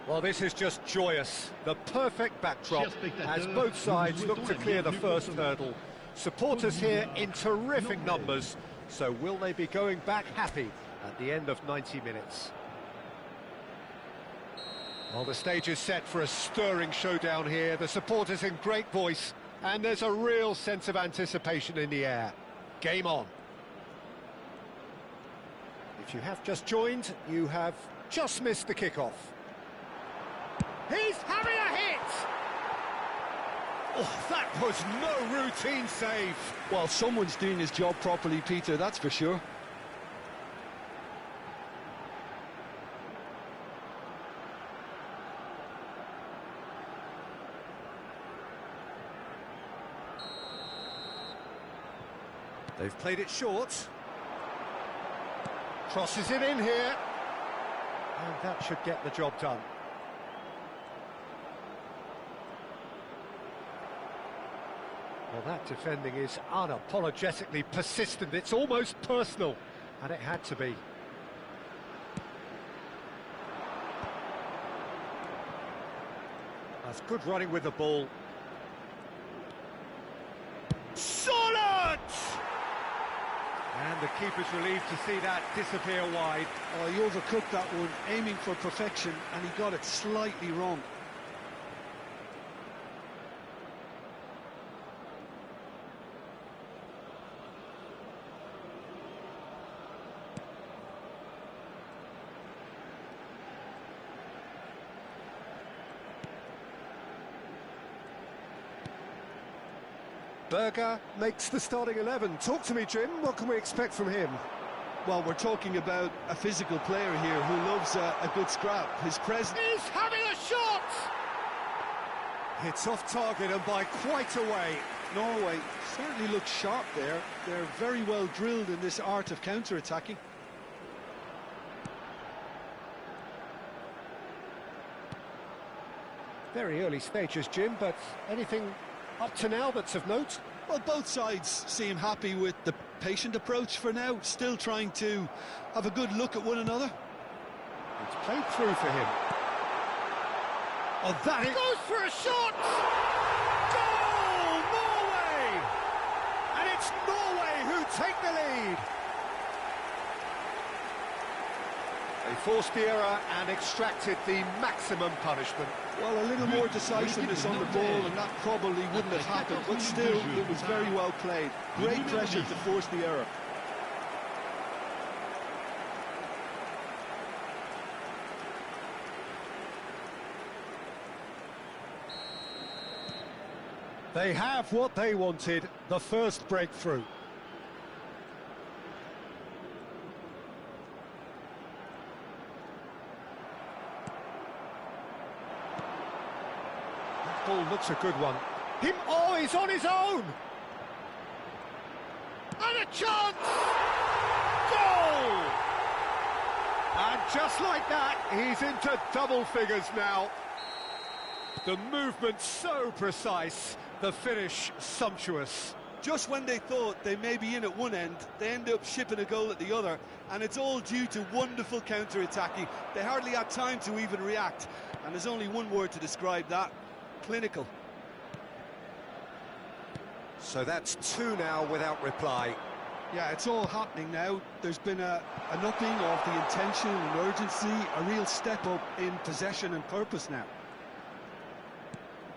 Well, this is just joyous. The perfect backdrop as both sides look to clear the first hurdle. Supporters here in terrific numbers, so will they be going back happy at the end of 90 minutes? Well, the stage is set for a stirring showdown here. The supporters in great voice, and there's a real sense of anticipation in the air. Game on. If you have just joined, you have just missed the kickoff. He's having a hit! Oh, that was no routine save. Well, someone's doing his job properly, Peter, that's for sure. They've played it short. Crosses it in here. And that should get the job done. Well, that defending is unapologetically persistent. It's almost personal, and it had to be. That's good running with the ball. Solid! And the keeper's relieved to see that disappear wide. Oh, he overcooked that one, aiming for perfection, and he got it slightly wrong. Berger makes the starting 11. Talk to me, Jim. What can we expect from him? Well, we're talking about a physical player here who loves a good scrap. His presence... He's having a shot! It's off target and by quite a way. Norway certainly looks sharp there. They're very well drilled in this art of counter-attacking. Very early stages, Jim, but anything up to now that's of note? Well, both sides seem happy with the patient approach for now, still trying to have a good look at one another. It's played through for him. Oh, that goes for a shot! Goal! Norway! And it's Norway who take the lead. They forced the error and extracted the maximum punishment. Well, a little more decisiveness on the ball and that probably wouldn't have happened, but still, it was very well played. Great pressure to force the error. They have what they wanted, the first breakthrough. Ball looks a good one. Oh, he's on his own! And a chance! Goal! And just like that, he's into double figures now. The movement so precise, the finish sumptuous. Just when they thought they may be in at one end, they end up shipping a goal at the other, and it's all due to wonderful counter-attacking. They hardly had time to even react, and there's only one word to describe that: clinical. So that's two now without reply. Yeah, it's all happening now. There's been an upping of the intention and urgency, a real step up in possession and purpose now.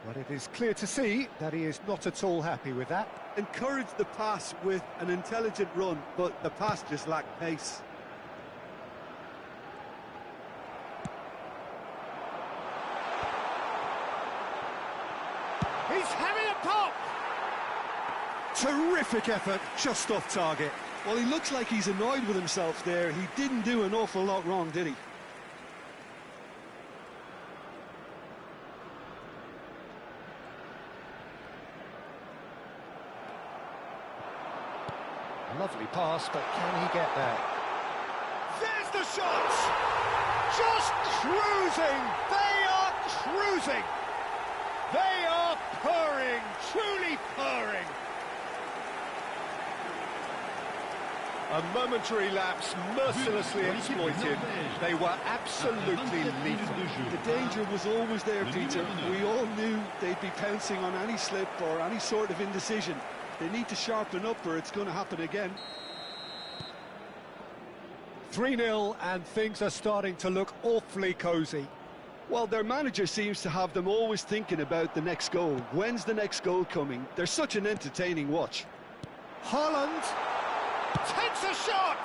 But it is clear to see that he is not at all happy with that. Encouraged the pass with an intelligent run, but the pass just lacked pace. He's having a pop! Terrific effort, just off target. Well, he looks like he's annoyed with himself there. He didn't do an awful lot wrong, did he? A lovely pass, but can he get there? There's the shot! Just cruising! They are cruising! They are purring, truly purring. A momentary lapse, mercilessly exploited. They were absolutely lethal. The danger was always there, Peter. We all knew they'd be pouncing on any slip or any sort of indecision. They need to sharpen up or it's going to happen again. 3-0 and things are starting to look awfully cosy. Well, their manager seems to have them always thinking about the next goal. When's the next goal coming? They're such an entertaining watch. Haaland takes a shot!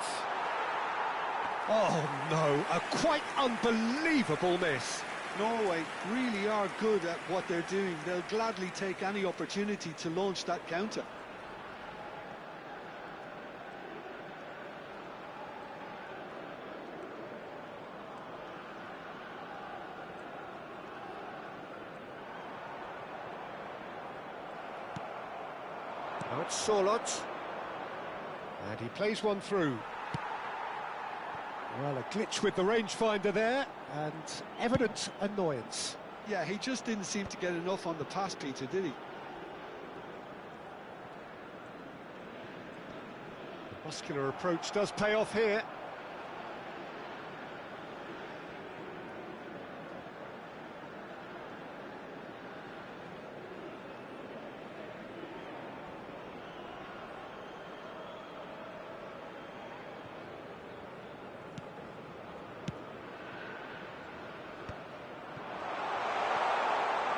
Oh no, a quite unbelievable miss. Norway really are good at what they're doing. They'll gladly take any opportunity to launch that counter. Now it's Sorloth. And he plays one through. Well, a glitch with the rangefinder there, and evident annoyance. Yeah, he just didn't seem to get enough on the pass, Peter, did he? Muscular approach does pay off here.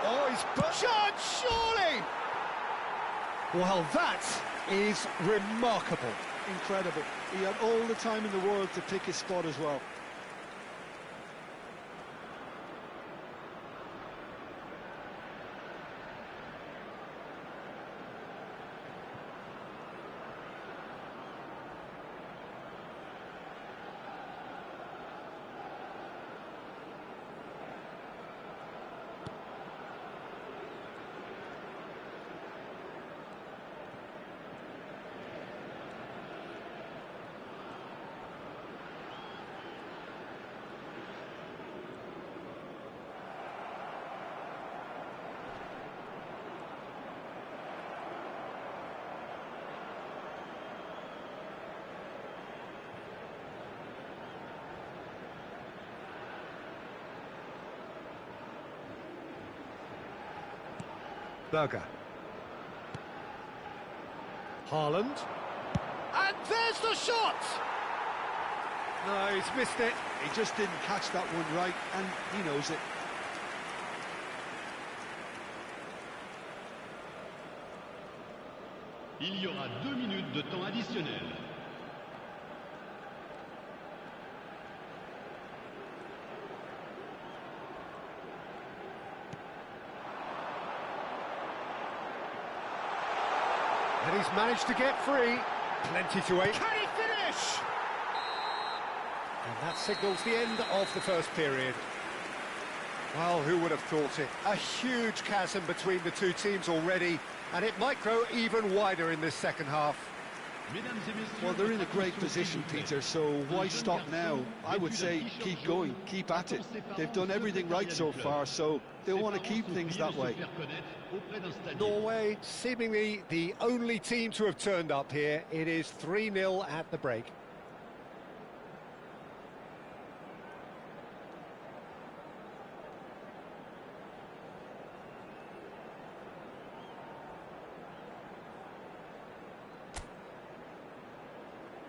Oh, he's shot, surely! Well, that is remarkable. Incredible. He had all the time in the world to pick his spot as well. Berger. Haaland. And there's the shot! No, he's missed it. He just didn't catch that one right, and he knows it. Il y aura 2 minutes de temps additionnel. And he's managed to get free. Plenty to aim. Can he finish? And that signals the end of the first period. Well, who would have thought it? A huge chasm between the two teams already, and it might grow even wider in this second half. Well, they're in a great position, Peter, so why stop now? I would say keep going, keep at it. They've done everything right so far, so they'll want to keep things that way. Norway, seemingly the only team to have turned up here. It is 3-0 at the break.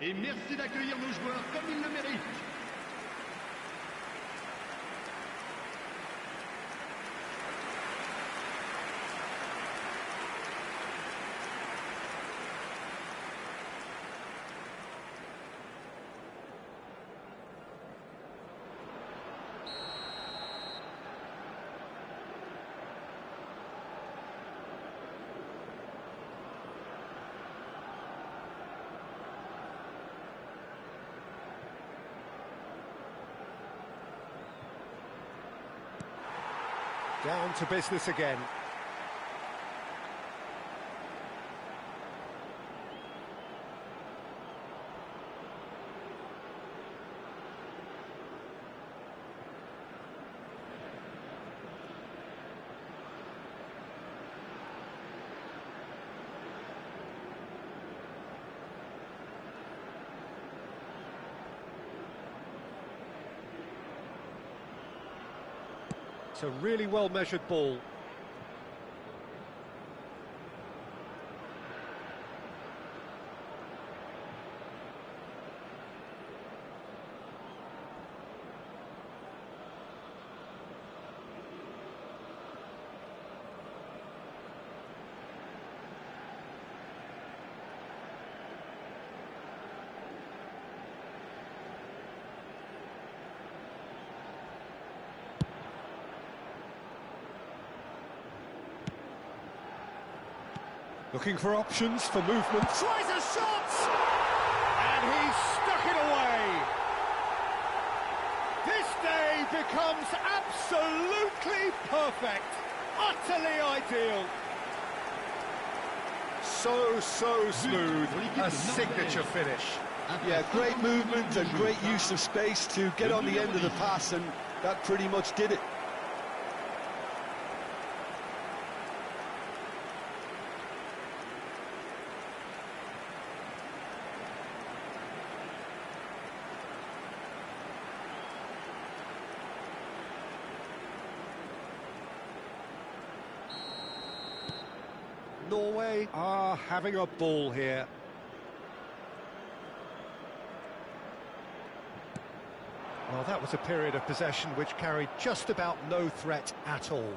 Et merci d'accueillir nos joueurs comme ils le méritent. Down to business again. It's a really well-measured ball. Looking for options for movement. Tries a shot! And he's stuck it away. This day becomes absolutely perfect. Utterly ideal. So smooth. A signature finish. Yeah, great movement and great use of space to get on the end of the pass, and that pretty much did it. Norway are having a ball here. Well, that was a period of possession which carried just about no threat at all.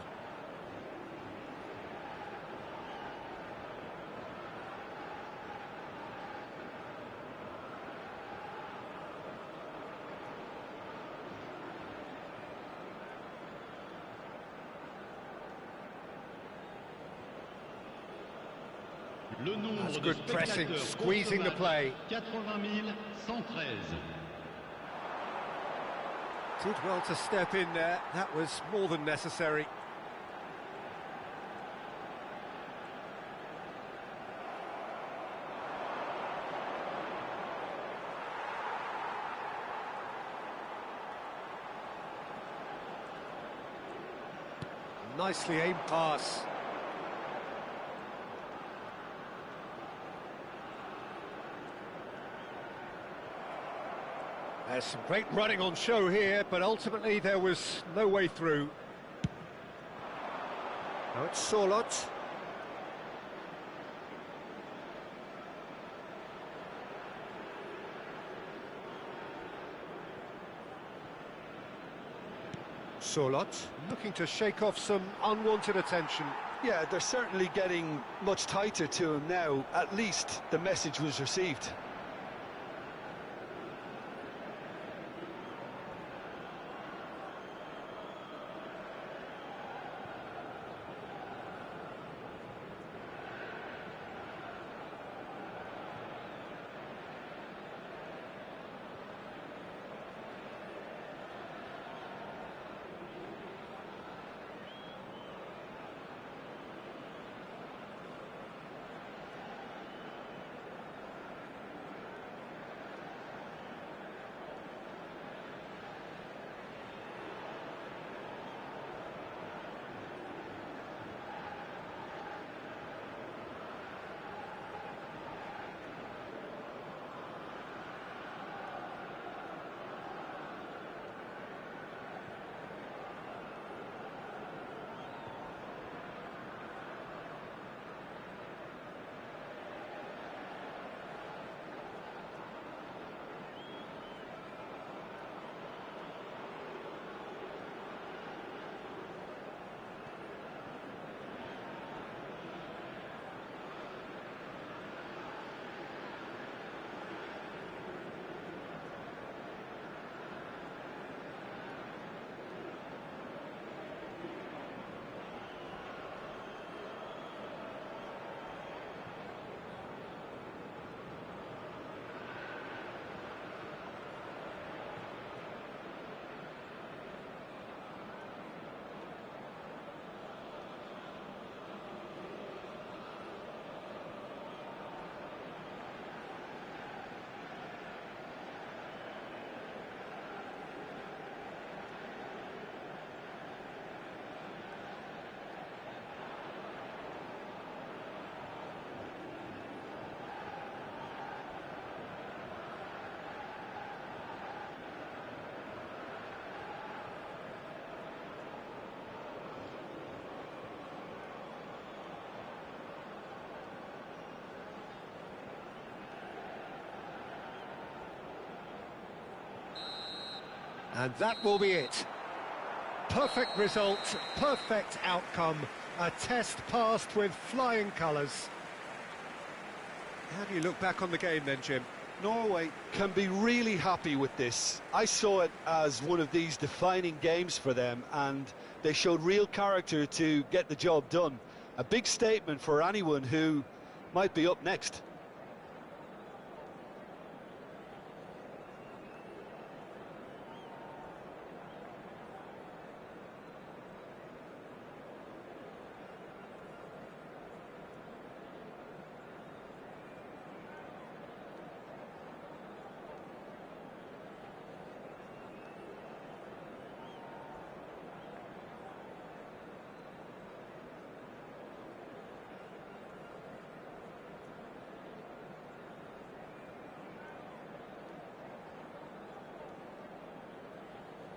That's good pressing, squeezing the play. 80,113. Did well to step in there, that was more than necessary. Nicely aimed pass. There's some great running on show here, but ultimately there was no way through. Now it's Sorloth. Sorloth looking to shake off some unwanted attention. Yeah, they're certainly getting much tighter to him now. At least the message was received. And that will be it. Perfect result, perfect outcome, a test passed with flying colours. How do you look back on the game then, Jim? Norway can be really happy with this. I saw it as one of these defining games for them, and they showed real character to get the job done. A big statement for anyone who might be up next.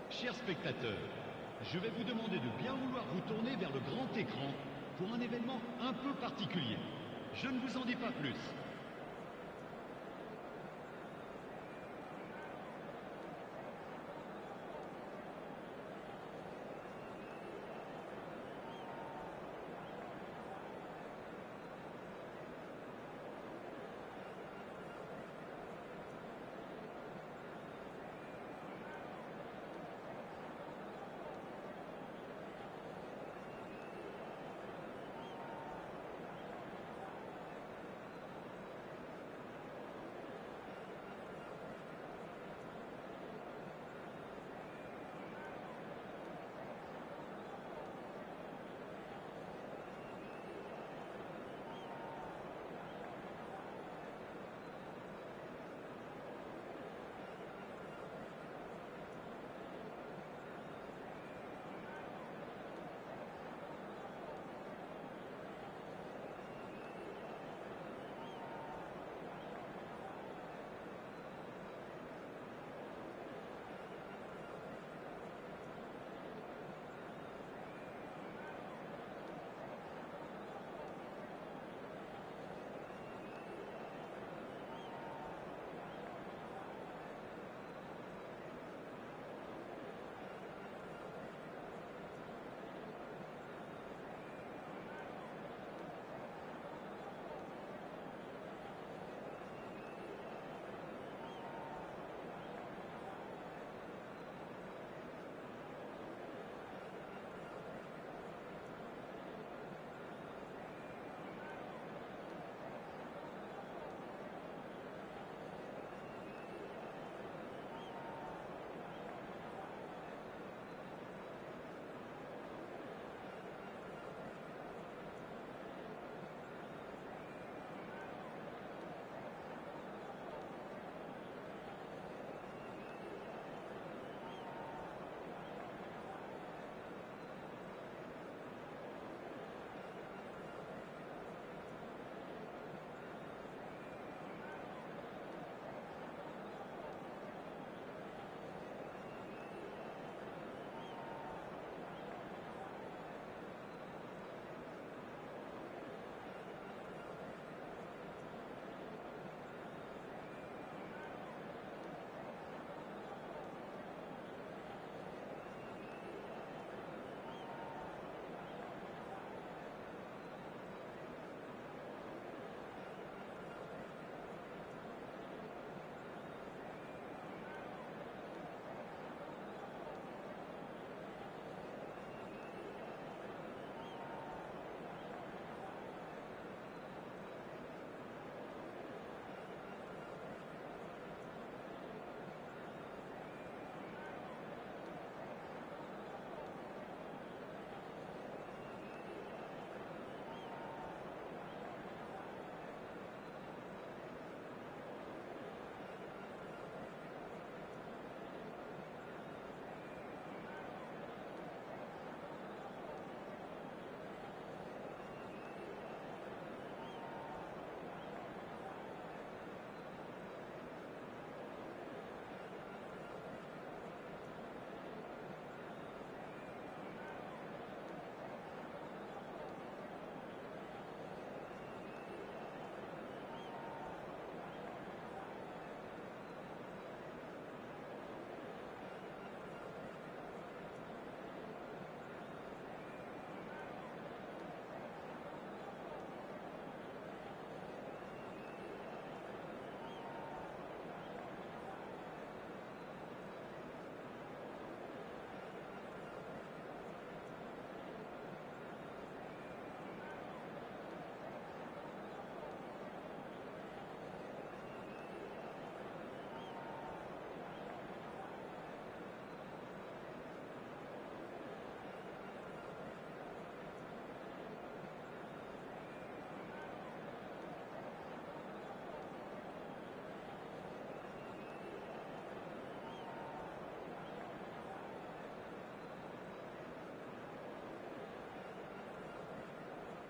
Chers spectateurs, je vais vous demander de bien vouloir vous tourner vers le grand écran pour un événement un peu particulier. Je ne vous en dis pas plus.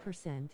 1%.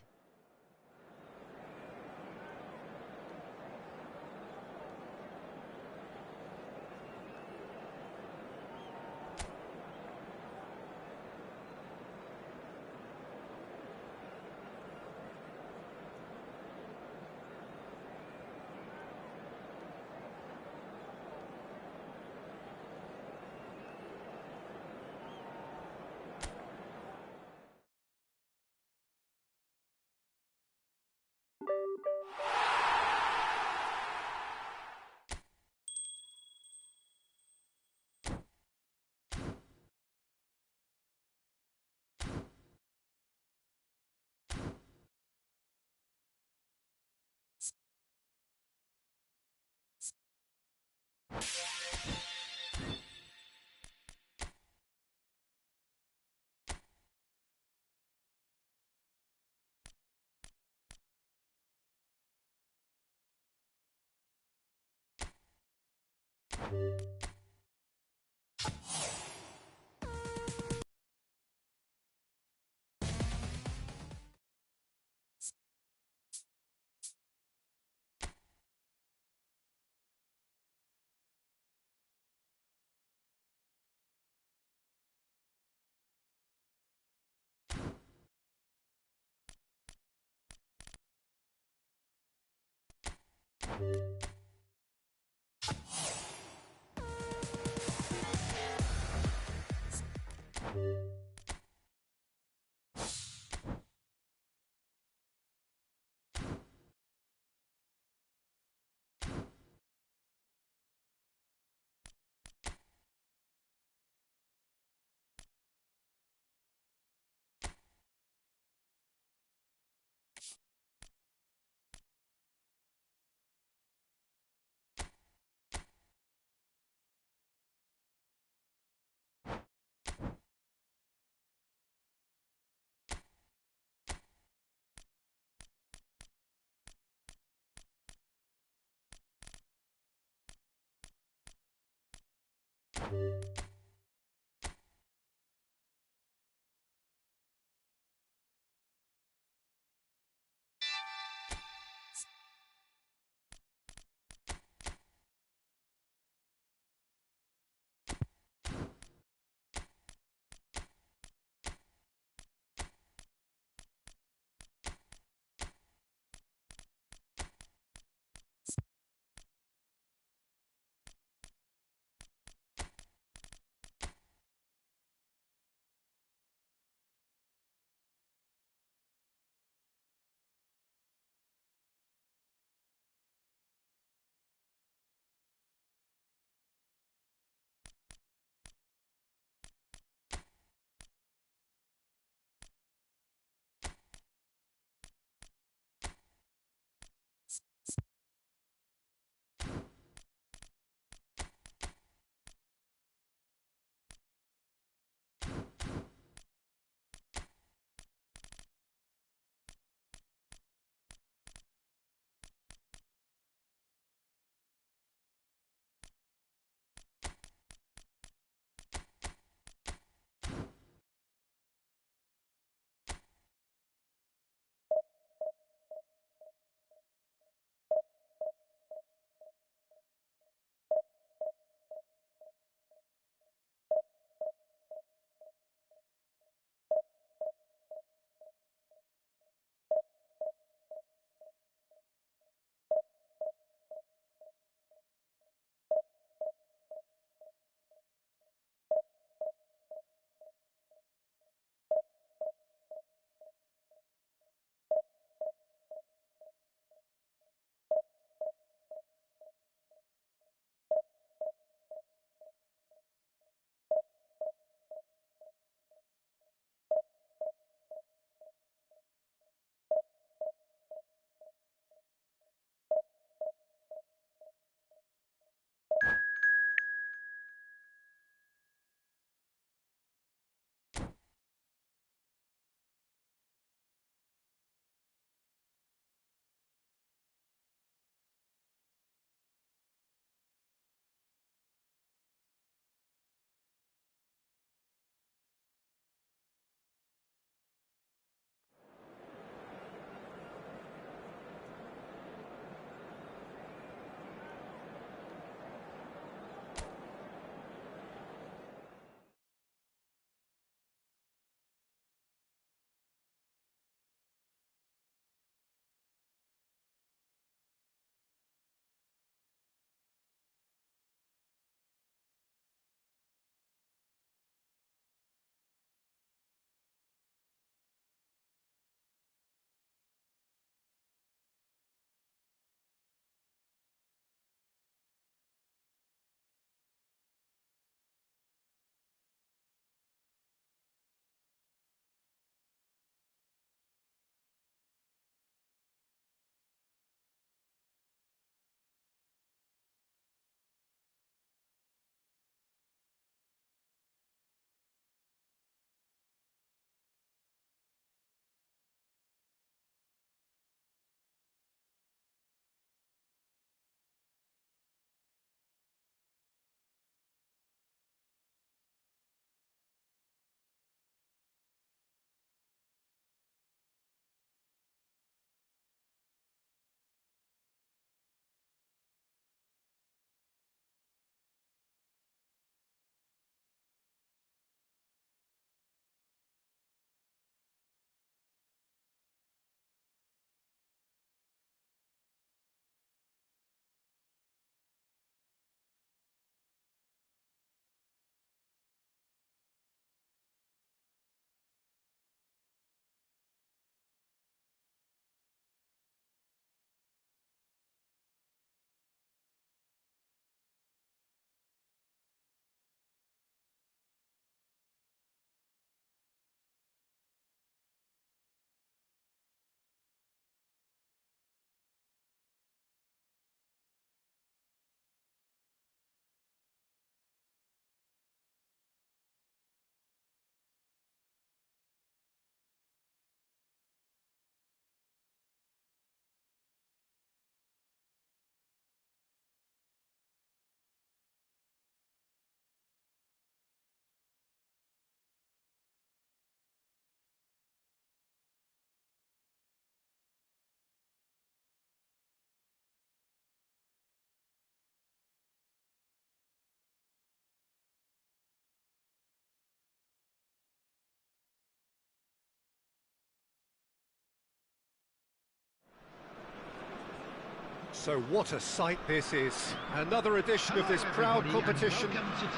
So what a sight this is. Another edition of this proud competition,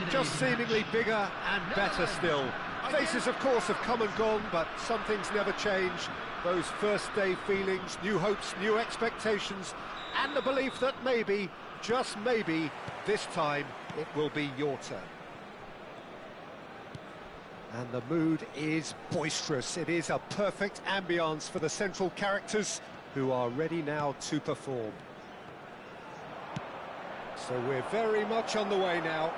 just seemingly bigger and better still. Faces, of course, have come and gone, but some things never change. Those first day feelings, new hopes, new expectations, and the belief that maybe, just maybe, this time it will be your turn. And the mood is boisterous. It is a perfect ambience for the central characters who are ready now to perform. So we're very much on the way now.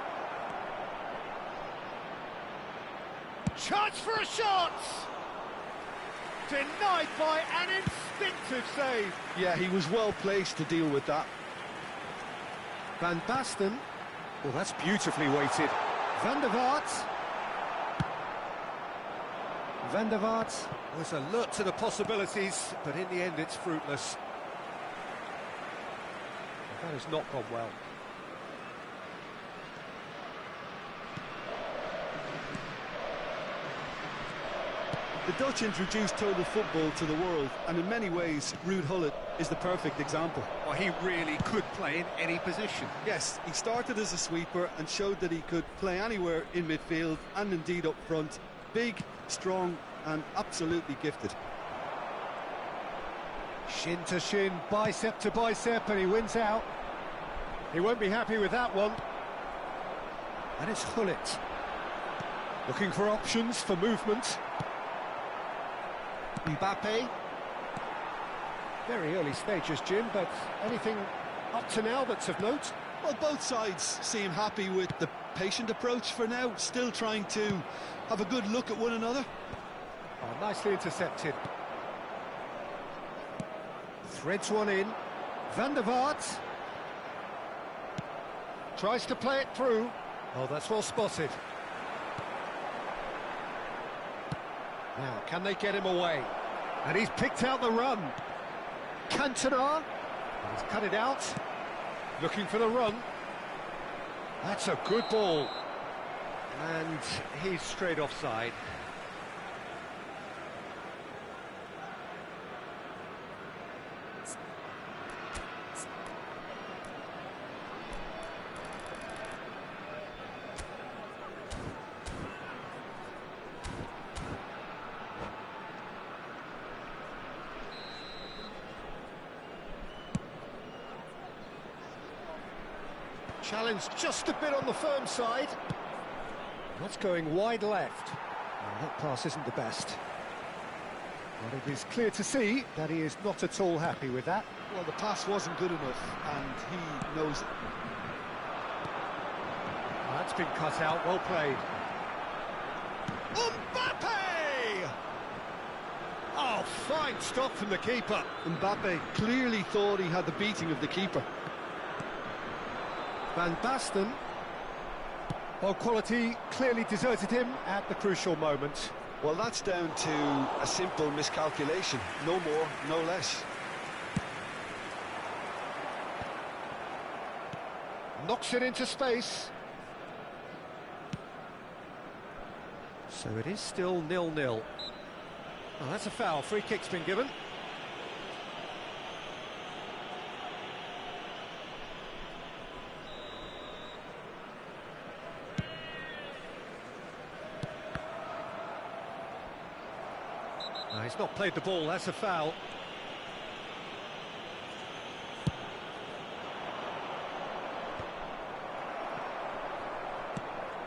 Chance for a shot! Denied by an instinctive save. Yeah, he was well placed to deal with that. Van Basten. Well, that's beautifully weighted. Van der Vaart. Van der Vaart was alert to the possibilities, but in the end it's fruitless. That has not gone well. The Dutch introduced total football to the world, and in many ways, Ruud Gullit is the perfect example. Well, he really could play in any position. Yes, he started as a sweeper and showed that he could play anywhere in midfield and indeed up front. Big, strong and absolutely gifted. Shin to shin, bicep to bicep, and he wins out. He won't be happy with that one. And it's Gullit. Looking for options for movement. Mbappe. Very early stages, Jim, but anything up to now that's of note? Well, both sides seem happy with the patient approach for now, still trying to have a good look at one another. Oh, nicely intercepted. Threads one in. Van der Vaart. Tries to play it through. Oh, that's well spotted. Now, can they get him away? And he's picked out the run. Cantona. He's cut it out. Looking for the run. That's a good ball. And he's straight offside. Challenge just a bit on the firm side. That's going wide left. Well, that pass isn't the best. But it is clear to see that he is not at all happy with that. Well, the pass wasn't good enough, and he knows it. That's been cut out, well played. Mbappe! Oh, fine stop from the keeper. Mbappe clearly thought he had the beating of the keeper. Van Basten. Well, quality clearly deserted him at the crucial moment. Well, that's down to a simple miscalculation. No more, no less. Knocks it into space. So it is still 0-0. Oh, that's a foul. Free kick's been given. No, he's not played the ball, that's a foul.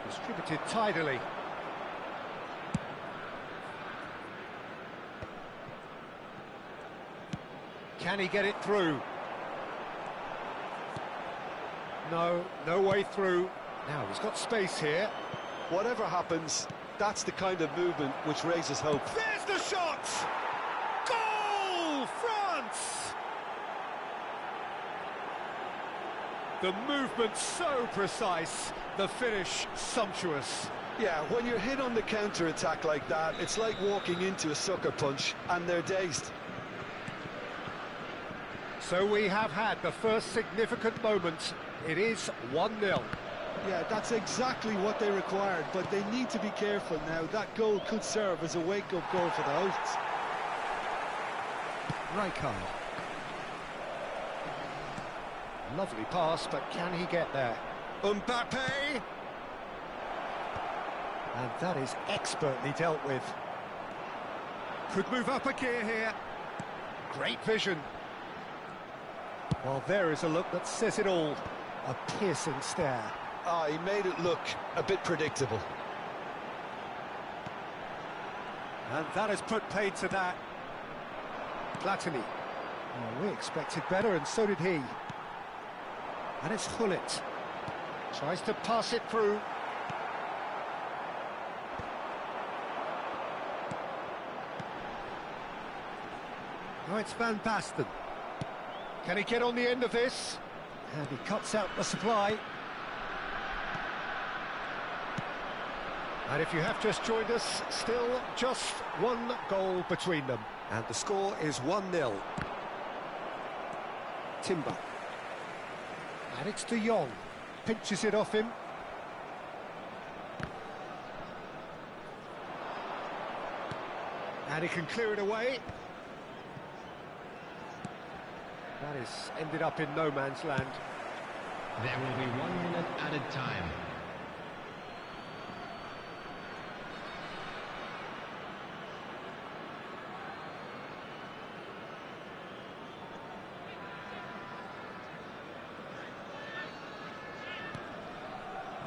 Distributed tidily. Can he get it through? No, no way through. Now he's got space here. Whatever happens, that's the kind of movement which raises hope. There's the shot! Goal! France! The movement so precise, the finish sumptuous. Yeah, when you're hit on the counter-attack like that, it's like walking into a sucker punch, and they're dazed. So we have had the first significant moment. It is 1-0. Yeah, that's exactly what they required, but they need to be careful now. That goal could serve as a wake-up goal for the hosts. Rijkaard. Lovely pass, but can he get there? Mbappe! And that is expertly dealt with. Could move up a gear here. Great vision. Well, there is a look that says it all. A piercing stare. Ah, he made it look a bit predictable. And that has put paid to that. Platini. Well, we expected better, and so did he. And it's Hullet. Tries to pass it through. Oh, it's Van Basten. Can he get on the end of this? And he cuts out the supply. And if you have just joined us, still just one goal between them. And the score is 1-0. Timber. And it's De Jong. Pinches it off him. And he can clear it away. That is ended up in no man's land. There will be 1 minute added time.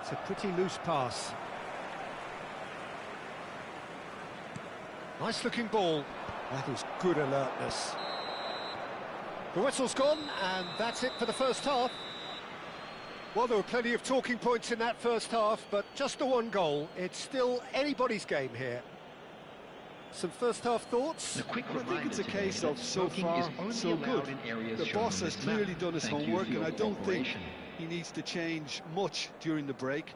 It's a pretty loose pass. Nice looking ball. That is good alertness. The whistle's gone, and that's it for the first half. Well, there were plenty of talking points in that first half, but just the one goal. It's still anybody's game here. Some first half thoughts? I think it's a case of so far, so good. The boss has clearly done his homework, and I don't think he needs to change much during the break.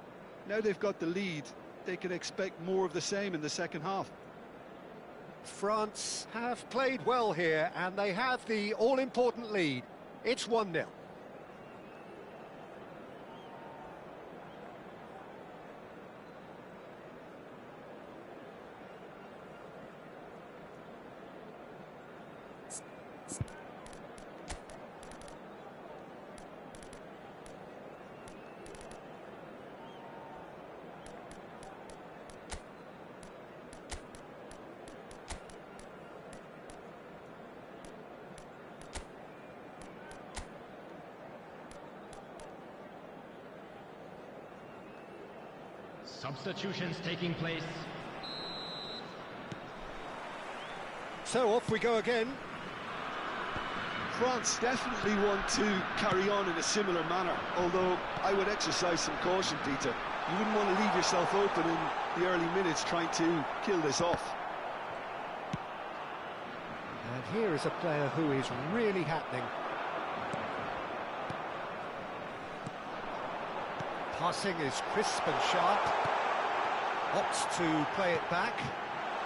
Now they've got the lead, they can expect more of the same in the second half. France have played well here, and they have the all-important lead. It's 1-0. Substitutions taking place. So off we go again. France definitely want to carry on in a similar manner, although I would exercise some caution, Peter. You wouldn't want to leave yourself open in the early minutes trying to kill this off. And here is a player who is really happening. Passing is crisp and sharp. Opts to play it back.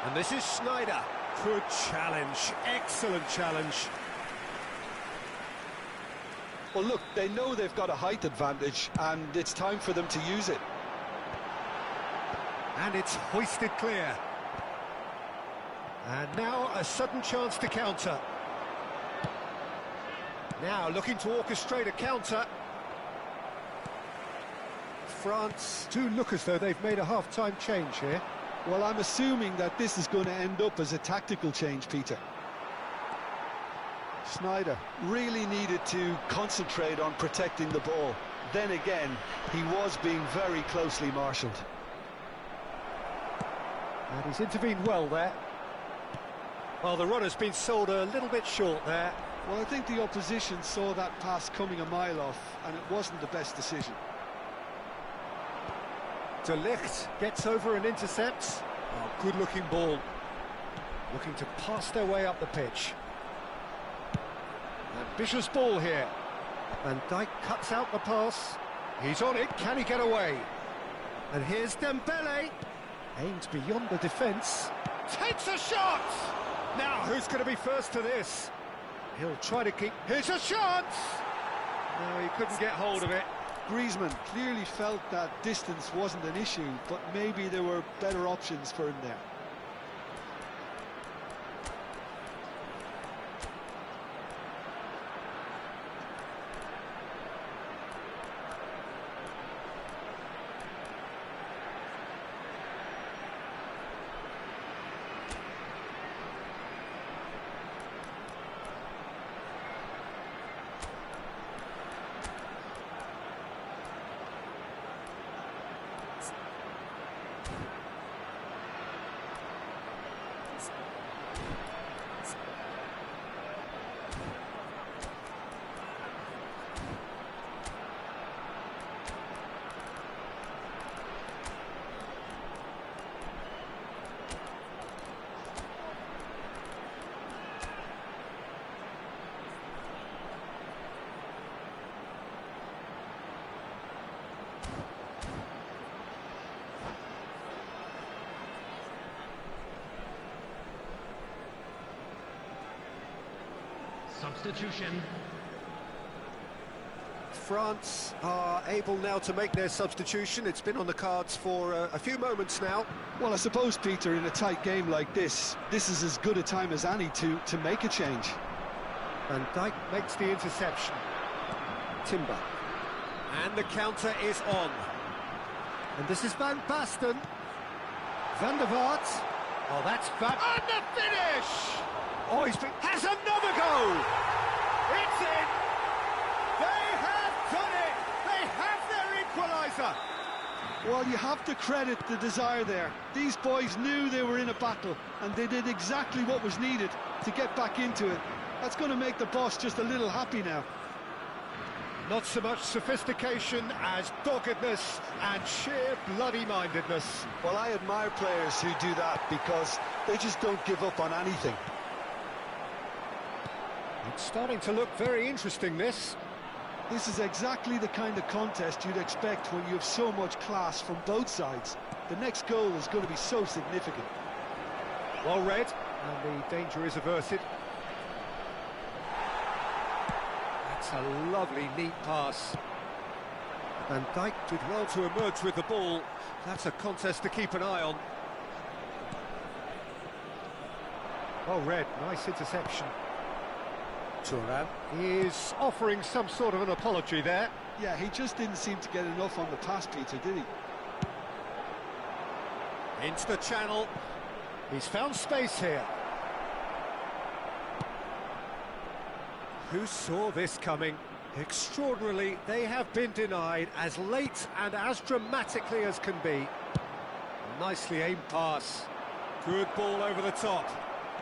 And this is Sneijder. Good challenge. Excellent challenge. Well, look, they know they've got a height advantage, and it's time for them to use it. And it's hoisted clear. And now a sudden chance to counter. Now looking to orchestrate a counter. France do look as though they've made a half-time change here. Well, I'm assuming that this is going to end up as a tactical change, Peter. Sneijder really needed to concentrate on protecting the ball. Then again, he was being very closely marshalled. And he's intervened well there. Well, the runner's been sold a little bit short there. Well, I think the opposition saw that pass coming a mile off, and it wasn't the best decision. De Ligt gets over and intercepts. Oh, good-looking ball. Looking to pass their way up the pitch. Ambitious ball here. Van Dijk cuts out the pass. He's on it. Can he get away? And here's Dembele. Aims beyond the defence. Takes a shot! Now, who's going to be first to this? He'll try to keep... Here's a shot! No, he couldn't get hold of it. Griezmann clearly felt that distance wasn't an issue, but maybe there were better options for him there. Substitution. France are able now to make their substitution. It's been on the cards for a few moments now. Well, I suppose, Peter, in a tight game like this is as good a time as any to make a change. Van Dijk makes the interception. Timber. And the counter is on. And this is Van Basten. Van der Vaart. Oh, that's Van... And the finish! Oh, has another goal! It's in! They have done it! They have their equaliser! Well, you have to credit the desire there. These boys knew they were in a battle, and they did exactly what was needed to get back into it. That's going to make the boss just a little happy now. Not so much sophistication as doggedness and sheer bloody-mindedness. Well, I admire players who do that because they just don't give up on anything. It's starting to look very interesting, this. This is exactly the kind of contest you'd expect when you have so much class from both sides. The next goal is going to be so significant. Well read, and the danger is averted. That's a lovely, neat pass. Van Dijk did well to emerge with the ball. That's a contest to keep an eye on. Well read, nice interception. Thuram is offering some sort of an apology there. Yeah, he just didn't seem to get enough on the pass, Peter, did he? Into the channel. He's found space here. Who saw this coming? Extraordinarily, they have been denied as late and as dramatically as can be. Nicely aimed pass. Good ball over the top.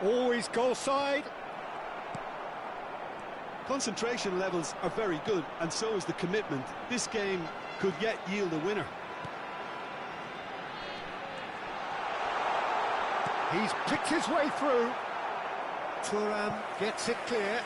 Always goal side. Concentration levels are very good, and so is the commitment. This game could yet yield a winner. He's picked his way through. Thuram gets it clear.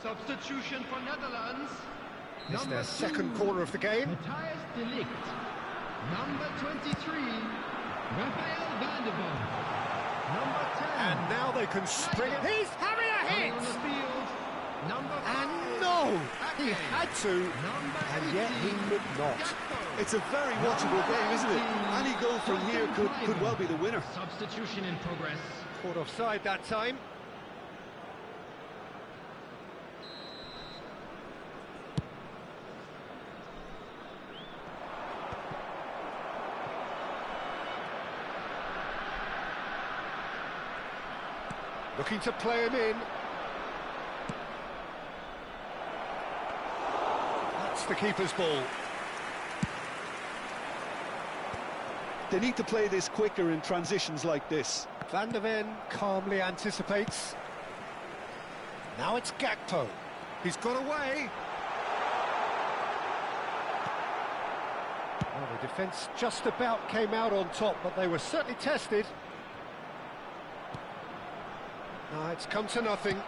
Substitution for Netherlands. It's their second corner of the game. Matthias de Ligt. Number 23, Rafael van der Vaart. Number 10. And now they can spring it. He's having a hit! On the field, number 5. And no! He had to, and yet he could not. It's a very watchable game, isn't it? Any goal from here could well be the winner. Substitution in progress. Caught offside that time. Looking to play him in. That's the keeper's ball. They need to play this quicker in transitions like this. Van der Ven calmly anticipates. Now it's Gakpo. He's got away. Well, the defence just about came out on top, but they were certainly tested. No, it's come to nothing.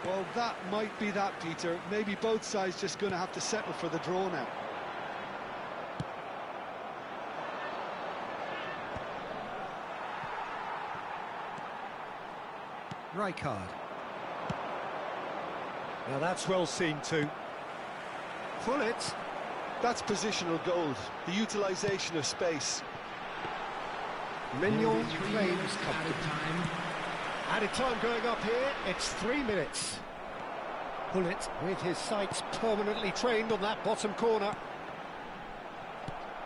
Well, that might be that, Peter. Maybe both sides just going to have to settle for the draw now. Rijkaard. Now that's well seen too. Pull it. That's positional gold, the utilisation of space. Mignon claims comfort. Added time going up here, it's 3 minutes. Hullet with his sights permanently trained on that bottom corner.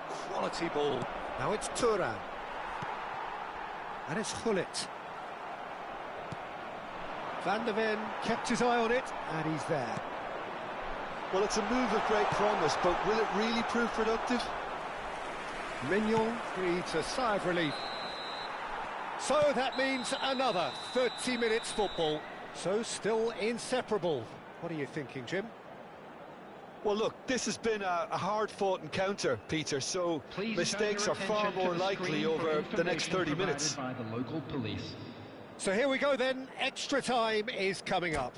Quality ball. Now it's Thuram. And it's Hullet. Van der Ven kept his eye on it, and he's there. Well, it's a move of great promise, but will it really prove productive? Mignon breathes a sigh of relief. So that means another 30 minutes football. So still inseparable. What are you thinking, Jim? Well, look, this has been a hard-fought encounter, Peter, so mistakes are far more likely over the next 30 minutes. By the local police. So here we go then, extra time is coming up.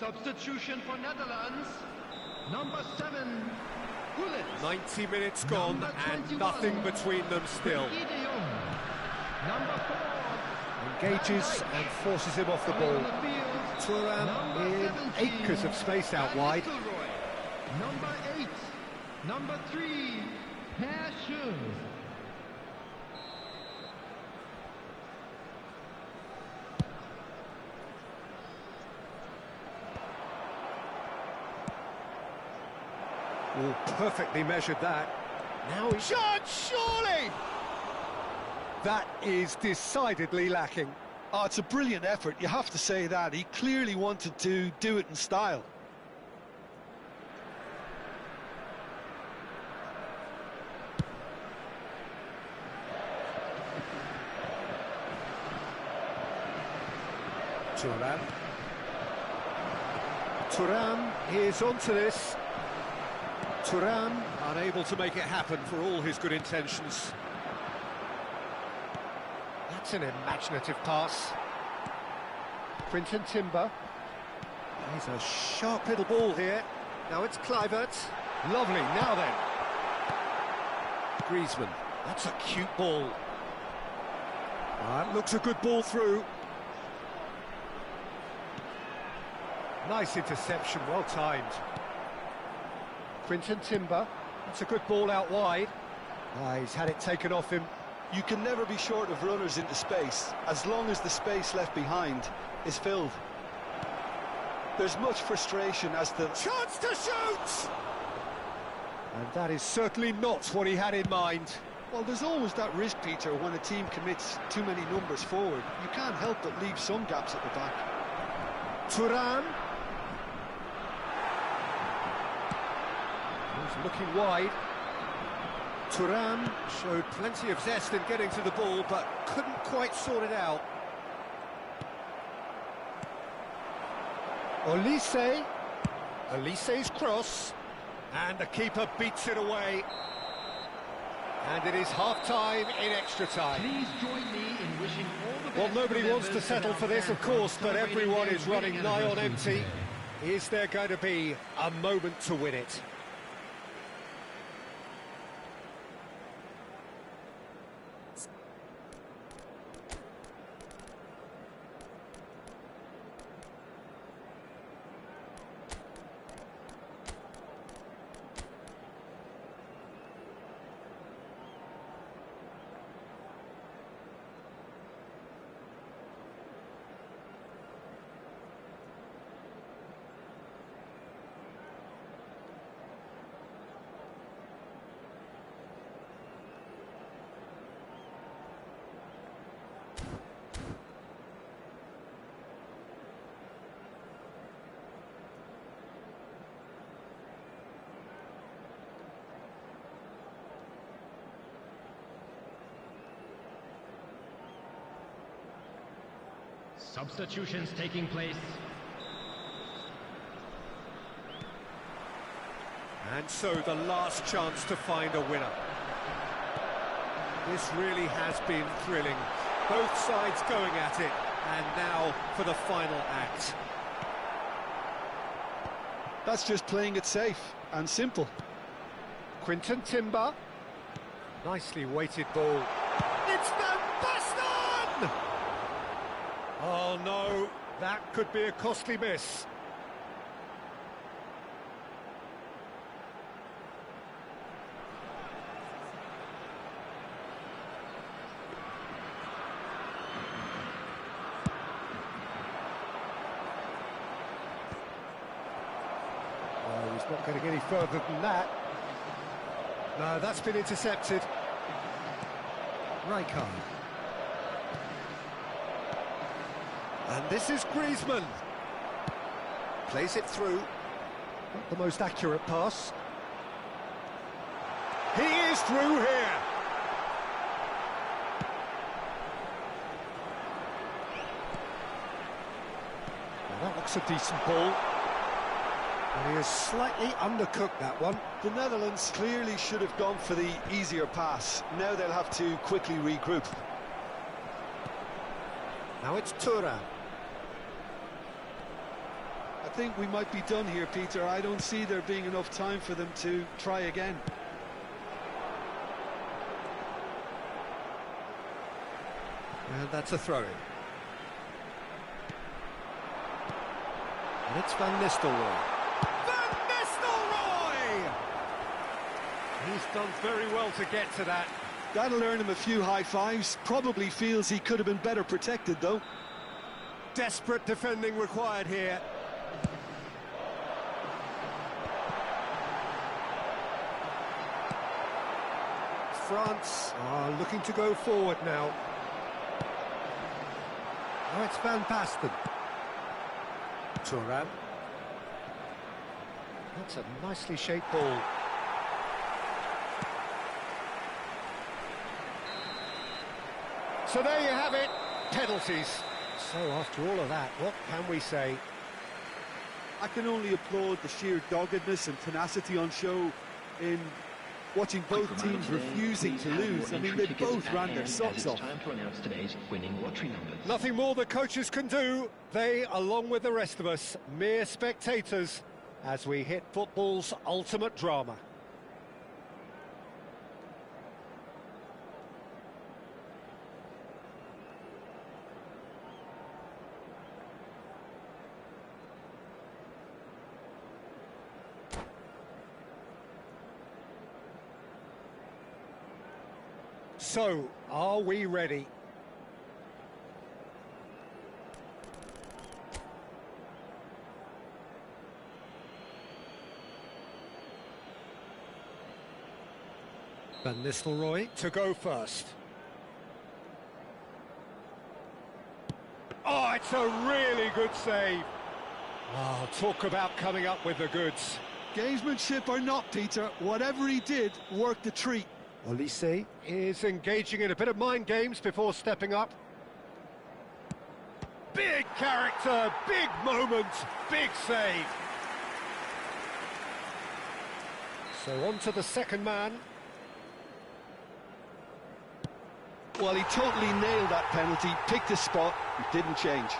Substitution for Netherlands, number 7, Hullet. 90 minutes gone and nothing between them still. Number 4. Engages and forces him off the ball. Thuram in acres of space out wide. Number 8, number 3, Herschel. Oh, perfectly measured that. Now he shot, surely! That is decidedly lacking. Oh, it's a brilliant effort, you have to say that. He clearly wanted to do it in style. Thuram. Thuram is onto this. Thuram unable to make it happen for all his good intentions. That's an imaginative pass. Quinten Timber. He's a sharp little ball here. Now it's Kluivert. Lovely, now then. Griezmann. That's a cute ball. That looks a good ball through. Nice interception, well timed. Quinten Timber, that's a good ball out wide. He's had it taken off him. You can never be short of runners into space, as long as the space left behind is filled. There's much frustration as the chance to shoot! And that is certainly not what he had in mind. Well, there's always that risk, Peter, when a team commits too many numbers forward. You can't help but leave some gaps at the back. Thuram. Looking wide. Thuram showed plenty of zest in getting to the ball, but couldn't quite sort it out. Olise. Olise's cross. And the keeper beats it away. And it is half-time in extra time. Please join me in wishing all the Well, best nobody wants to settle for this, of course, but everyone is running nigh on empty. Is there going to be a moment to win it? Substitutions taking place. And so the last chance to find a winner. This really has been thrilling. Both sides going at it, and now for the final act. That's just playing it safe and simple. Quinton Timber. Nicely weighted ball. It's Van Basten! Oh no, that could be a costly miss. He's not getting any further than that. No, that's been intercepted. Rijkaard. And this is Griezmann. Plays it through. Not the most accurate pass. He is through here. Well, that looks a decent ball. And he has slightly undercooked that one. The Netherlands clearly should have gone for the easier pass. Now they'll have to quickly regroup. Now it's Thuram. I think we might be done here, Peter. I don't see there being enough time for them to try again. And that's a throw-in. And it's Van Nistelrooy. He's done very well to get to that. That'll earn him a few high fives. Probably feels he could have been better protected, though. Desperate defending required here. France are looking to go forward now. Oh, it's Van Basten. Thuram. That's a nicely shaped ball. So there you have it, penalties. So after all of that, what can we say? I can only applaud the sheer doggedness and tenacity on show in watching both teams refusing to lose. I mean, they both ran their socks off. Nothing more the coaches can do. They, along with the rest of us, mere spectators, as we hit football's ultimate drama. So, are we ready? Van Nistelrooy to go first. Oh, it's a really good save. Oh, talk about coming up with the goods. Gamesmanship or not, Peter, whatever he did worked a treat. Olise is engaging in a bit of mind games before stepping up. Big character, big moment, big save. So on to the second man. Well, he totally nailed that penalty, picked his spot, didn't change.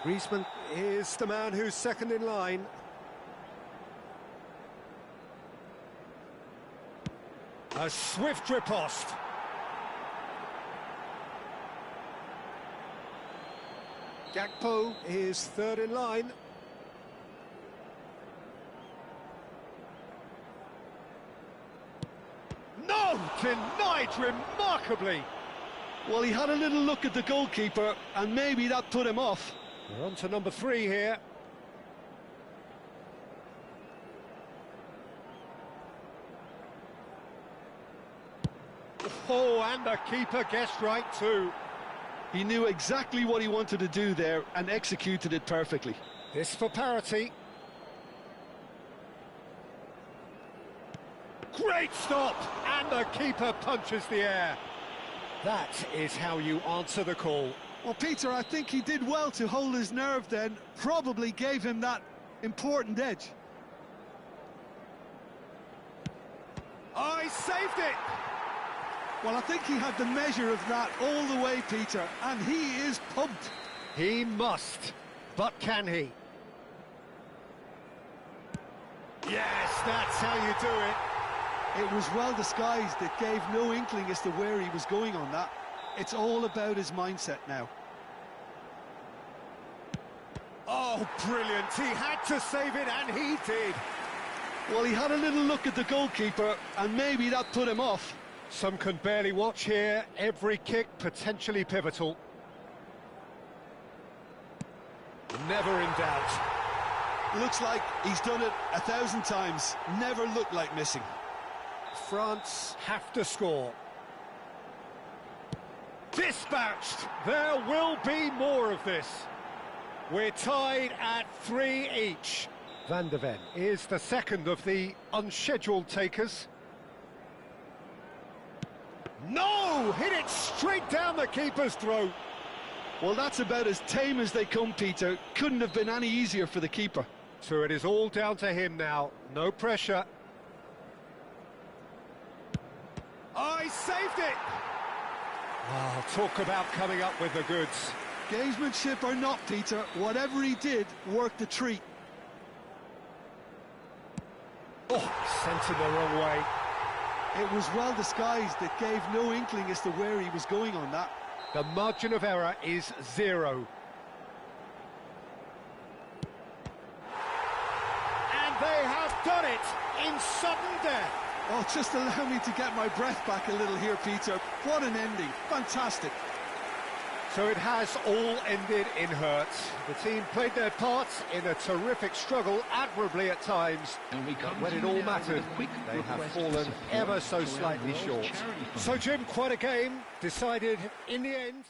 Griezmann is the man who's second in line. A swift riposte. Gakpo is third in line. No! Denied remarkably. Well, he had a little look at the goalkeeper, and maybe that put him off. We're on to number 3 here. Oh, and the keeper guessed right too. He knew exactly what he wanted to do there and executed it perfectly. This for parity. Great stop! And the keeper punches the air. That is how you answer the call. Well, Peter, I think he did well to hold his nerve then. Probably gave him that Important edge. Oh, he saved it! Well, I think he had the measure of that all the way, Peter, and he is pumped. He must, but can he? Yes, that's how you do it. It was well disguised. It gave no inkling as to where he was going on that. It's all about his mindset now. Oh, brilliant. He had to save it, and he did. Well, he had a little look at the goalkeeper, and maybe that put him off. Some can barely watch here. Every kick potentially pivotal. Never in doubt. Looks like he's done it 1,000 times. Never looked like missing. France have to score. Dispatched. There will be more of this. We're tied at 3 each. Van de Ven is the second of the unscheduled takers. No! Hit it straight down the keeper's throat. Well, that's about as tame as they come, Peter. Couldn't have been any easier for the keeper. So it is all down to him now. No pressure. Oh, he saved it! Oh, talk about coming up with the goods. Gamesmanship or not, Peter, whatever he did worked a treat. Oh, sent in the wrong way. It was well disguised. It gave no inkling as to where he was going on that. The margin of error is 0. And they have done it in sudden death. Oh, just allow me to get my breath back a little here, Peter. What an ending. Fantastic. So it has all ended in hurt. The team played their parts in a terrific struggle, admirably at times. But when it all mattered, they have fallen ever so slightly short. So, Jim, quite a game. Decided in the end.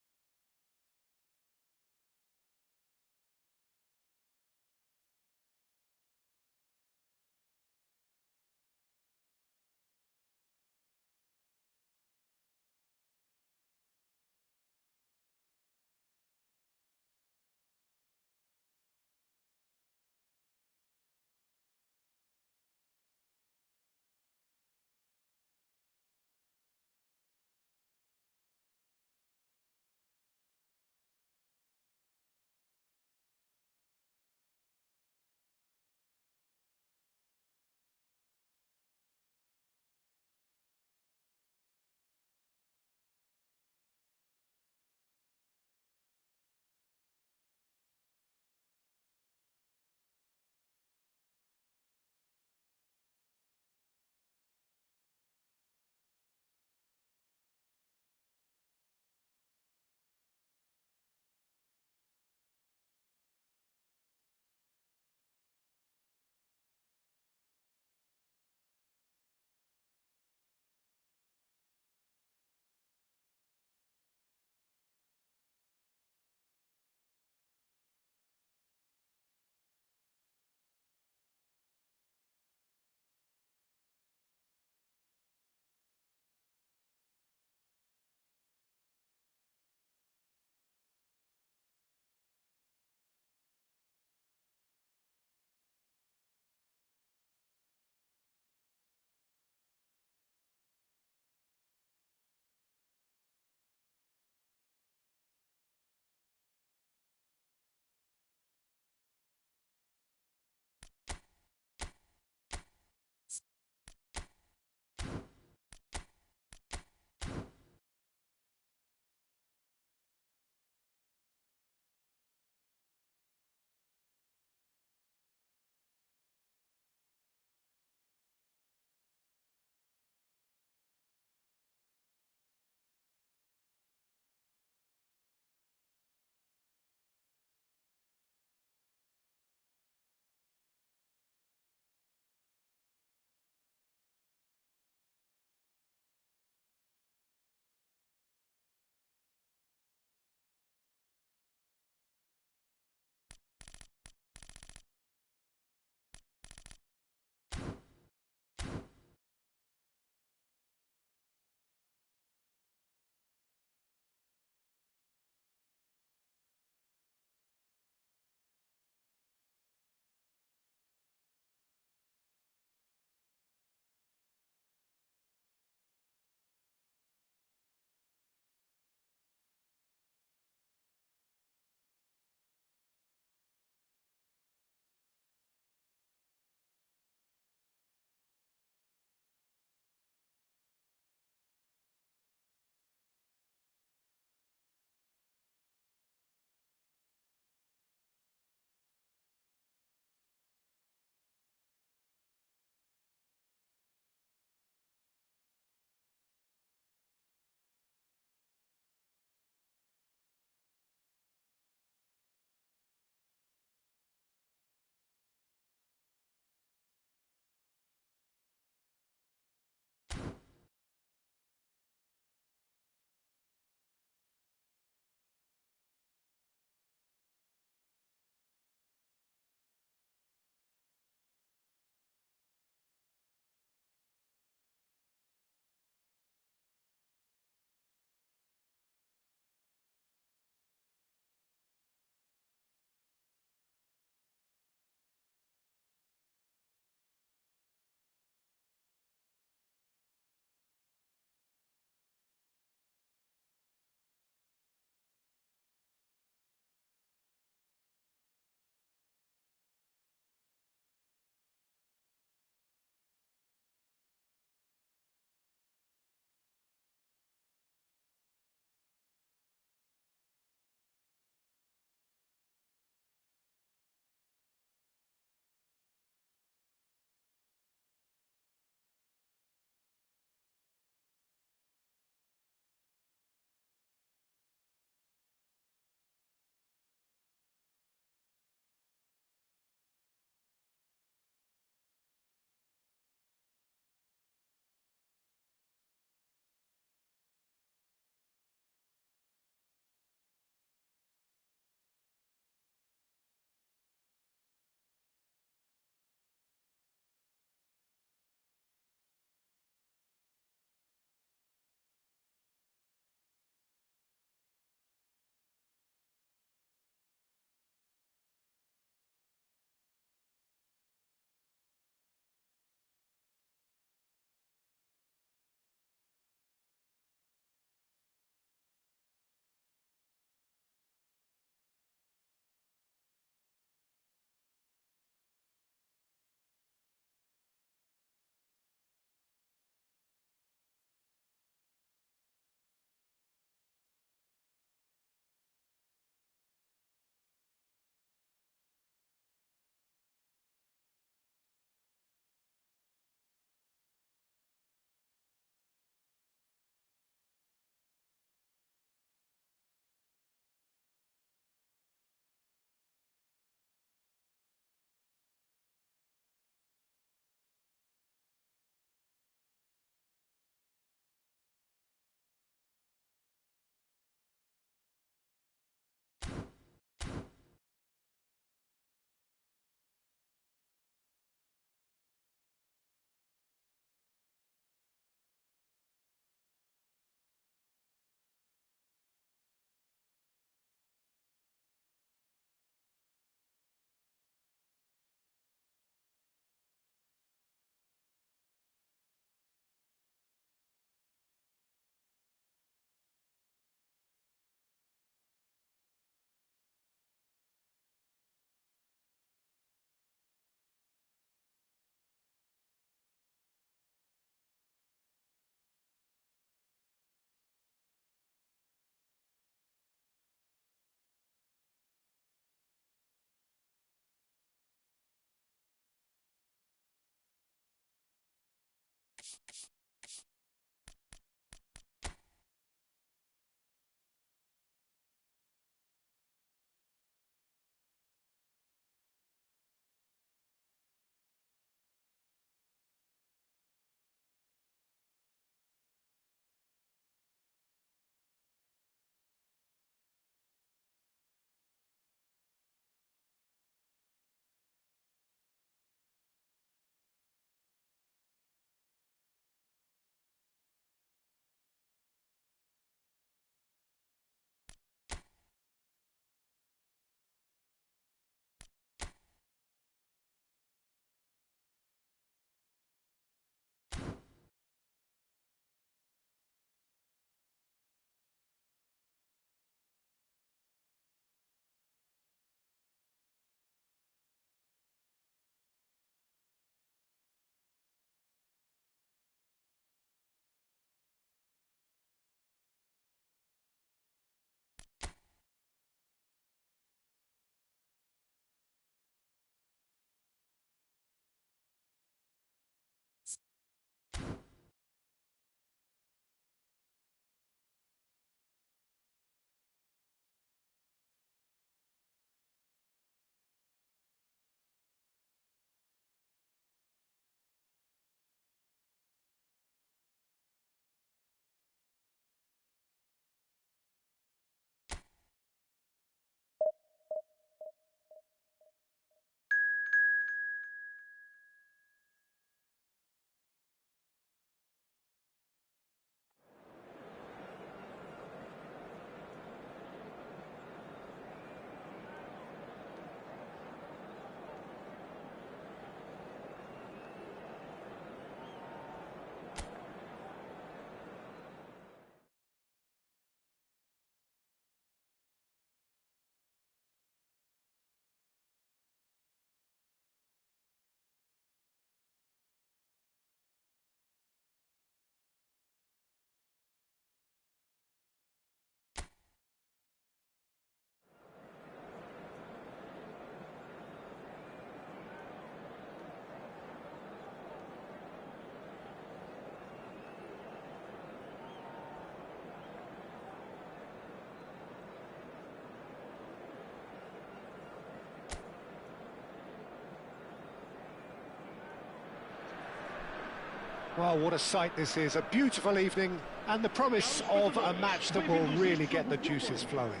Well, what a sight this is. A beautiful evening and the promise of a match that will really get the juices flowing.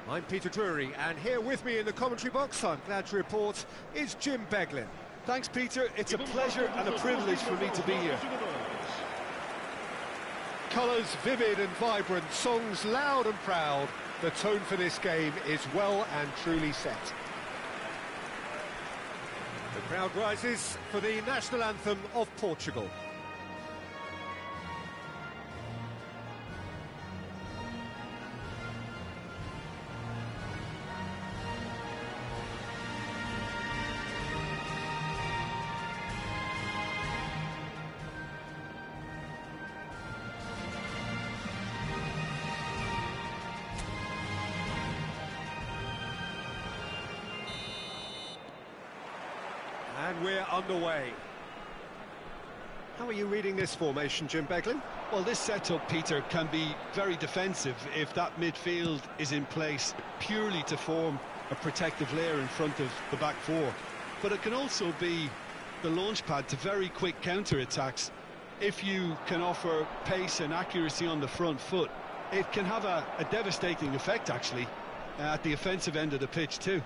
I'm Peter Drury, and here with me in the commentary box, I'm glad to report, is Jim Beglin. Thanks, Peter. It's a pleasure and a privilege for me to be here. Colours vivid and vibrant, songs loud and proud. The tone for this game is well and truly set. The crowd rises for the national anthem of Portugal. And we're underway. How are you reading this formation, Jim Beglin? Well, this setup, Peter, can be very defensive if that midfield is in place purely to form a protective layer in front of the back four. But it can also be the launch pad to very quick counter-attacks. If you can offer pace and accuracy on the front foot, it can have a devastating effect, actually, at the offensive end of the pitch too.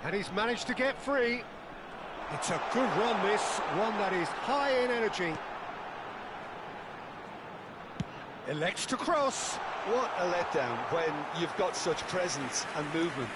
And he's managed to get free. It's a good run, this, one that is high in energy. Elects to cross. What a letdown when you've got such presence and movement.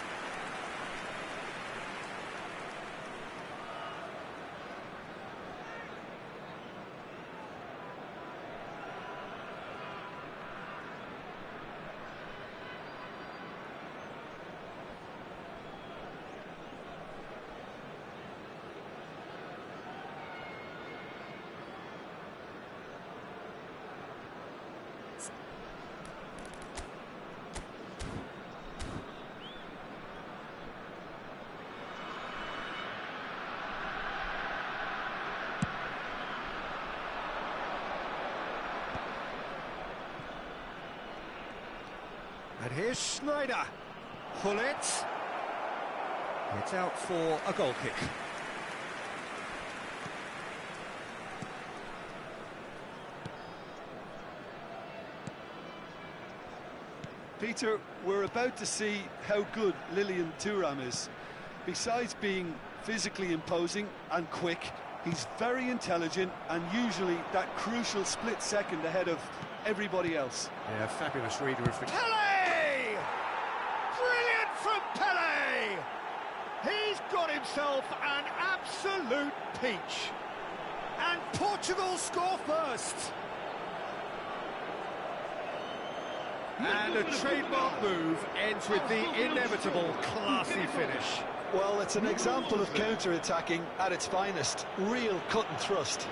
And here's Schneider. Hullet. It's out for a goal kick. Peter, we're about to see how good Lilian Thuram is. Besides being physically imposing and quick, he's very intelligent and usually that crucial split second ahead of everybody else. Yeah, fabulous reader of the... Pele! Brilliant from Pele! He's got himself an absolute peach. And Portugal score first. And a trademark move ends with the inevitable classy finish. Well, it's an example of counter-attacking at its finest. Real cut and thrust.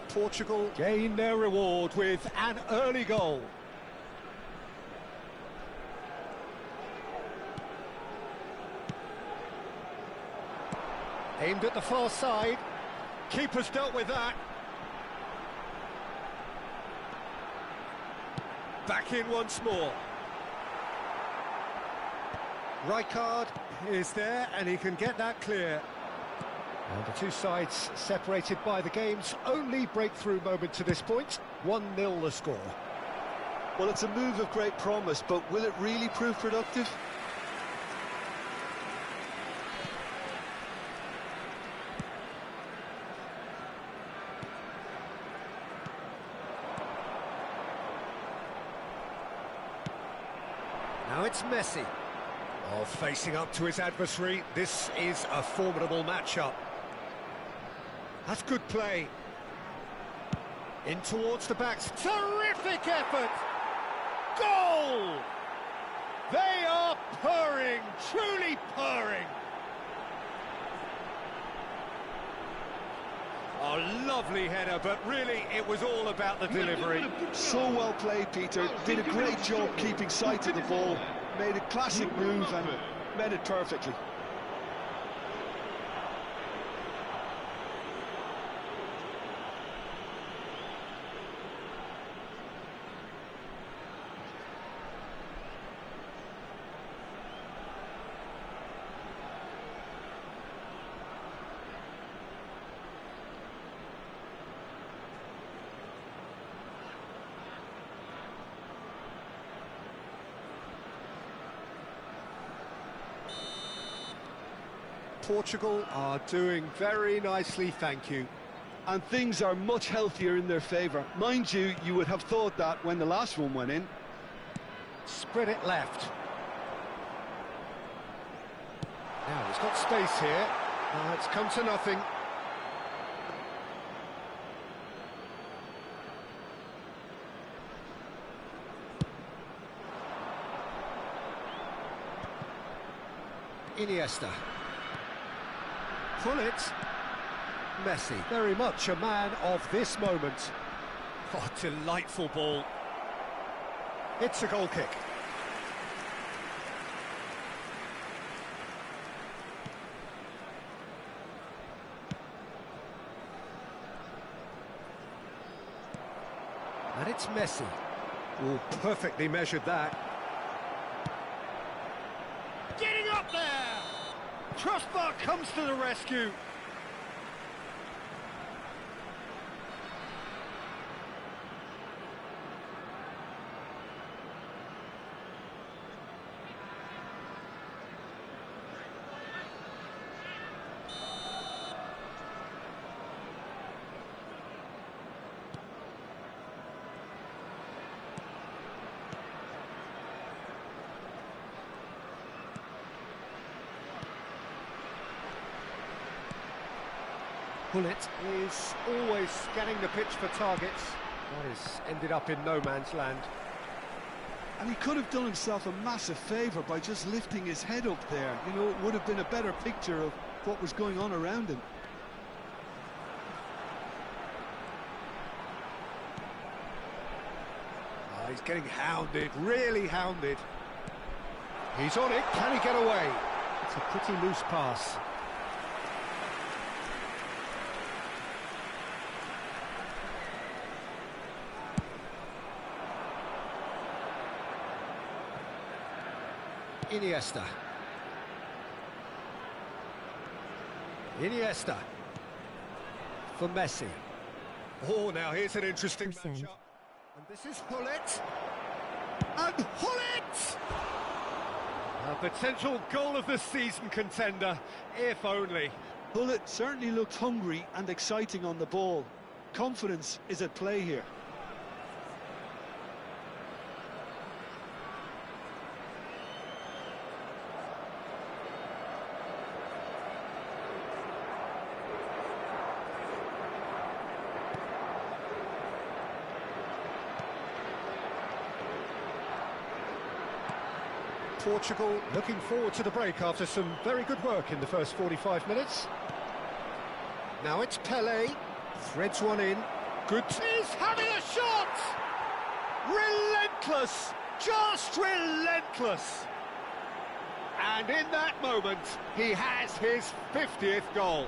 Portugal gain their reward with an early goal. Aimed at the far side. Keeper's dealt with that. Back in once more. Rijkaard is there and he can get that clear. And the two sides separated by the game's only breakthrough moment to this point. 1-0 the score. Well, it's a move of great promise, but will it really prove productive? Now it's Messi. Oh, facing up to his adversary, this is a formidable matchup. That's good play. In towards the backs. Terrific effort! Goal! There truly purring. Oh, lovely header, but really it was all about the delivery. So well played, Peter. Did a great job keeping sight of the ball. Made a classic move and met it perfectly. Portugal are doing very nicely, thank you. And things are much healthier in their favour. Mind you, you would have thought that when the last one went in. Spread it left. Now, he's got space here. It's come to nothing. Iniesta. Pull it. Messi, very much a man of this moment. Oh, delightful ball. It's a goal kick. And it's Messi. Oh, perfectly measured that. Getting up there! Crossbar comes to the rescue. Bullet is always scanning the pitch for targets. That has ended up in no man's land. And he could have done himself a massive favour by just lifting his head up there. You know, it would have been a better picture of what was going on around him. Oh, he's getting hounded, really hounded. He's on it, can he get away? It's a pretty loose pass. Iniesta for Messi. Oh, now here's an interesting matchup. And this is Hullet. And Hullet! A potential goal of the season contender, if only. Hullet certainly looked hungry and exciting on the ball. Confidence is at play here. Portugal looking forward to the break after some very good work in the first 45 minutes. Now it's Pele, threads one in. Good. He's having a shot! Relentless, just relentless. And in that moment, he has his 50th goal.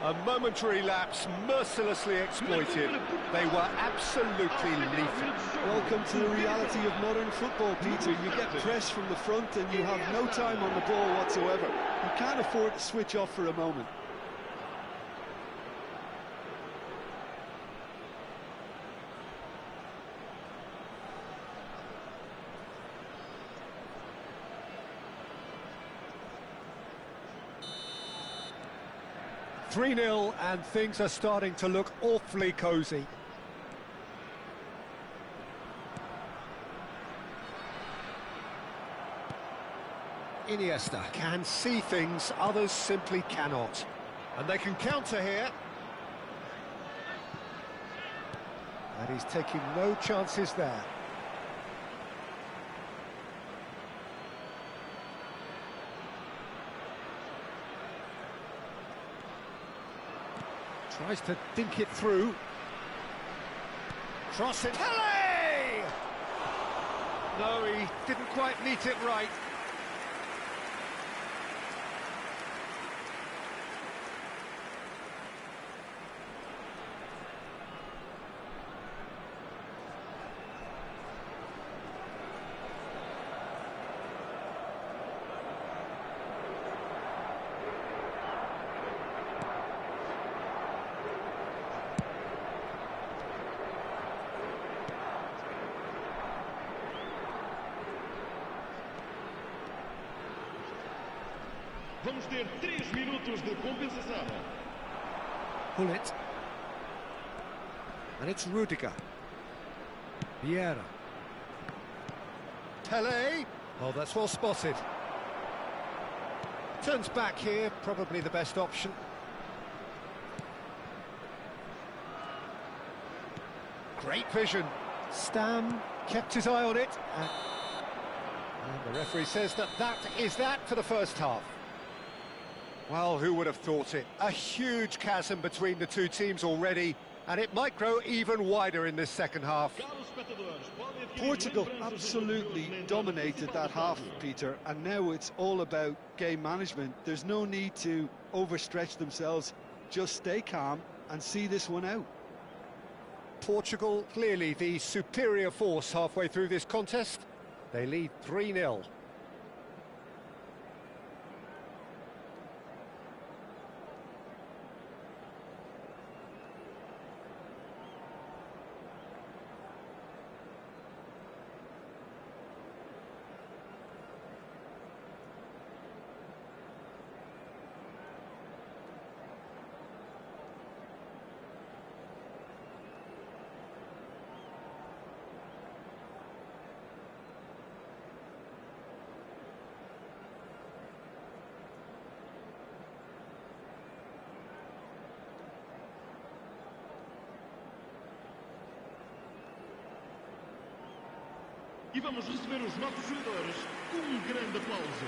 A momentary lapse mercilessly exploited. They were absolutely lethal. Welcome to the reality of modern football, Peter. You get press from the front and you have no time on the ball whatsoever. You can't afford to switch off for a moment. (3-0) and things are starting to look awfully cosy. Iniesta can see things others simply cannot. And they can counter here. And he's taking no chances there. Tries to dink it through. Cross it. Pele! No, he didn't quite meet it right. Vamos ter 3 minutos de compensação. Pull it. And it's Rudiger. Vieira. Pele. Oh, that's well spotted. Turns back here, probably the best option. Great vision. Stam kept his eye on it. And the referee says that is that for the first half. Well, who would have thought it? A huge chasm between the two teams already, and it might grow even wider in this second half. Portugal absolutely dominated that half, Peter, and now it's all about game management. There's no need to overstretch themselves. Just stay calm and see this one out. Portugal, clearly the superior force halfway through this contest. They lead 3-0. E vamos receber os nossos jogadores com grande aplauso.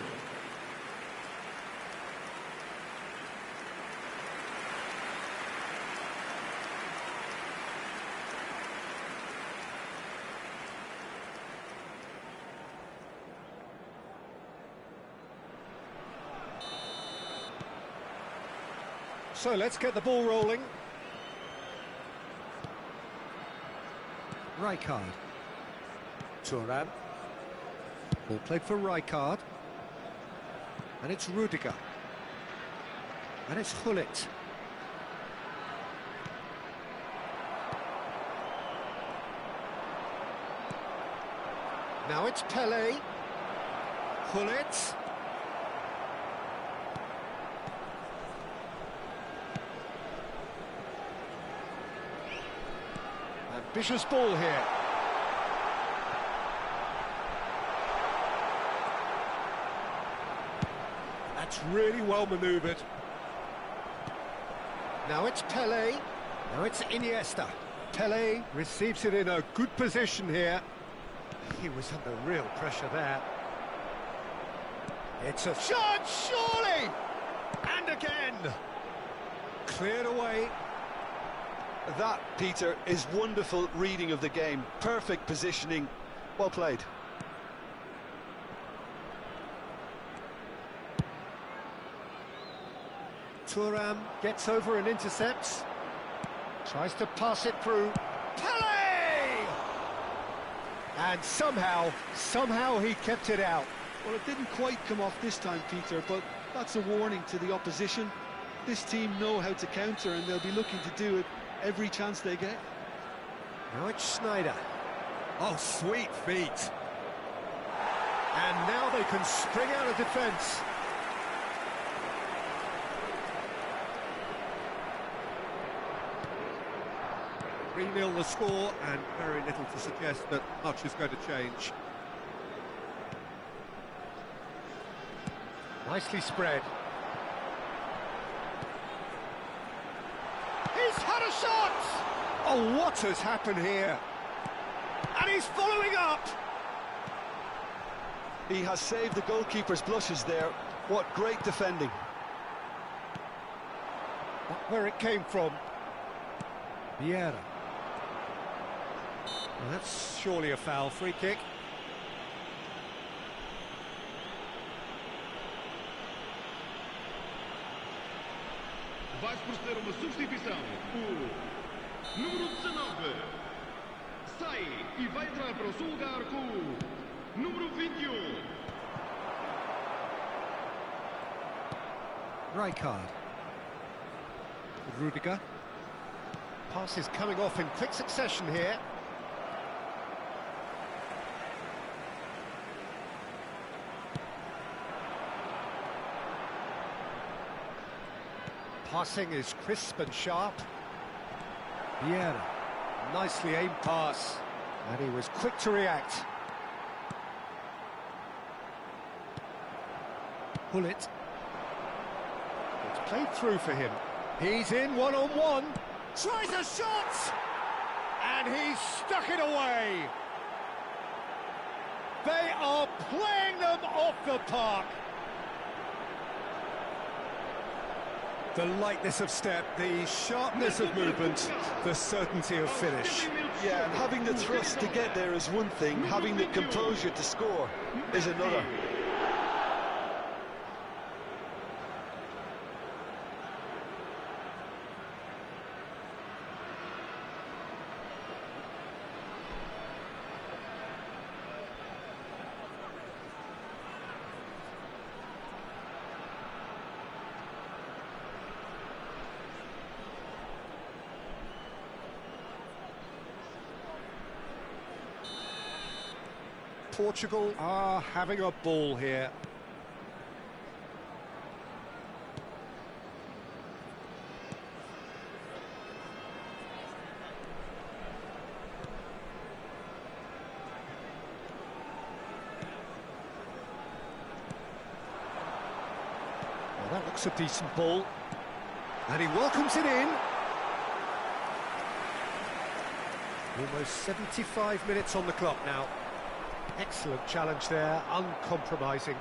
So let's get the ball rolling. Rijkaard. Thuram. Ball played for Rijkaard. And it's Rudiger. And it's Gullit. Now it's Pele. Gullit. Ambitious ball here. That's really well manoeuvred. Now it's Pele. Now it's Iniesta. Pele receives it in a good position here. He was under real pressure there. It's a shot, surely! And again! Cleared away. That, Peter, is wonderful reading of the game. Perfect positioning. Well played. Thuram gets over and intercepts. Tries to pass it through. Pele! And somehow he kept it out. Well, it didn't quite come off this time, Peter, but that's a warning to the opposition. This team know how to counter, and they'll be looking to do it every chance they get. Now it's Sneijder. Oh, sweet feet. And now they can spring out of defence. (3-0) the score, and very little to suggest that much is going to change. Nicely spread. He's had a shot! Oh, what has happened here? And he's following up! He has saved the goalkeeper's blushes there. What great defending. Not where it came from. Vieira. Well, that's surely a foul. Free kick. Vai proceder uma substituição. O número 19 sai e vai entrar para o seu lugar com o número 21. Rijkaard. Rudiger. Passes coming off in quick succession here. Passing is crisp and sharp. Vieira. Nicely aimed pass. And he was quick to react. Bullet. It's played through for him. He's in one-on-one. Tries a shot! And he's stuck it away. They are playing them off the park. The lightness of step, the sharpness of movement, the certainty of finish. Yeah, and having the thrust to get there is one thing, having the composure to score is another. Portugal are having a ball here. Well, that looks a decent ball. And he welcomes it in. Almost 75 minutes on the clock now. Excellent challenge there, uncompromising.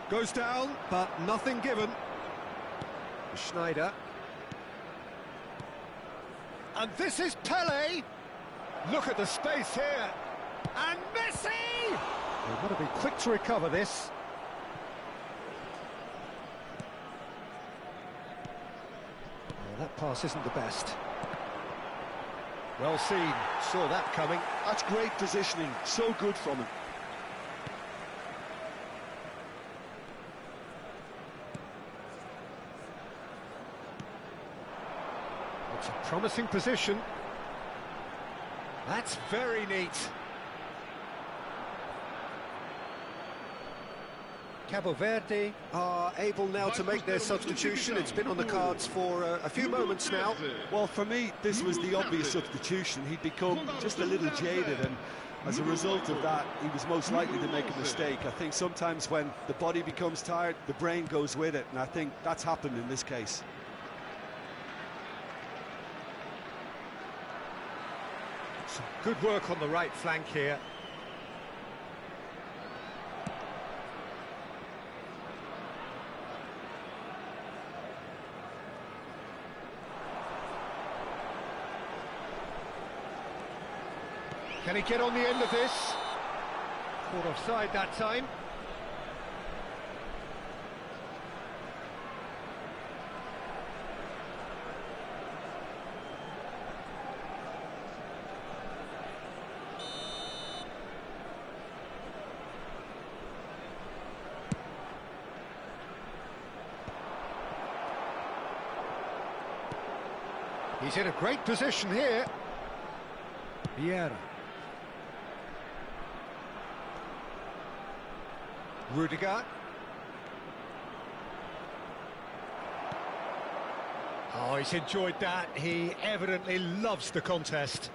Goes down, but nothing given. Schneider. And this is Pele. Look at the space here. And Messi! They've got to be quick to recover this. Well, that pass isn't the best. Well seen, saw that coming. That's great positioning, so good from him. It's a promising position. That's very neat. Cabo Verde are able now to make their substitution. It's been on the cards for a few moments now. Well, for me, this was the obvious substitution. He'd become just a little jaded, and as a result of that, he was most likely to make a mistake. I think sometimes when the body becomes tired, the brain goes with it, and I think that's happened in this case. Some good work on the right flank here. Can he get on the end of this? Caught offside that time. He's in a great position here. Vieira. Rudiger. Oh, he's enjoyed that. He evidently loves the contest.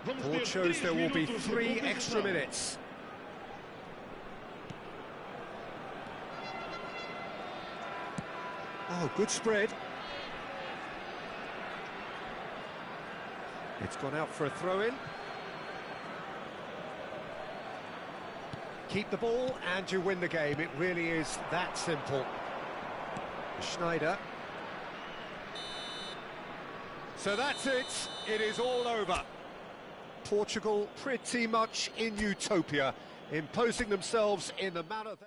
Report shows there will be 3 extra minutes. Oh, good spread. It's gone out for a throw-in. Keep the ball and you win the game. It really is that simple. Schneider. So that's it. It is all over. Portugal pretty much in utopia, imposing themselves in the manner they...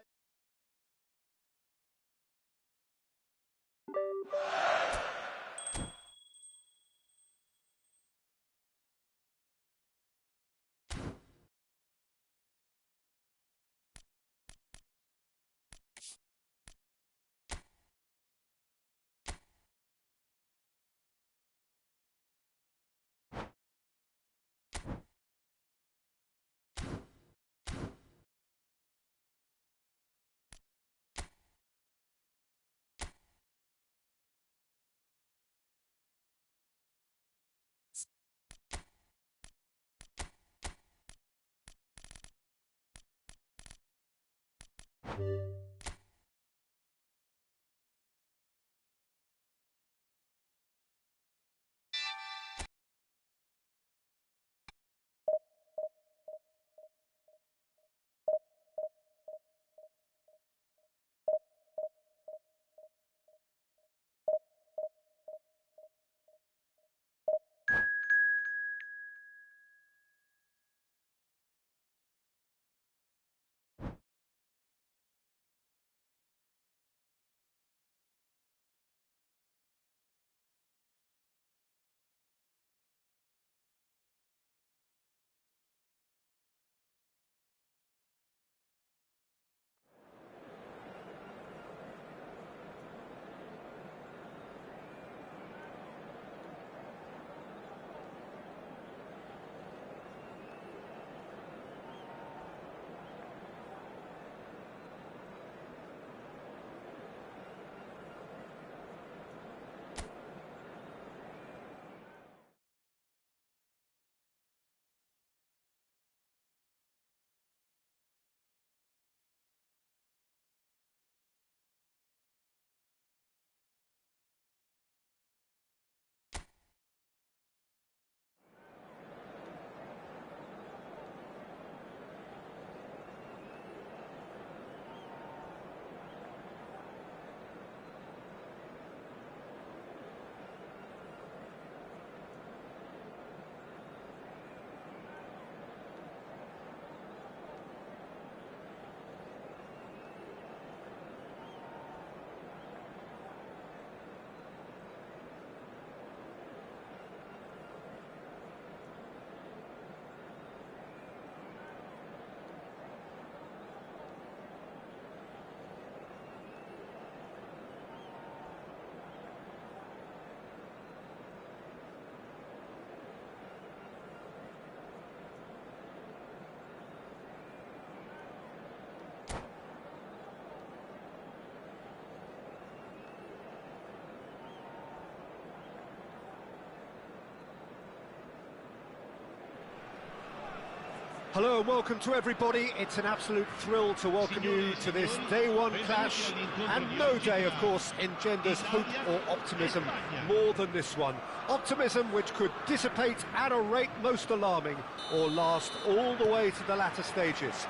Hello and welcome to everybody. It's an absolute thrill to welcome you to this day one clash, and no day, of course, engenders hope or optimism more than this one. Optimism which could dissipate at a rate most alarming or last all the way to the latter stages.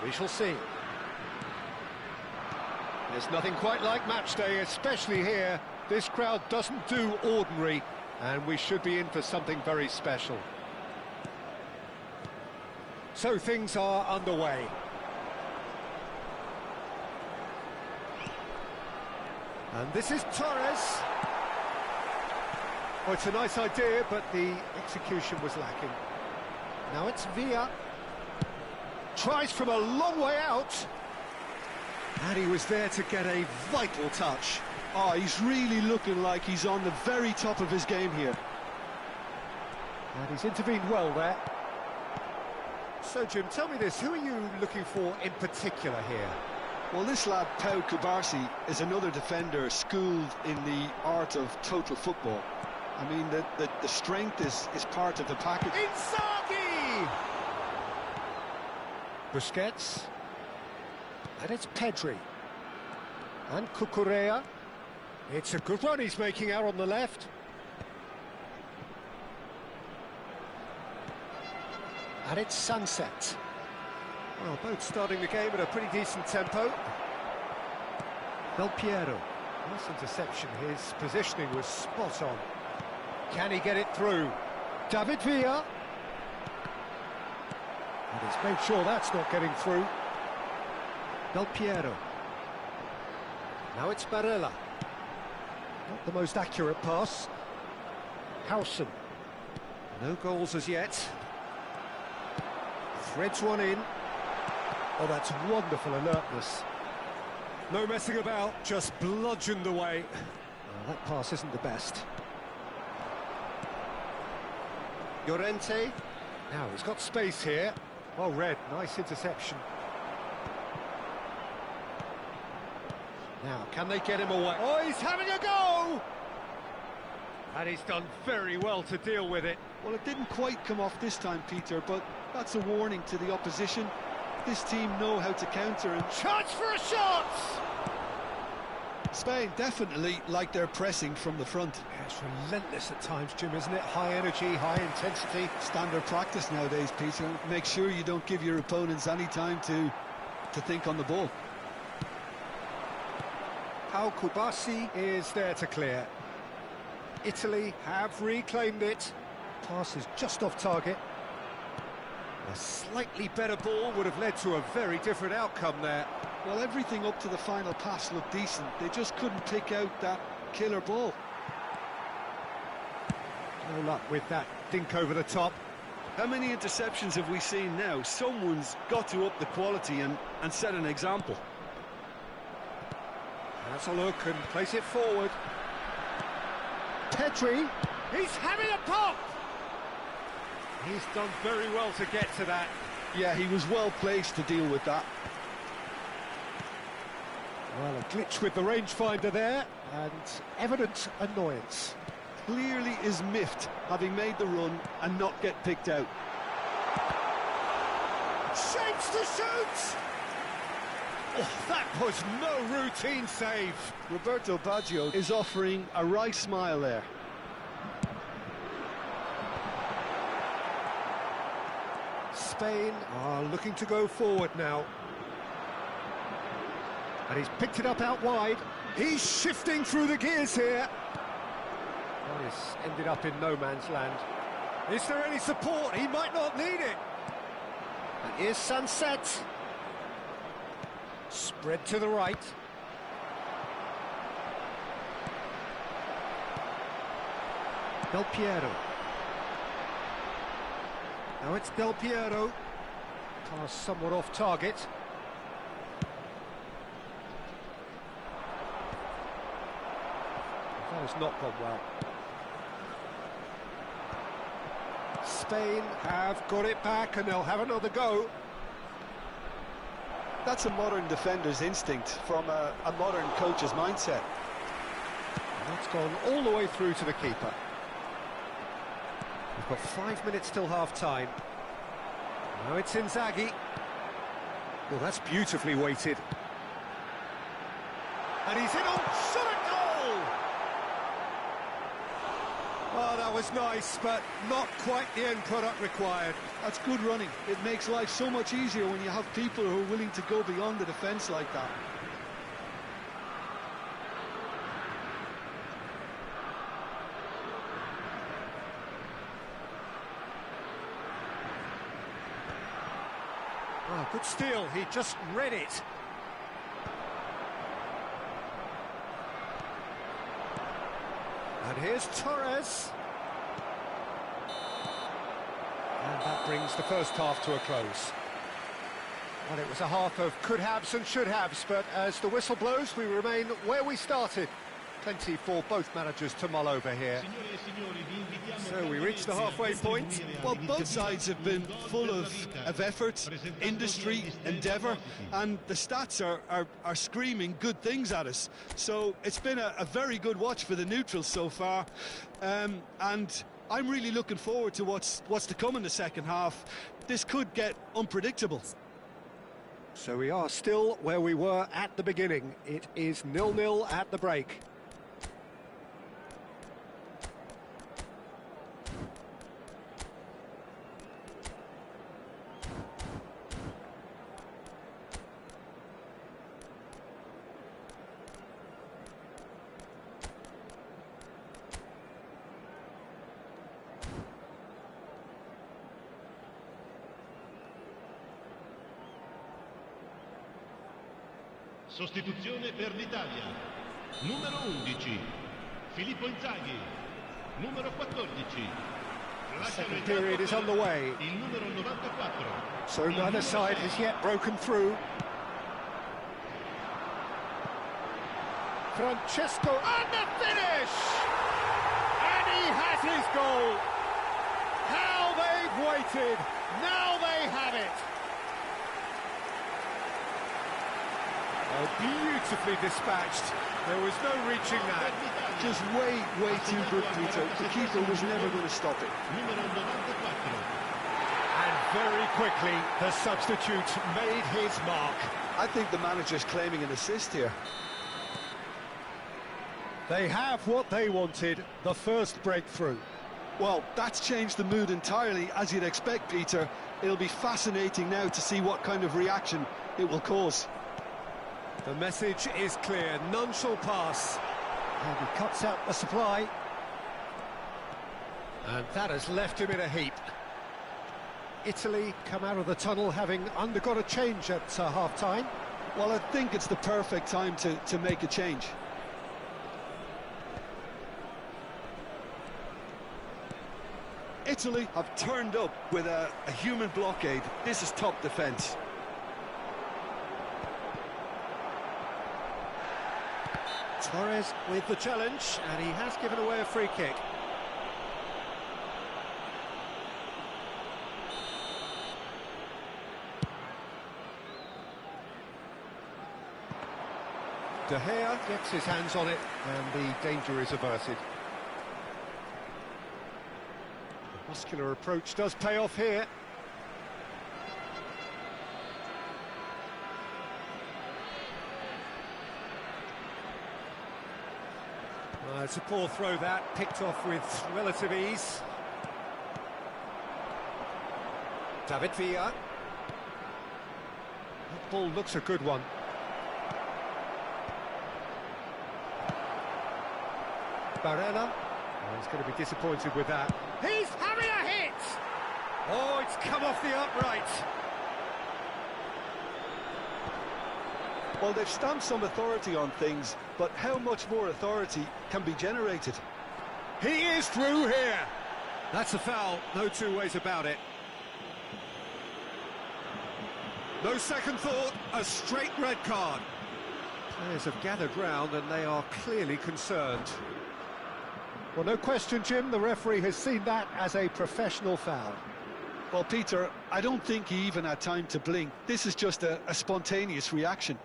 We shall see. There's nothing quite like match day, especially here. This crowd doesn't do ordinary, and we should be in for something very special. So things are underway. And this is Torres. Oh, it's a nice idea, but the execution was lacking. Now it's Villa. Tries from a long way out. And he was there to get a vital touch. Oh, he's really looking like he's on the very top of his game here. And he's intervened well there. So, Jim, tell me this, who are you looking for in particular here? Well, this lad, Pau Kubarsi, is another defender schooled in the art of total football. I mean, the strength is part of the package. Inzaghi! Busquets. And it's Pedri. And Cucurella. It's a good run he's making out on the left. And it's Sunset. Well, both starting the game at a pretty decent tempo. Del Piero. Nice interception. His positioning was spot on. Can he get it through? David Villa. And he's made sure that's not getting through. Del Piero. Now it's Barella. Not the most accurate pass. Howson. No goals as yet. Threads one in. Oh, that's wonderful alertness. No messing about, just bludgeoned away. Well, that pass isn't the best. Llorente. Now he's got space here. Well read, nice interception. Now, can they get him away? Oh, he's having a go! And he's done very well to deal with it. Well, it didn't quite come off this time, Peter, but that's a warning to the opposition. This team know how to counter and... Chance for a shot! Spain definitely like their pressing from the front. Yeah, it's relentless at times, Jim, isn't it? High energy, high intensity. Standard practice nowadays, Peter. Make sure you don't give your opponents any time to think on the ball. Pau Kubasi is there to clear. Italy have reclaimed it. Pass is just off target. A slightly better ball would have led to a very different outcome there. Well, everything up to the final pass looked decent. They just couldn't pick out that killer ball. No luck with that dink over the top. How many interceptions have we seen now? Someone's got to up the quality and set an example. That's a look and place it forward. Pedri, he's having a pop! He's done very well to get to that. Yeah, he was well placed to deal with that. Well, a glitch with the rangefinder there, and evident annoyance. Clearly is miffed, having made the run and not get picked out. Shapes to shoot! Oh, that was no routine save. Roberto Baggio is offering a wry smile there. Spain are looking to go forward now. And he's picked it up out wide. He's shifting through the gears here. Well, he's ended up in no man's land. Is there any support? He might not need it. And here's Sunset. Spread to the right. Del Piero. Now it's Del Piero. Pass somewhat off target. That has not gone well. Spain have got it back and they'll have another go. That's a modern defender's instinct from a modern coach's mindset. And that's gone all the way through to the keeper. We've got 5 minutes till half-time. Now it's Inzaghi. Well, that's beautifully weighted. And he's in on shot at goal! Oh, that was nice, but not quite the end product required. That's good running. It makes life so much easier when you have people who are willing to go beyond the defence like that. Oh, good steal. He just read it. And here's Torres. And that brings the first half to a close. Well, it was a half of could-haves and should-haves, but as the whistle blows, we remain where we started. Plenty for both managers to mull over here. So we reach the halfway point. Well, both sides have been full of effort, industry, endeavour, and the stats are screaming good things at us. So it's been a very good watch for the neutrals so far, and I'm really looking forward to what's to come in the second half. This could get unpredictable. So we are still where we were at the beginning. It is 0-0 at the break. Sostituzione per l'Italia. Numero 11, Filippo Inzaghi. Numero 14. The second period is underway. Il numero 94. So neither side has yet broken through. Francesco, and the finish! And he has his goal. How they've waited. Now they have it. Oh, beautifully dispatched. There was no reaching that. Just way too good, Peter. The keeper was never going to stop it. Numero 94. And very quickly, the substitute made his mark. I think the manager's claiming an assist here. They have what they wanted, the first breakthrough. Well, that's changed the mood entirely, as you'd expect, Peter. It'll be fascinating now to see what kind of reaction it will cause. The message is clear, none shall pass. And he cuts out the supply. And that has left him in a heap. Italy come out of the tunnel having undergone a change at half-time. Well, I think it's the perfect time to make a change. Italy have turned up with a human blockade. This is top defence. Torres with the challenge, and he has given away a free kick. De Gea gets his hands on it, and the danger is averted. The muscular approach does pay off here. It's a poor throw that, picked off with relative ease. David Villa. That ball looks a good one. Barella. Oh, he's going to be disappointed with that. He's having a hit! Oh, it's come off the upright. Well, they've stamped some authority on things, but how much more authority can be generated? He is through here. That's a foul, no two ways about it. No second thought, a straight red card. Players have gathered round and they are clearly concerned. Well, no question, Jim, the referee has seen that as a professional foul. Well, Peter, I don't think he even had time to blink. This is just a spontaneous reaction.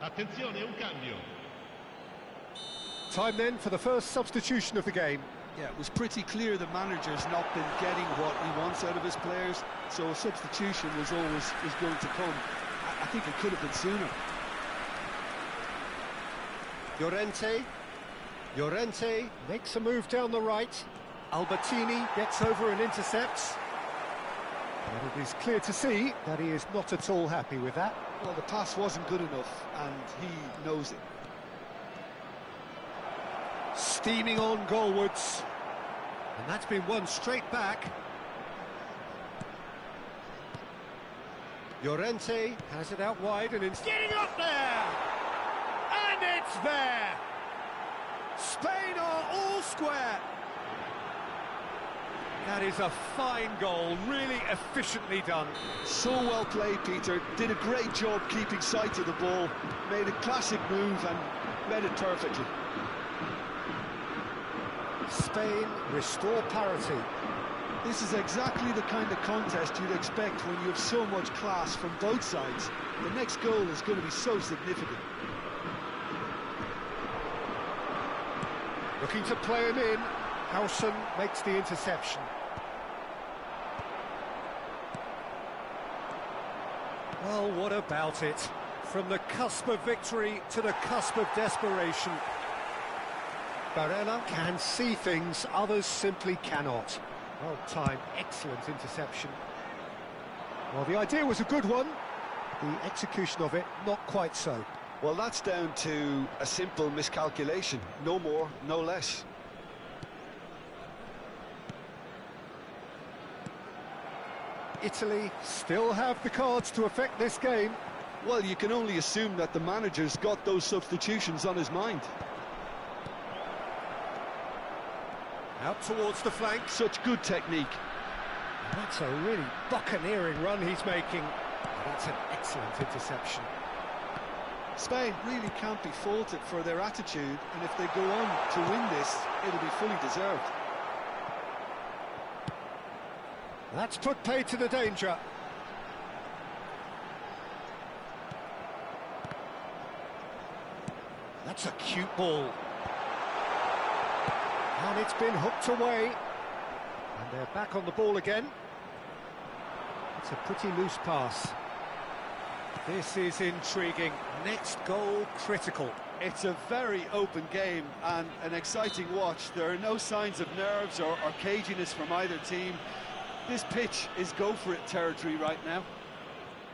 Attenzione, un cambio. Time then for the first substitution of the game. Yeah, it was pretty clear the manager's not been getting what he wants out of his players, so a substitution was going to come. I think it could have been sooner. Llorente makes a move down the right. Albertini gets over and intercepts. But it is clear to see that he is not at all happy with that. Well, the pass wasn't good enough, and he knows it. Steaming on goalwards. And that's been won straight back. Llorente has it out wide and it's getting up there! And it's there! Spain are all square! That is a fine goal, really efficiently done. So well played, Peter. Did a great job keeping sight of the ball. Made a classic move and read it perfectly. Spain restore parity. This is exactly the kind of contest you'd expect when you have so much class from both sides. The next goal is going to be so significant. Looking to play him in. Howson makes the interception. Well, what about it? From the cusp of victory to the cusp of desperation. Barella can see things others simply cannot. Well timed, excellent interception. Well, the idea was a good one. The execution of it, not quite so. Well, that's down to a simple miscalculation. No more, no less. Italy still have the cards to affect this game. Well, you can only assume that the manager's got those substitutions on his mind. Out towards the flank. Such good technique. That's a really buccaneering run he's making. That's an excellent interception. Spain really can't be faulted for their attitude, and if they go on to win this, it'll be fully deserved. That's put paid to the danger. That's a cute ball. And it's been hooked away. And they're back on the ball again. It's a pretty loose pass. This is intriguing. Next goal critical. It's a very open game and an exciting watch. There are no signs of nerves or caginess from either team. This pitch is go-for-it territory right now.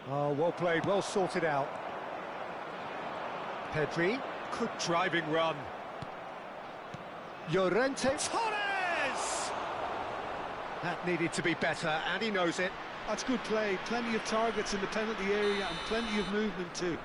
Oh, well played, well sorted out. Pedri, good driving run. Llorente. Torres! That needed to be better, and he knows it. That's good play. Plenty of targets in the penalty area and plenty of movement too.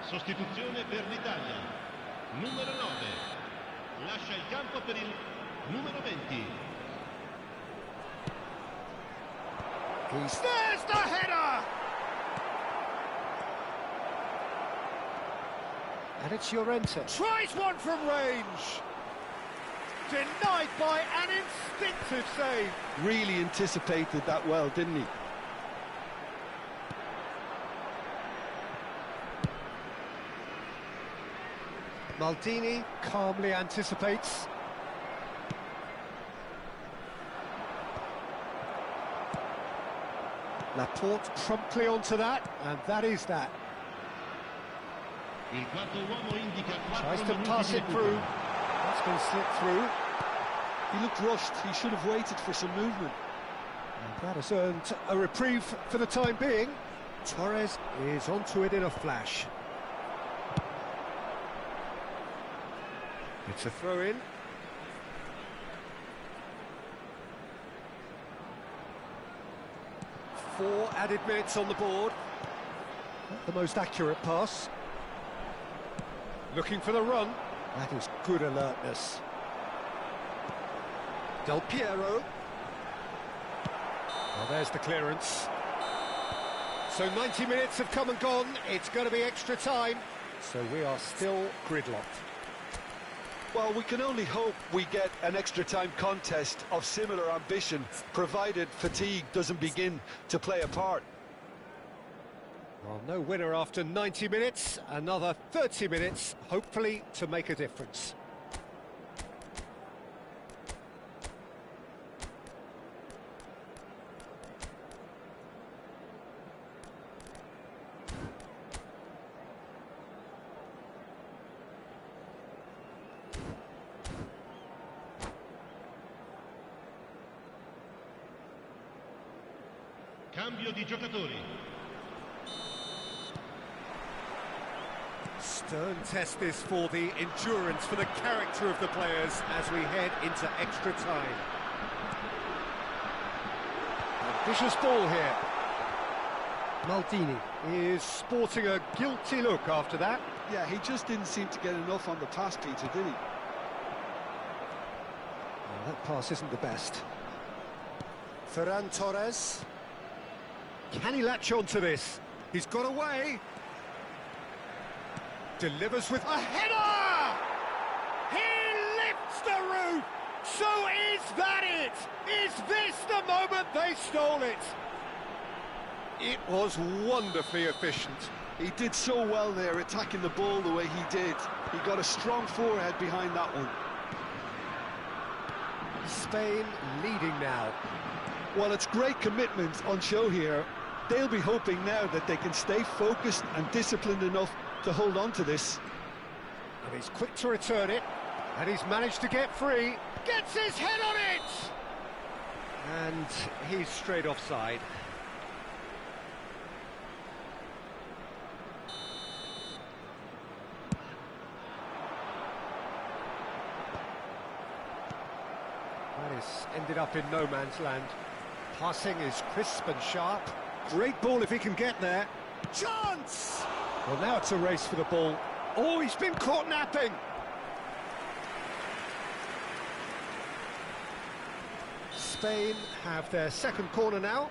Sostituzione per l'Italia. Numero 9. Lascia il campo per il numero 20. There's the header! And it's Llorente. Tries one from range. Denied by an instinctive save. Really anticipated that well, didn't he? Maldini calmly anticipates. Laporte promptly onto that, and that is that. Il quarto uomo indica 4 Tries to minuti pass di it recupero. through. That's been slipped through. He looked rushed. He should have waited for some movement. And that has earned a reprieve for the time being. Torres is onto it in a flash. It's a throw-in. Four added minutes on the board. Not the most accurate pass. Looking for the run. That is good alertness. Del Piero. Well, there's the clearance. So 90 minutes have come and gone. It's going to be extra time. So we are still gridlocked. Well, we can only hope we get an extra-time contest of similar ambition, provided fatigue doesn't begin to play a part. Well, no winner after 90 minutes. Another 30 minutes, hopefully, to make a difference. Cambio di giocatori. Stern test this for the endurance, for the character of the players as we head into extra time. A vicious ball here. Maldini is sporting a guilty look after that. Yeah, he just didn't seem to get enough on the pass, Peter, did he? Well, that pass isn't the best. Ferran Torres. Can he latch on to this? He's got away. Delivers with a header! He lifts the roof! So is that it? Is this the moment they stole it? It was wonderfully efficient. He did so well there, attacking the ball the way he did. He got a strong forehead behind that one. Spain leading now. Well, it's great commitment on show here. They'll be hoping now that they can stay focused and disciplined enough to hold on to this. And he's quick to return it, and he's managed to get free. Gets his head on it! And he's straight offside. That is ended up in no man's land. Passing is crisp and sharp. Great ball if he can get there. Chance! Well, now it's a race for the ball. Oh, he's been caught napping! Spain have their second corner now.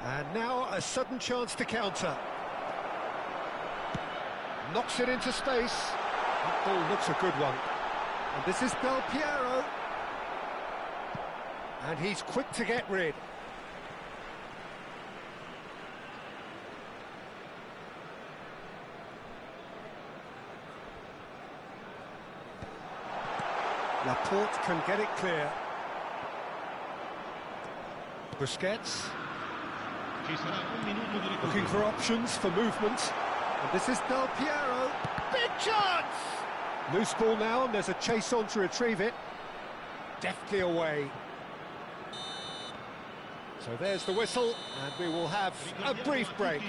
And now a sudden chance to counter. Knocks it into space. That ball looks a good one. And this is Del Piero. And he's quick to get rid. Laporte can get it clear. Busquets. Looking for options for movement. And this is Del Piero. Big chance! Loose ball now, and there's a chase on to retrieve it. Deftly away. So there's the whistle, and we will have a brief break.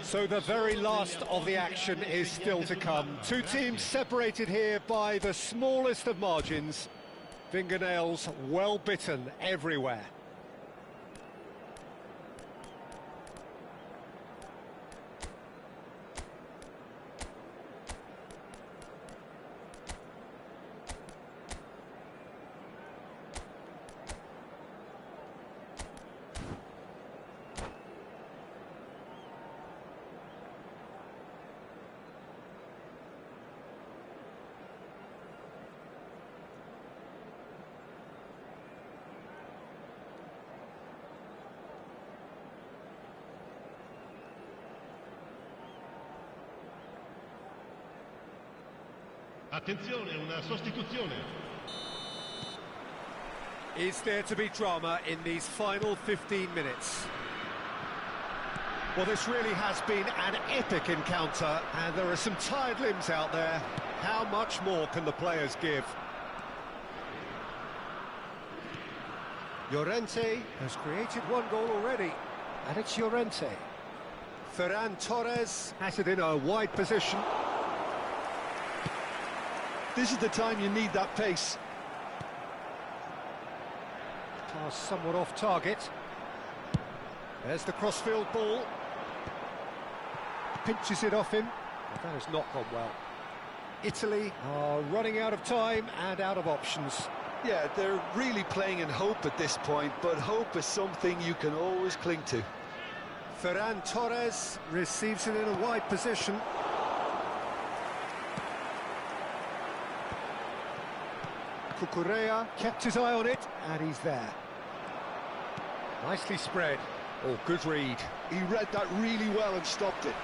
So the very last of the action is still to come. Two teams separated here by the smallest of margins. Fingernails well bitten everywhere. Attenzione, una sostituzione. Is there to be drama in these final 15 minutes? Well, this really has been an epic encounter, and there are some tired limbs out there. How much more can the players give? Llorente has created one goal already, and it's Llorente. Ferran Torres has it in a wide position. This is the time you need that pace. Pass somewhat off target. There's the crossfield ball. Pinches it off him, but that has not gone well. Italy are running out of time and out of options. Yeah, they're really playing in hope at this point, but hope is something you can always cling to. Ferran Torres receives it in a wide position. Cucurella kept his eye on it, and he's there. Nicely spread. Oh, good read. He read that really well and stopped it.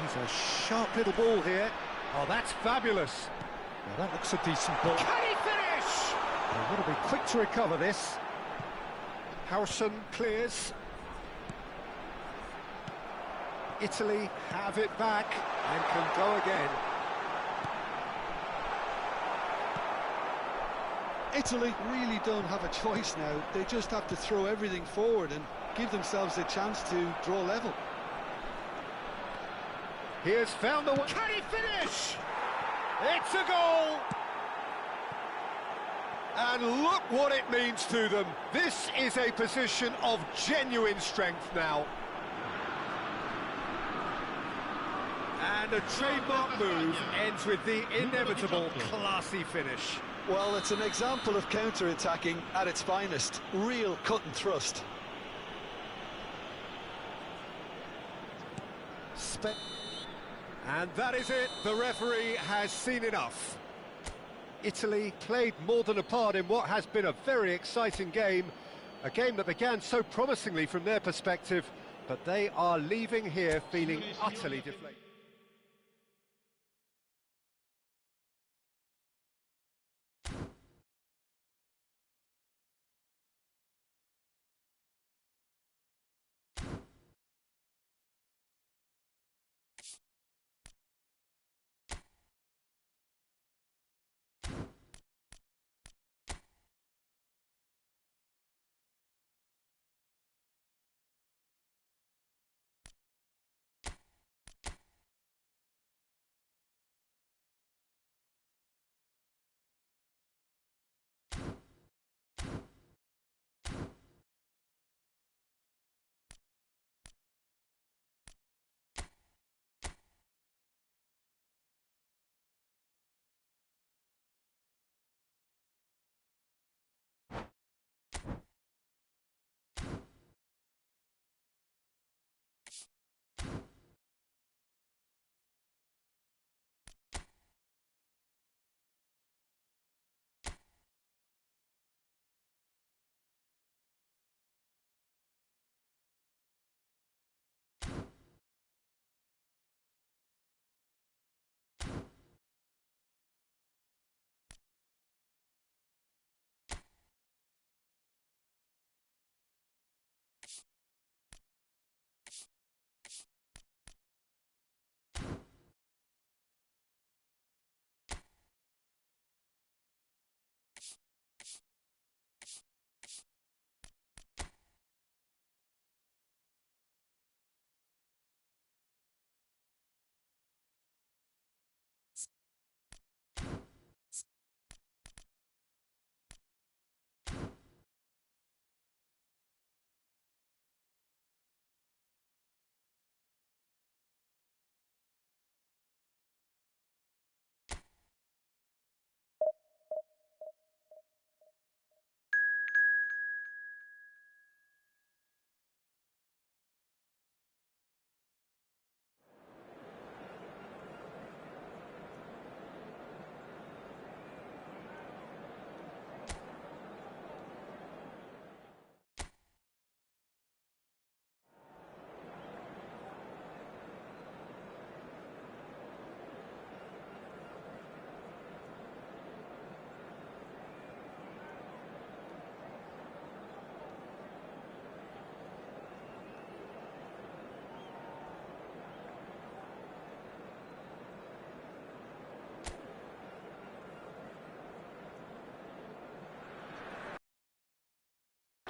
He's a sharp little ball here. Oh, that's fabulous. Now that looks a decent ball. Can he finish? They've got to be quick to recover this. Harrison clears. Italy have it back and can go again. Italy really don't have a choice now. They just have to throw everything forward and give themselves a chance to draw level. He has found the one. Can he finish? It's a goal! And look what it means to them. This is a position of genuine strength now. And a trademark move ends with the inevitable classy finish. Well, it's an example of counter-attacking at its finest. Real cut and thrust. And that is it. The referee has seen enough. Italy played more than a part in what has been a very exciting game. A game that began so promisingly from their perspective, but they are leaving here feeling utterly deflated.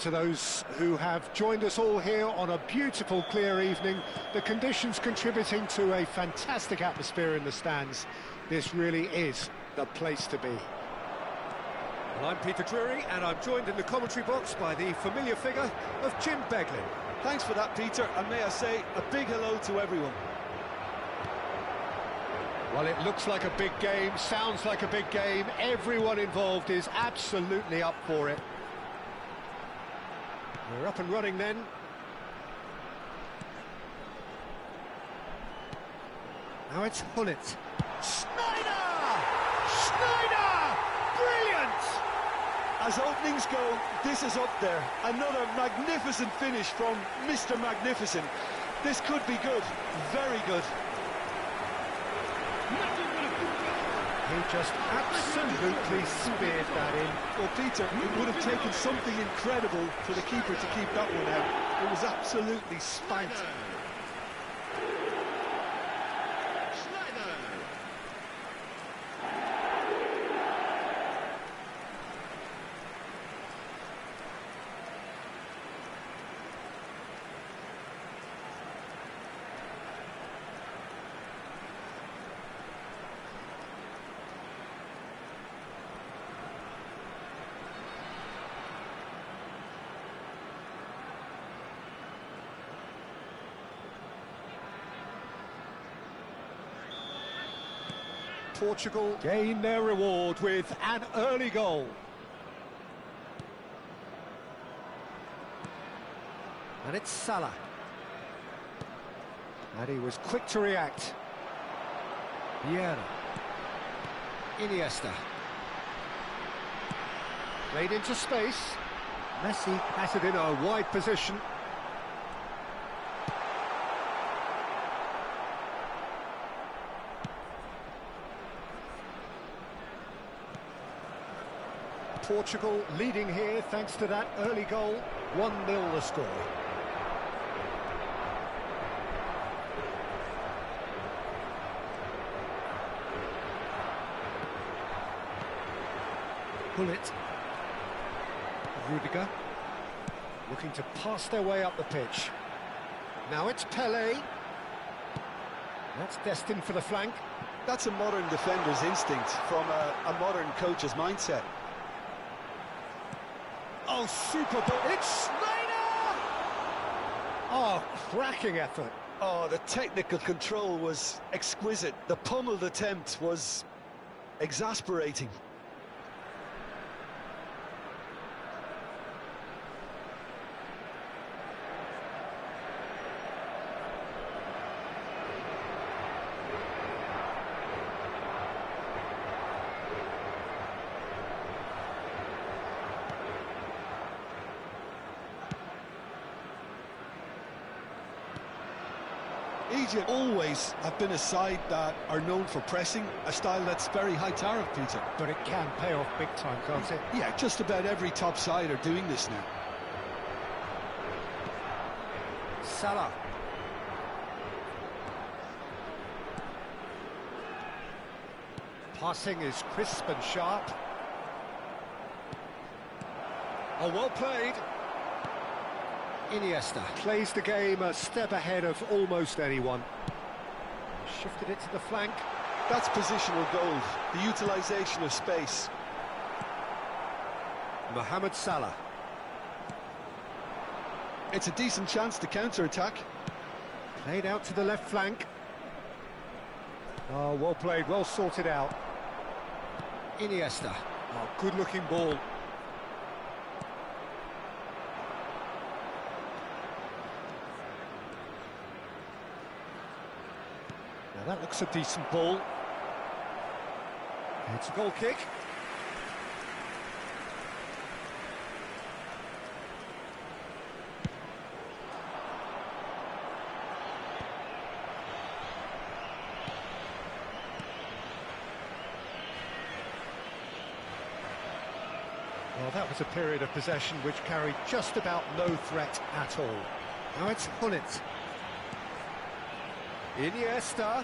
To those who have joined us all here on a beautiful, clear evening, the conditions contributing to a fantastic atmosphere in the stands. This really is the place to be. Well, I'm Peter Drury, and I'm joined in the commentary box by the familiar figure of Jim Beglin. Thanks for that, Peter, and may I say a big hello to everyone. Well, it looks like a big game, sounds like a big game. Everyone involved is absolutely up for it. We're up and running then. Now it's Hullet. Schneider! Schneider! Brilliant! As openings go, this is up there. Another magnificent finish from Mr. Magnificent. This could be good, very good. He just absolutely speared that in. Well, Peter, it would have taken something incredible for the keeper to keep that one out. It was absolutely spanked. Portugal gain their reward with an early goal. And it's Salah. And he was quick to react. Vieira. Iniesta. Played into space. Messi has it in a wide position. Portugal leading here thanks to that early goal. 1-0 the score. Bullet. Rudiger. Looking to pass their way up the pitch. Now it's Pelé. That's destined for the flank. That's a modern defender's instinct from a modern coach's mindset. Oh, super ball. It's Schneider! Oh, cracking effort. Oh, the technical control was exquisite. The pummeled attempt was exasperating. Egypt always have been a side that are known for pressing, a style that's very high tariff, Peter. But it can pay off big time, can't it? Yeah, just about every top side are doing this now. Salah. Passing is crisp and sharp. Oh, well played. Iniesta plays the game a step ahead of almost anyone. Shifted it to the flank. That's positional gold, the utilisation of space. Mohamed Salah. It's a decent chance to counter-attack. Played out to the left flank. Oh, well played, well sorted out. Iniesta. Oh, good-looking ball. That looks a decent ball. It's a goal kick. Well, that was a period of possession which carried just about no threat at all. Now it's Hullet. Iniesta.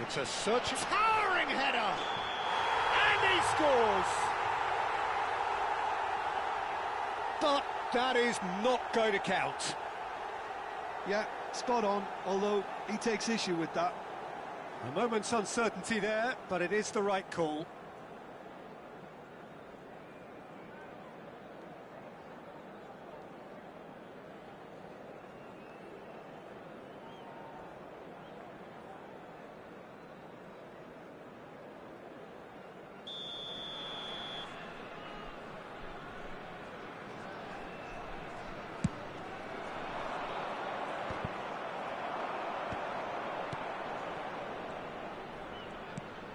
It's a towering header, and he scores. But that is not going to count. Yeah, spot on, although he takes issue with that. A moment's uncertainty there, but it is the right call.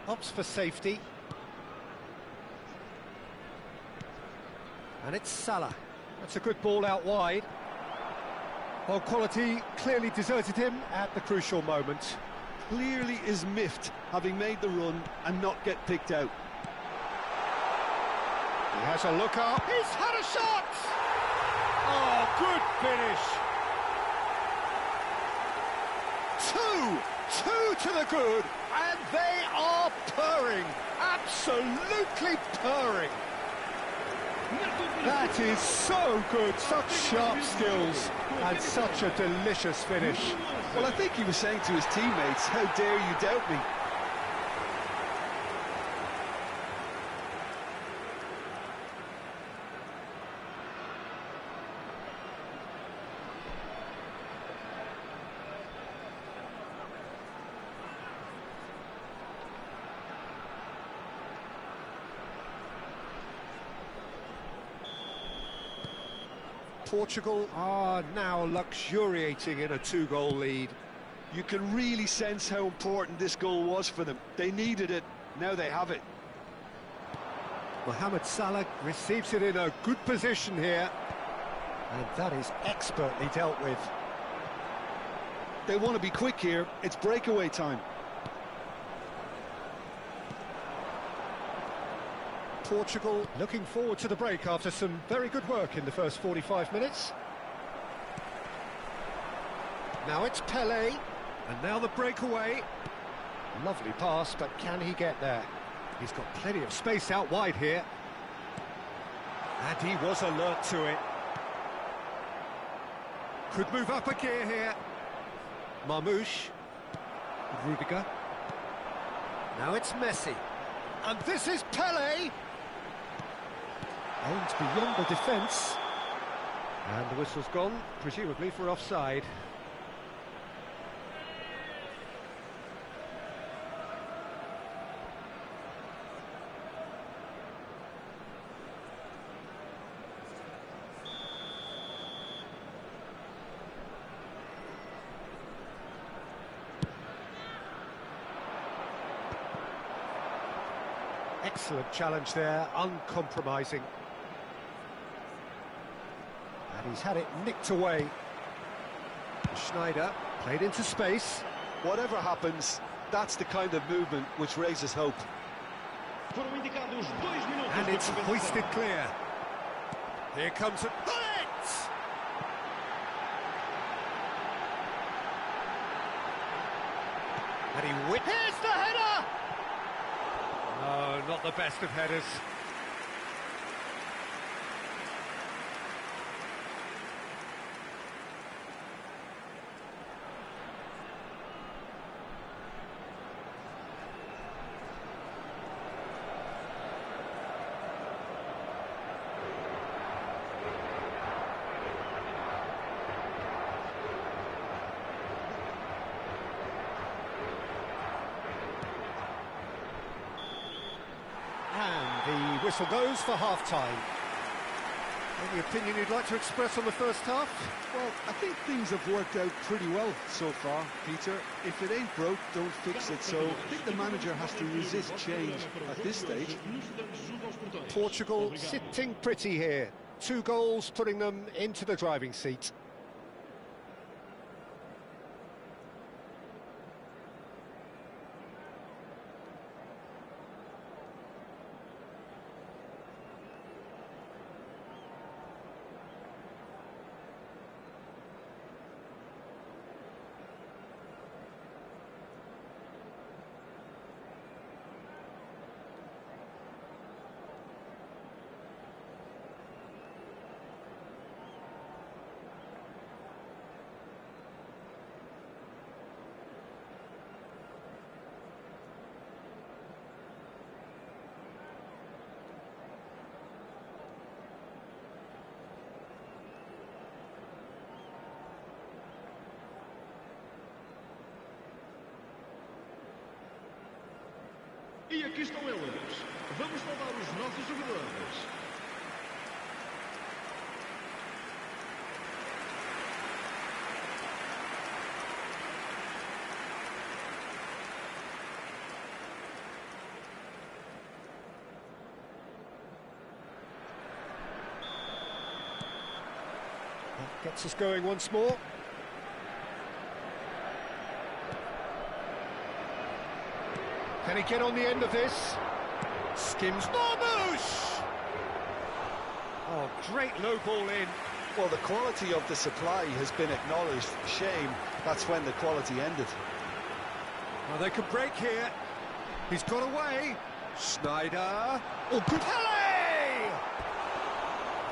Opts for safety. And it's Salah. That's a good ball out wide. Well, quality clearly deserted him at the crucial moment. Clearly is miffed, having made the run and not get picked out. He has a look up. He's had a shot! Oh, good finish. Two to the good, and they are purring, absolutely purring. That is so good, such sharp skills, and such a delicious finish. Well, I think he was saying to his teammates, how dare you doubt me? Portugal are now luxuriating in a two-goal lead. You can really sense how important this goal was for them. They needed it, now they have it. Mohamed Salah receives it in a good position here, and that is expertly dealt with. They want to be quick here, it's breakaway time. Portugal looking forward to the break after some very good work in the first 45 minutes. Now it's Pele, and now the breakaway. Lovely pass, but can he get there? He's got plenty of space out wide here. And he was alert to it. Could move up a gear here. Marmouche. Rudiger. Now it's Messi. And this is Pele! Aimed beyond the defence. And the whistle's gone, presumably for offside. Excellent challenge there, uncompromising. And he's had it nicked away. Schneider played into space. Whatever happens, that's the kind of movement which raises hope. And it's hoisted clear. Here comes a bullet! And he here's the header! No, not the best of headers. And the whistle goes for half-time. Any opinion you'd like to express on the first half? Well, I think things have worked out pretty well so far, Peter. If it ain't broke, don't fix it. So I think the manager has to resist change at this stage. Portugal sitting pretty here. 2 goals putting them into the driving seat. E aqui estão eles. Vamos saudar os nossos jogadores. That gets us going once more. Can he get on the end of this? Skims Marmouche! Oh, great low ball in. Well, the quality of the supply has been acknowledged. Shame, that's when the quality ended. Well, they could break here. He's got away. Schneider. Oh, good Pele!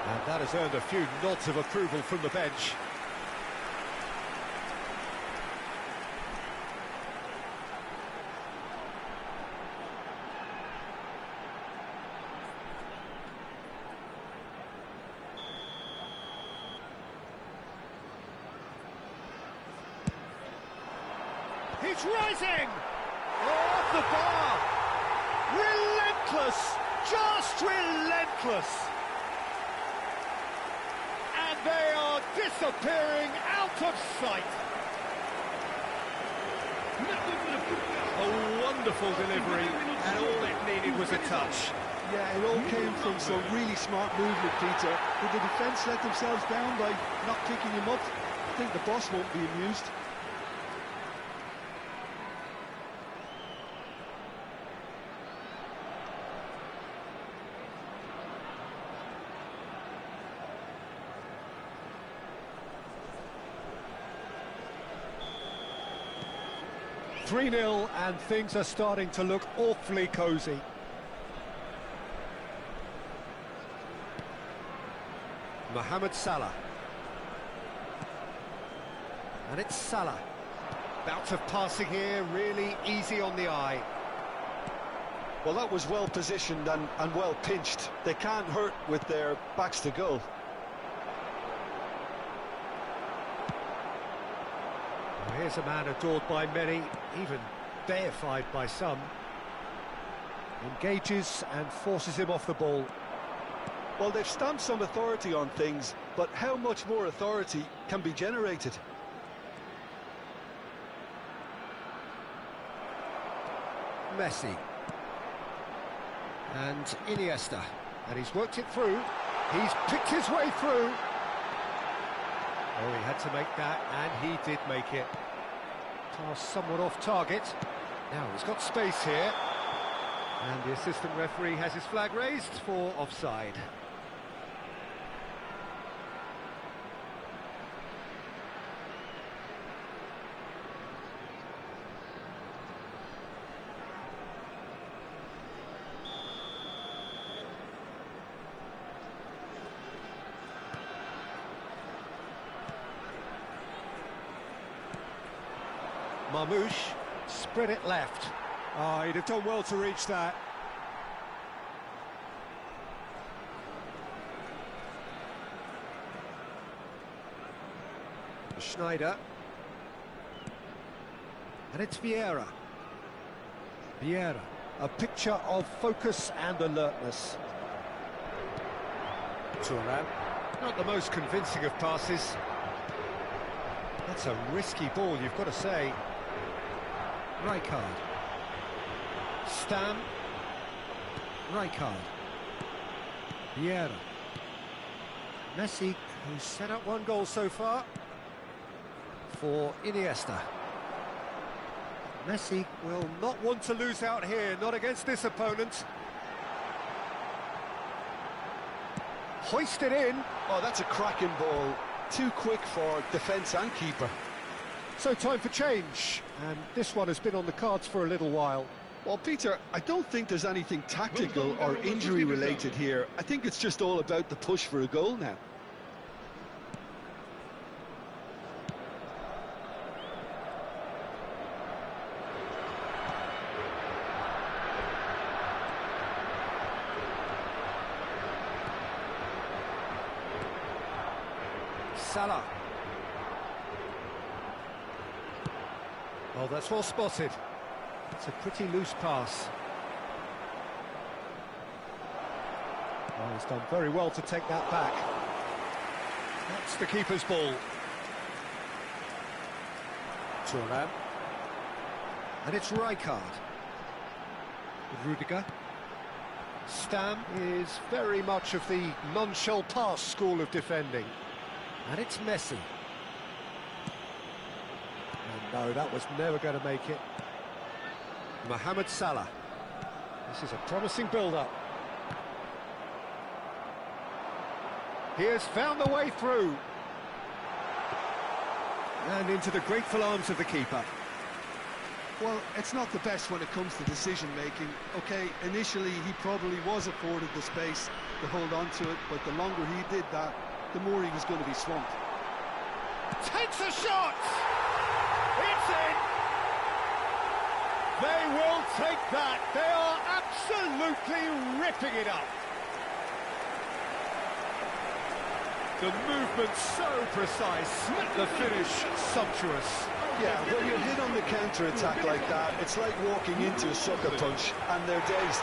And that has earned a few nods of approval from the bench. He's rising! Off the bar! Relentless! Just relentless! And they are disappearing out of sight! A wonderful delivery, and all it needed was a touch. Yeah, it all came from some really smart movement, Peter. Did the defence let themselves down by not picking him up? I think the boss won't be amused. 3-0, and things are starting to look awfully cosy. Mohamed Salah. And it's Salah. Bout of passing here, really easy on the eye. Well, that was well positioned and well pinched. They can't hurt with their backs to goal. Well, here's a man adored by many, even deified by some. Engages and forces him off the ball. Well, they've stamped some authority on things, but how much more authority can be generated? Messi. And Iniesta. And he's worked it through. He's picked his way through. Oh, he had to make that, and he did make it. Pass somewhat off target. Now he's got space here. And the assistant referee has his flag raised for offside. Marmouche, spread it left. Oh, he'd have done well to reach that. Schneider. And it's Vieira. Vieira, a picture of focus and alertness. Turan. Not the most convincing of passes. That's a risky ball, you've got to say. Rijkaard. Stam. Rijkaard. Vieira. Messi, who's set up one goal so far. For Iniesta. Messi will not want to lose out here, not against this opponent. Hoisted in. Oh, that's a cracking ball. Too quick for defence and keeper. So time for change, and this one has been on the cards for a little while. Well, Peter, I don't think there's anything tactical or injury related here. I think it's just all about the push for a goal now. Salah. Oh, that's well spotted. It's a pretty loose pass. Oh, he's done very well to take that back. That's the keeper's ball. Turan. And it's Rijkaard. Rudiger. Stam is very much of the non-shell pass school of defending. And it's Messi. And no, that was never going to make it. Mohamed Salah. This is a promising build-up. He has found the way through. And into the grateful arms of the keeper. Well, it's not the best when it comes to decision-making. OK, initially he probably was afforded the space to hold on to it, but the longer he did that, the more he was going to be swamped. Takes a shot! It's in! They will take that. They are absolutely ripping it up. The movement so precise, the finish sumptuous. Yeah, when you're hit on the counter-attack like that, it's like walking into a sucker punch and they're dazed.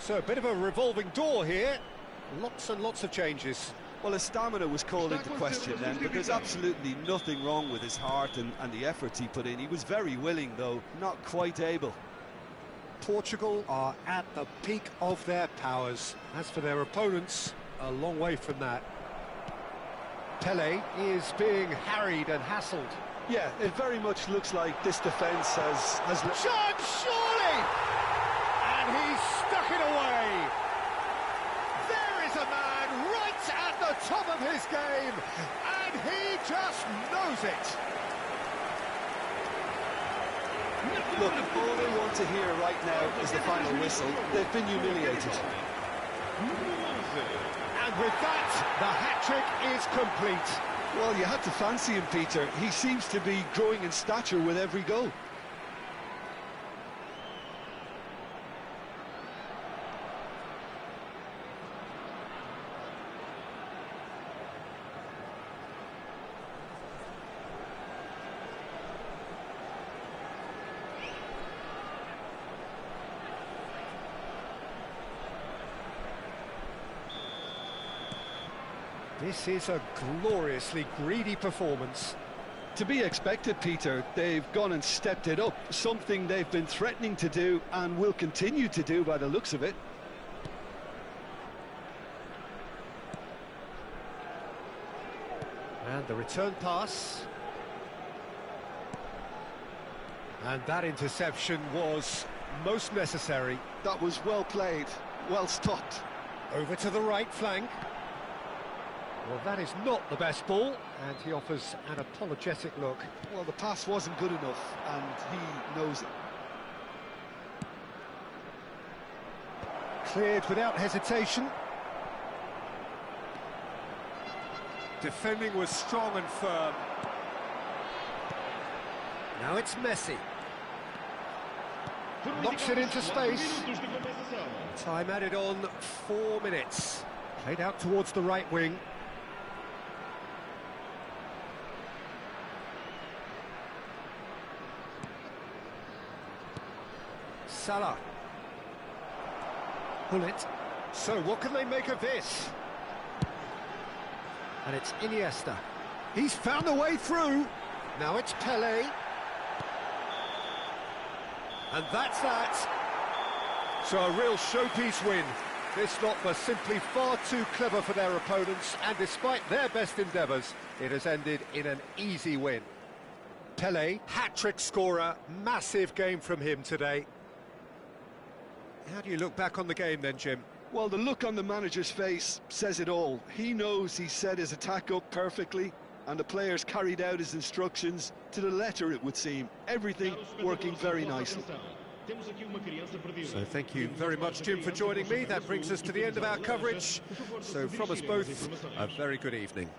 So a bit of a revolving door here. Lots and lots of changes. Well, his stamina was called into question then, but there's absolutely nothing wrong with his heart and the efforts he put in. He was very willing, though, not quite able. Portugal are at the peak of their powers. As for their opponents, a long way from that. Pele is being harried and hassled. Yeah, it very much looks like this defence has... Shot, surely! And he's stuck it away. There is a man right at the top of his game, and he just knows it. Look, all they want to hear right now is the final whistle. They've been humiliated. And with that, the hat-trick is complete. Well, you had to fancy him, Peter. He seems to be growing in stature with every goal. This is a gloriously greedy performance. To be expected, Peter. They've gone and stepped it up, something they've been threatening to do and will continue to do by the looks of it. And the return pass. And that interception was most necessary. That was well played, well stopped. Over to the right flank. Well, that is not the best ball, and he offers an apologetic look. Well, the pass wasn't good enough, and he knows it. Cleared without hesitation. Defending was strong and firm. Now it's Messi. Knocks it into space. Time added on 4 minutes. Played out towards the right wing. Salah. Pull it. So what can they make of this? And it's Iniesta. He's found a way through. Now it's Pele. And that's that. So a real showpiece win. This lot was simply far too clever for their opponents, and despite their best endeavours, it has ended in an easy win. Pele, hat-trick scorer, massive game from him today. How do you look back on the game then, Jim? Well, the look on the manager's face says it all. He knows he set his attack up perfectly, and the players carried out his instructions to the letter, it would seem. Everything working very nicely. So thank you very much, Jim, for joining me. That brings us to the end of our coverage. So from us both, a very good evening.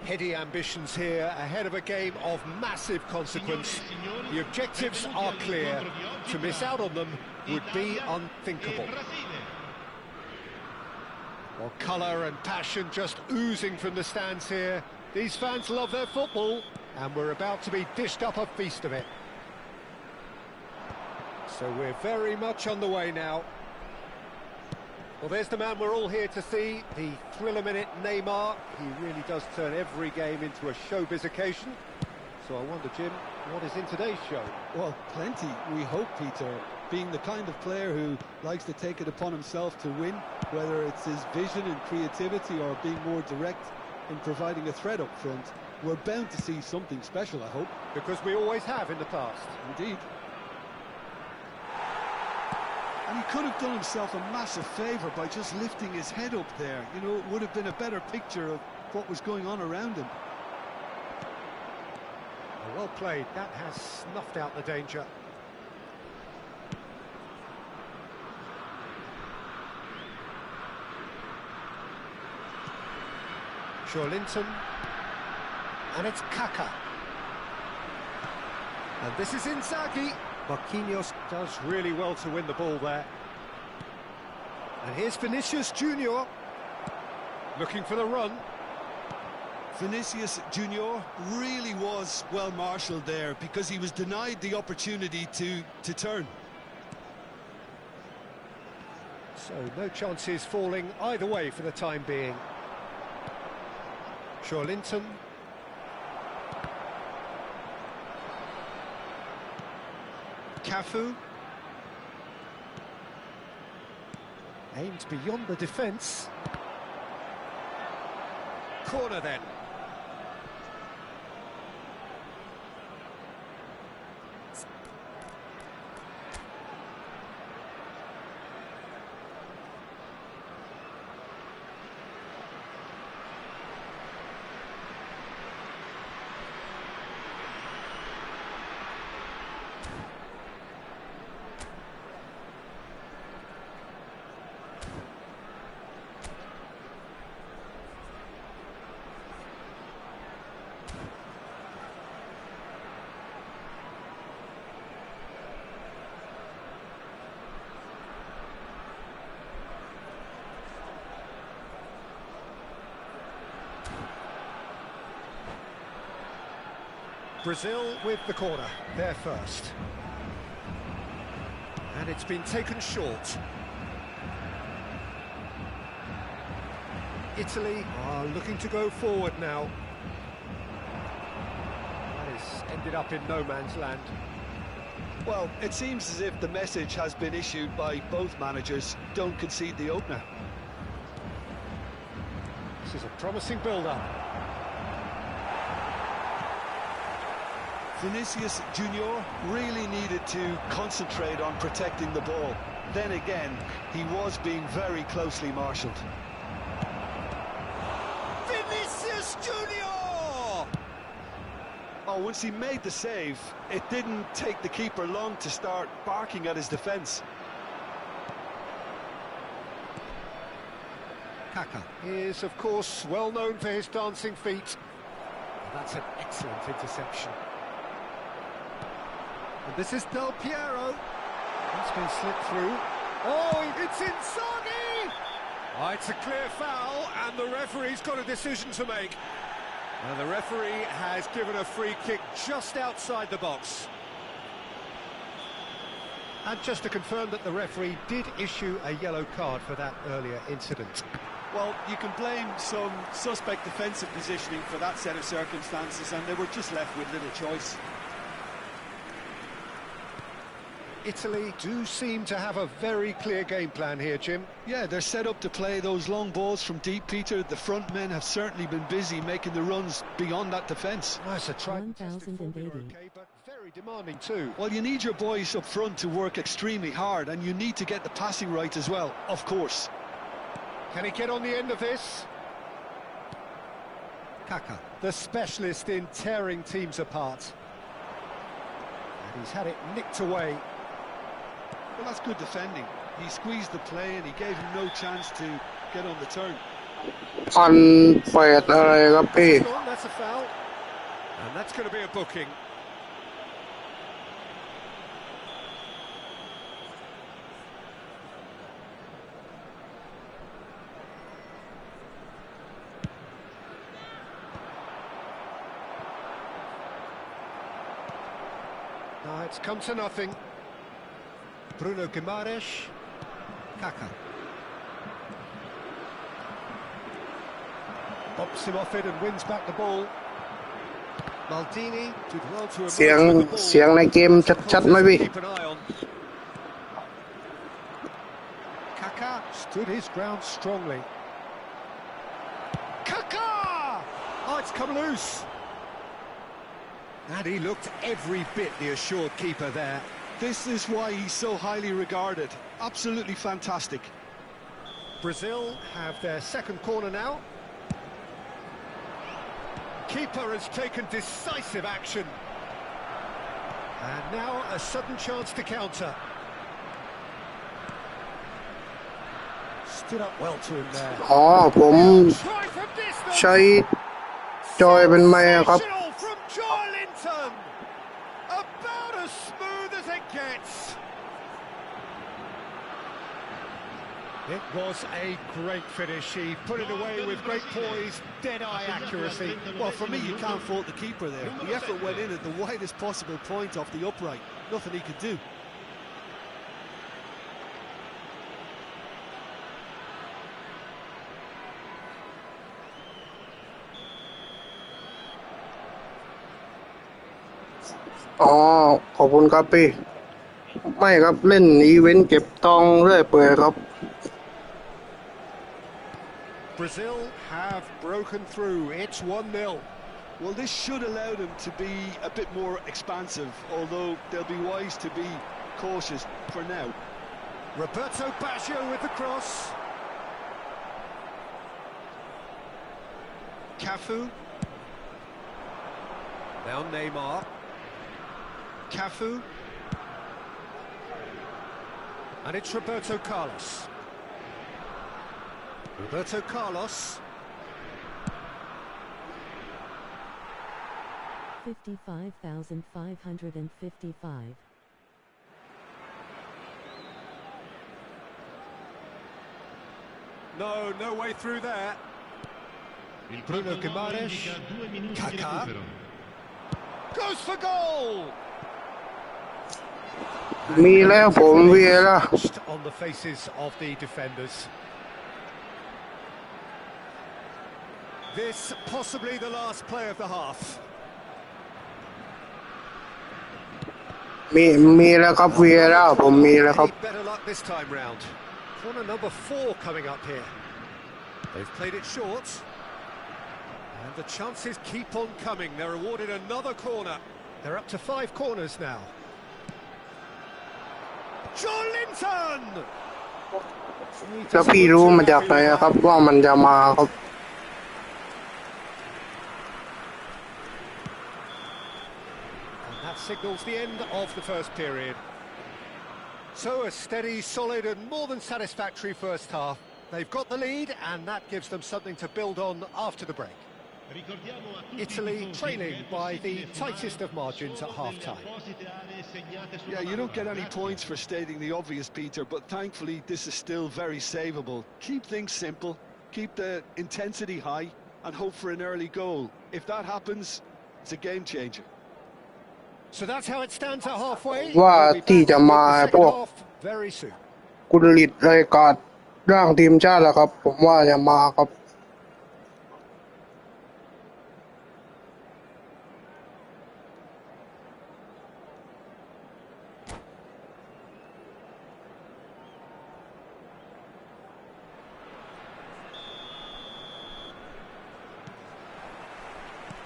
Heady ambitions here, ahead of a game of massive consequence. The objectives are clear. To miss out on them would be unthinkable. Well, colour and passion just oozing from the stands here. These fans love their football, and we're about to be dished up a feast of it. So we're very much on the way now. Well, there's the man we're all here to see, the thriller-minute Neymar. He really does turn every game into a showbiz occasion. So I wonder, Jim, what is in today's show? Well, plenty, we hope, Peter. Being the kind of player who likes to take it upon himself to win, whether it's his vision and creativity or being more direct in providing a threat up front, we're bound to see something special, I hope. Because we always have in the past. Indeed. And he could have done himself a massive favour by just lifting his head up there. You know, it would have been a better picture of what was going on around him. Well played. That has snuffed out the danger. Linton, and it's Kaka. And this is Inzaghi. Marquinhos does really well to win the ball there. And here's Vinicius Junior, looking for the run. Vinicius Junior really was well marshalled there because he was denied the opportunity to turn. So no chances falling either way for the time being. Linton. Cafu. Aimed beyond the defence. Corner then. Brazil with the corner, there first. And it's been taken short. Italy are looking to go forward now. That has ended up in no man's land. Well, it seems as if the message has been issued by both managers: don't concede the opener. This is a promising build-up. Vinicius Junior really needed to concentrate on protecting the ball. Then again, he was being very closely marshalled. Vinicius Junior! Oh, once he made the save, it didn't take the keeper long to start barking at his defence. Kaka is, of course, well known for his dancing feet. That's an excellent interception. And this is Del Piero. He's been slipped through. Oh, it's Inzaghi! Oh, it's a clear foul, and the referee's got a decision to make. And the referee has given a free kick just outside the box. And just to confirm that the referee did issue a yellow card for that earlier incident. Well, you can blame some suspect defensive positioning for that set of circumstances, and they were just left with little choice. Italy do seem to have a very clear game plan here, Jim. Yeah, they're set up to play those long balls from deep, Peter. The front men have certainly been busy making the runs beyond that defence. Nice, a try. 1080. Okay, but very demanding too. Well, you need your boys up front to work extremely hard, and you need to get the passing right as well, of course. Can he get on the end of this? Kaka, the specialist in tearing teams apart. And he's had it nicked away. Well, that's good defending. He squeezed the play and he gave him no chance to get on the turn. 1,800อะไรครับพี่ That's a foul. And that's going to be a booking. It's come to nothing. Bruno Guimaraes. Kaka. Bumps him off it and wins back the ball. Maldini did well to emerge with the ball. เสียงในเกมชัดๆไหมพี่ Keep an eye on. Kaka stood his ground strongly. Kaka! Oh, it's come loose. And he looked every bit the assured keeper there. This is why he's so highly regarded. Absolutely fantastic. Brazil have their second corner now. Keeper has taken decisive action. And now a sudden chance to counter. Stood up well to him there. อ๋อผม Try from distance. ใช้จอยเป็นไมค์ครับ Sensational from Joelinton. About as smooth as it gets. It was a great finish. He put it away with great poise, dead-eye accuracy. Well, for me, you can't fault the keeper there. The effort went in at the widest possible point off the upright. Nothing he could do.อ๋อขอบคุณครับพี่ไม่ครับเล่นอีเวนต์เก็บตองเรื่อยเปื่อยครับ Brazil have broken through. It's 1-0. Well, this should allow them to be a bit more expansive, although they'll be wise to be cautious for now. Roberto Baggio with the cross. Cafu. Now Neymar. Cafu. And it's Roberto Carlos. Roberto Carlos. 55,555. No way through there. Bruno Guimaraes. Kaka. Goes for goal. มีแล้วผมเวียละ On the faces of the defenders. This possibly the last play of the half. มีแล้วครับเวียละผมมีแล้วครับ Better luck this time round. Corner number 4 coming up here. They've played it short. And the chances keep on coming. They're awarded another corner. They're up to 5 corners now. Joelinton! แล้วพี่รู้มาจากไหนครับว่ามันจะมาครับ And that signals the end of the first period. So a steady, solid and more than satisfactory first half. They've got the lead and that gives them something to build on after the break. Italy trailing by the tightest of margins at half-time. Yeah, you don't get any points for stating the obvious, Peter, but thankfully this is still very savable. Keep things simple, keep the intensity high, and hope for an early goal. If that happens, it's a game changer. So that's how it stands at halfway. ว่าที่จะมาพวก Very soon. กุลลิตรายการร่างทีมชาติแล้วครับผมว่าจะมาครับ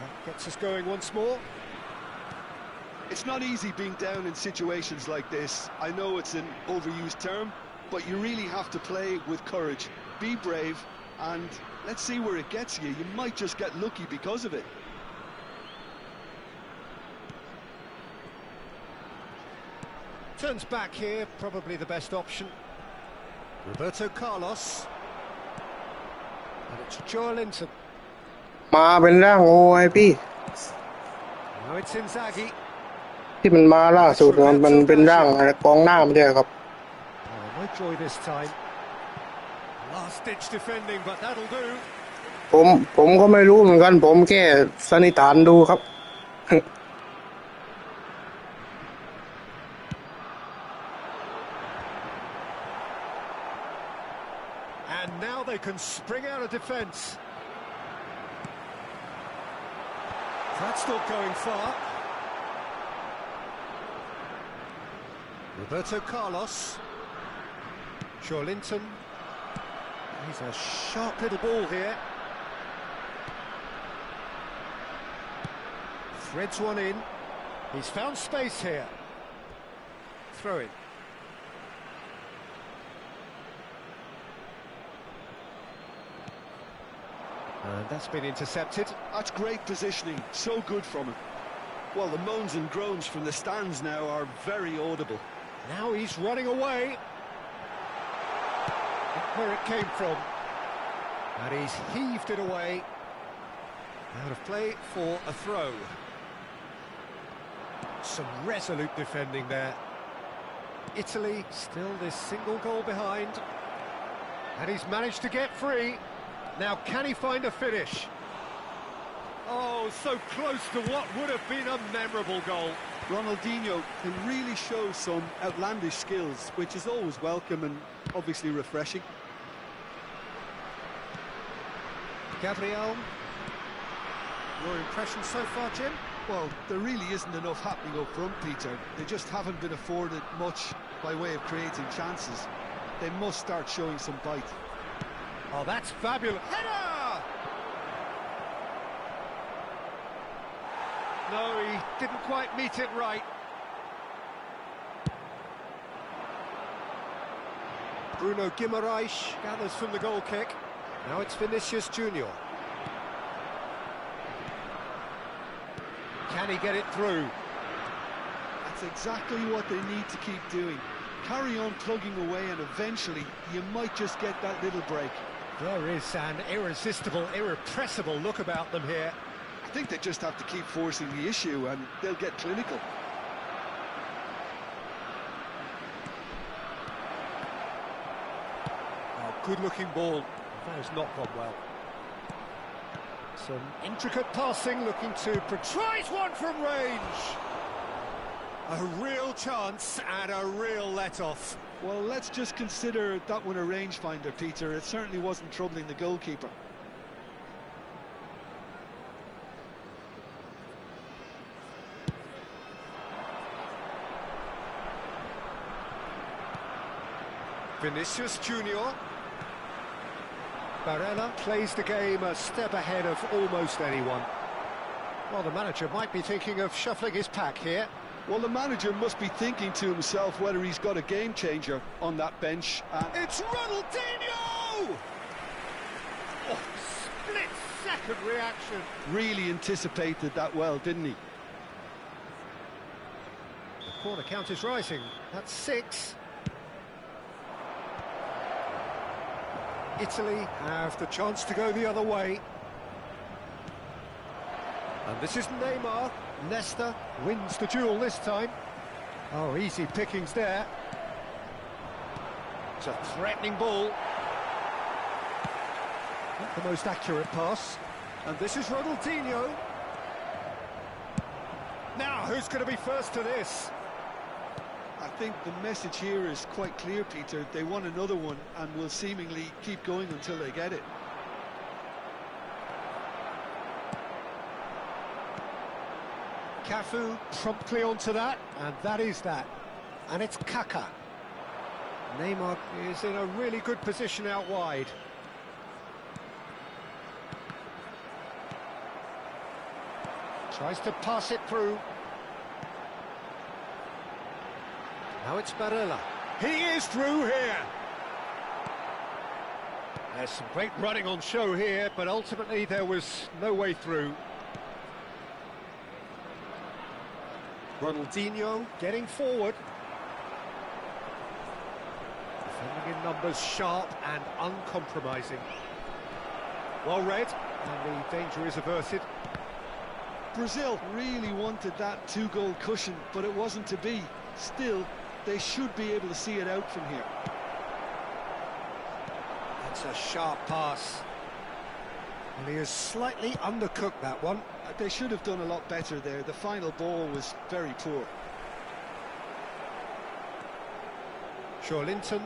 That gets us going once more. It's not easy being down in situations like this. I know it's an overused term, but you really have to play with courage. Be brave, and let's see where it gets you. You might just get lucky because of it. Turns back here, probably the best option. Roberto Carlos. And it's Joelinton. มาเป็นร่างโอ้ยพี่ Now it's Inzaghi. ที่มันมาล่าสุดมันเป็นร่างกองหน้าไม่ใช่ครับ Oh, no joy this time. Last-ditch defending, but that'll do. ผมก็ไม่รู้เหมือนกันผมแค่สันนิษฐานดูครับ And now they can spring out of defence. That's not going far. Roberto Carlos. Joelinton. He's a sharp little ball here. Threads one in. He's found space here. Throw in. And that's been intercepted. That's great positioning, so good from him. Well, the moans and groans from the stands now are very audible. Now he's running away. Look where it came from. And he's heaved it away. Out of play for a throw. Some resolute defending there. Italy still this single goal behind. And he's managed to get free. Now, can he find a finish? Oh, so close to what would have been a memorable goal. Ronaldinho can really show some outlandish skills, which is always welcome and obviously refreshing. Gabriel, your impression so far, Jim? Well, there really isn't enough happening up front, Peter. They just haven't been afforded much by way of creating chances. They must start showing some bite. Oh, that's fabulous. Header! No, he didn't quite meet it right. Bruno Guimaraes gathers from the goal kick. Now it's Vinicius Junior. Can he get it through? That's exactly what they need to keep doing. Carry on plugging away and eventually you might just get that little break. There is an irresistible, irrepressible look about them here. I think they just have to keep forcing the issue and they'll get clinical. Oh, good-looking ball. That has not gone well. Some intricate passing, looking to tries one from range. A real chance and a real let-off. Well, let's just consider that one a rangefinder, Peter. It certainly wasn't troubling the goalkeeper. Vinicius Junior. Barella plays the game a step ahead of almost anyone. Well, the manager might be thinking of shuffling his pack here. Well, the manager must be thinking to himself whether he's got a game changer on that bench. It's Ronaldinho! Oh, split-second reaction. Really anticipated that well, didn't he? The corner count is rising. That's 6. Italy have the chance to go the other way. And this is Neymar. Leicester wins the duel this time. Oh, easy pickings there. It's a threatening ball. Not the most accurate pass. And this is Ronaldinho. Now, who's going to be first to this? I think the message here is quite clear, Peter. They want another one and will seemingly keep going until they get it. Cafu promptly onto that, and that is that. And it's Kaka. Neymar is in a really good position out wide. Tries to pass it through. Now it's Barella. He is through here. There's some great running on show here, but ultimately there was no way through. Ronaldinho getting forward. Defending in numbers, sharp and uncompromising. Well read, and the danger is averted. Brazil really wanted that 2-goal cushion, but it wasn't to be. Still, they should be able to see it out from here. That's a sharp pass. And he has slightly undercooked that one. They should have done a lot better there. The final ball was very poor. Linton.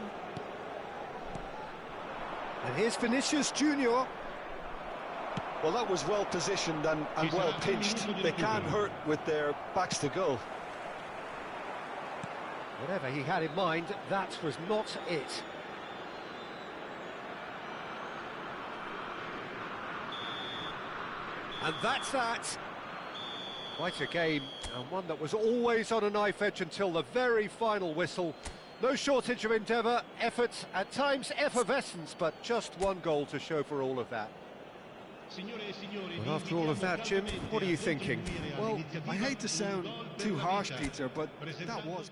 And here's Vinicius Junior. Well, that was well positioned and well pitched. They can't hurt with their backs to goal. Whatever he had in mind, that was not it. And that's that. Quite a game, and one that was always on a knife edge until the very final whistle. No shortage of endeavour, effort, at times effervescence, but just one goal to show for all of that. Well, after all of that, Jim, what are you thinking? Well, I hate to sound too harsh, Peter, but that was...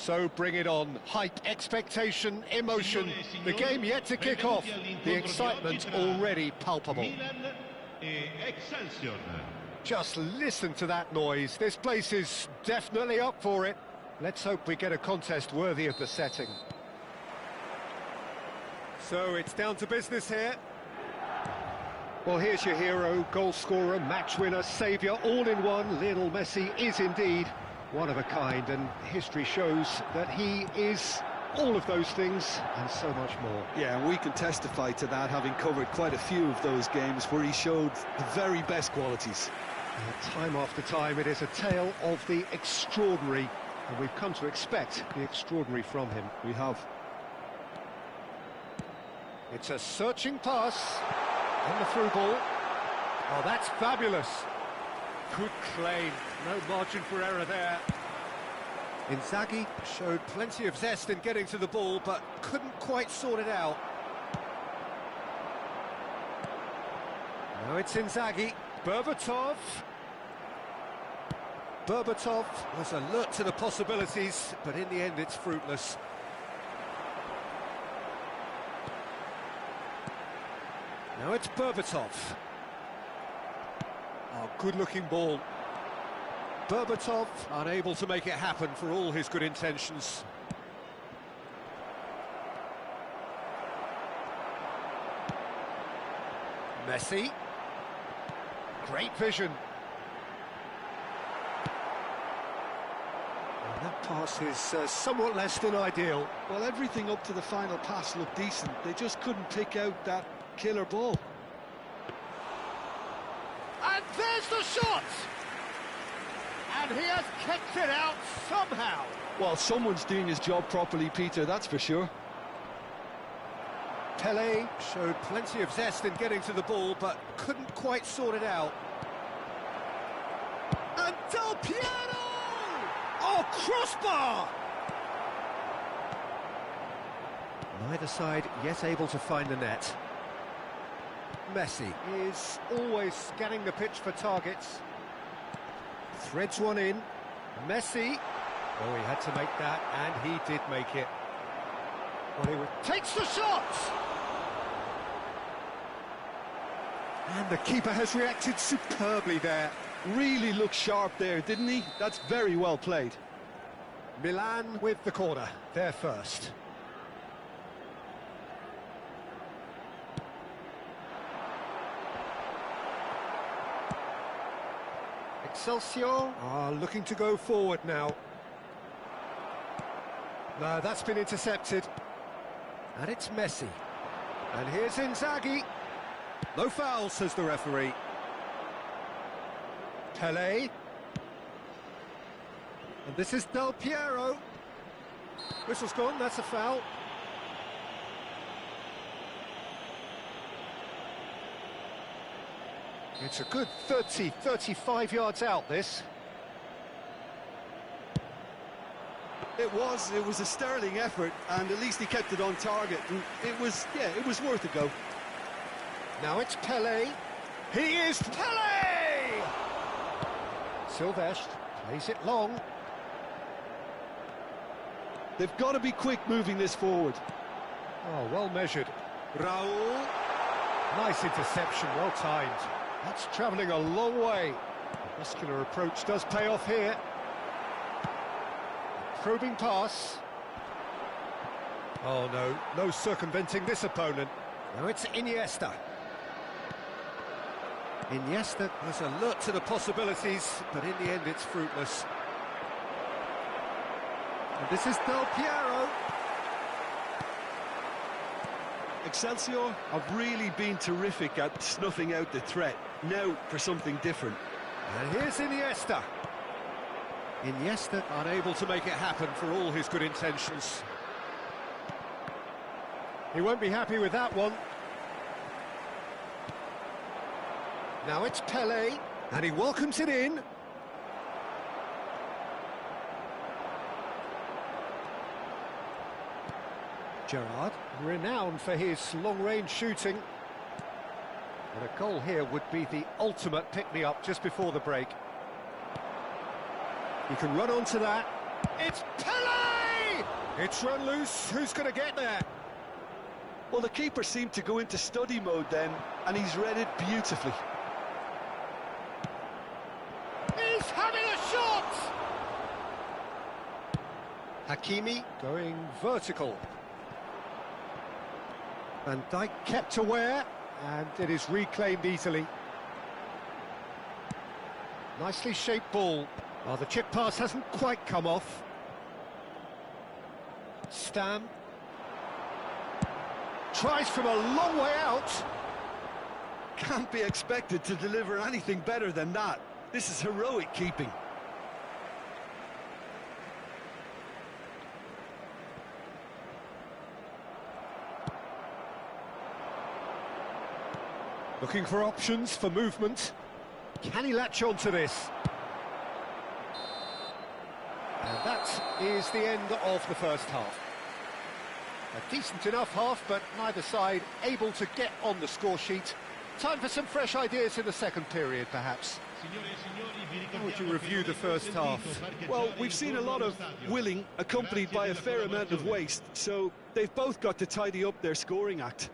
So bring it on. Hype, expectation, emotion. The game yet to kick off. The excitement already palpable. Just listen to that noise. This place is definitely up for it. Let's hope we get a contest worthy of the setting. So it's down to business here. Well, here's your hero, goal scorer, match winner, saviour, all in one. Lionel Messi is indeed one of a kind, and history shows that he is all of those things and so much more. Yeah, and we can testify to that, having covered quite a few of those games where he showed the very best qualities. Time after time, it is a tale of the extraordinary, and we've come to expect the extraordinary from him. We have. It's a searching pass, and the through ball. Oh, that's fabulous. Good claim, no margin for error there. Inzaghi showed plenty of zest in getting to the ball, but couldn't quite sort it out. Now it's Inzaghi. Berbatov was alert to the possibilities, but in the end it's fruitless. Now it's Berbatov. Oh, good-looking ball. Berbatov unable to make it happen for all his good intentions. Messi. Great vision. And that pass is somewhat less than ideal. Well, everything up to the final pass looked decent. They just couldn't pick out that killer ball. And there's the shot! And he has kicked it out somehow. Well, someone's doing his job properly, Peter, that's for sure. Pelé showed plenty of zest in getting to the ball, but couldn't quite sort it out. And Del Piero! Oh, crossbar! Neither side yet able to find the net. Messi is always scanning the pitch for targets. Threads one in. Messi. Oh, he had to make that, and he did make it. Well, takes the shot! And the keeper has reacted superbly there. Really looked sharp there, didn't he? That's very well played. Milan with the corner, they're first. Excelsior are looking to go forward now. No, that's been intercepted. And it's Messi. And here's Inzaghi. No foul, says the referee. Pelé. And this is Del Piero. Whistle's gone, that's a foul. It's a good 30, 35 yards out, this. It was a sterling effort, and at least he kept it on target. And it was worth a go. Now it's Pelé. He is Pelé! Silvestre plays it long. They've got to be quick moving this forward. Oh, well measured. Raul. Nice interception, well timed. That's travelling a long way. The muscular approach does pay off here. Probing pass. Oh no, no circumventing this opponent. Now it's Iniesta. Iniesta was alert to the possibilities, but in the end it's fruitless. And this is Del Piero. Excelsior have really been terrific at snuffing out the threat. Now for something different. And here's Iniesta. Iniesta unable to make it happen for all his good intentions. He won't be happy with that one. Now it's Pelé, and he welcomes it in. Gerrard, renowned for his long-range shooting. And a goal here would be the ultimate pick-me-up just before the break. You can run onto that. It's Pelé! It's run loose. Who's going to get there? Well, the keeper seemed to go into study mode then, and he's read it beautifully. He's having a shot! Hakimi going vertical. Van Dijk kept aware, and it is reclaimed easily. Nicely shaped ball. Well, the chip pass hasn't quite come off. Stam tries from a long way out. Can't be expected to deliver anything better than that. This is heroic keeping. Looking for options for movement. Can he latch on to this? And that is the end of the first half. A decent enough half, but neither side able to get on the score sheet. Time for some fresh ideas in the second period, perhaps. How would you review the first half? Well, we've seen a lot of willing accompanied by a fair amount of waste, so they've both got to tidy up their scoring act.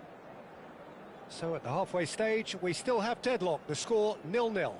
So at the halfway stage, we still have deadlock, the score 0-0.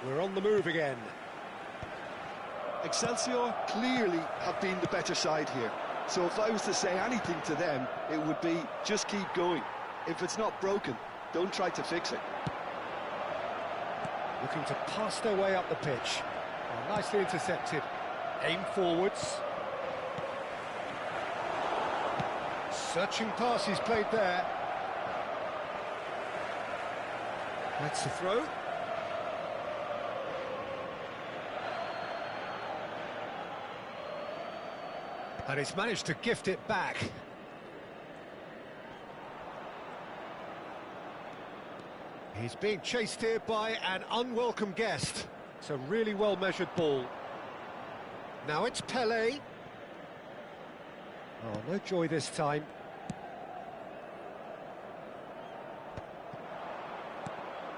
We're on the move again. Excelsior clearly have been the better side here. So if I was to say anything to them, it would be just keep going. If it's not broken, don't try to fix it. Looking to pass their way up the pitch. Oh, nicely intercepted. Aim forwards. Searching pass he's played there. That's the throw. And he's managed to gift it back. He's being chased here by an unwelcome guest. It's a really well-measured ball. Now it's Pelé. Oh, no joy this time.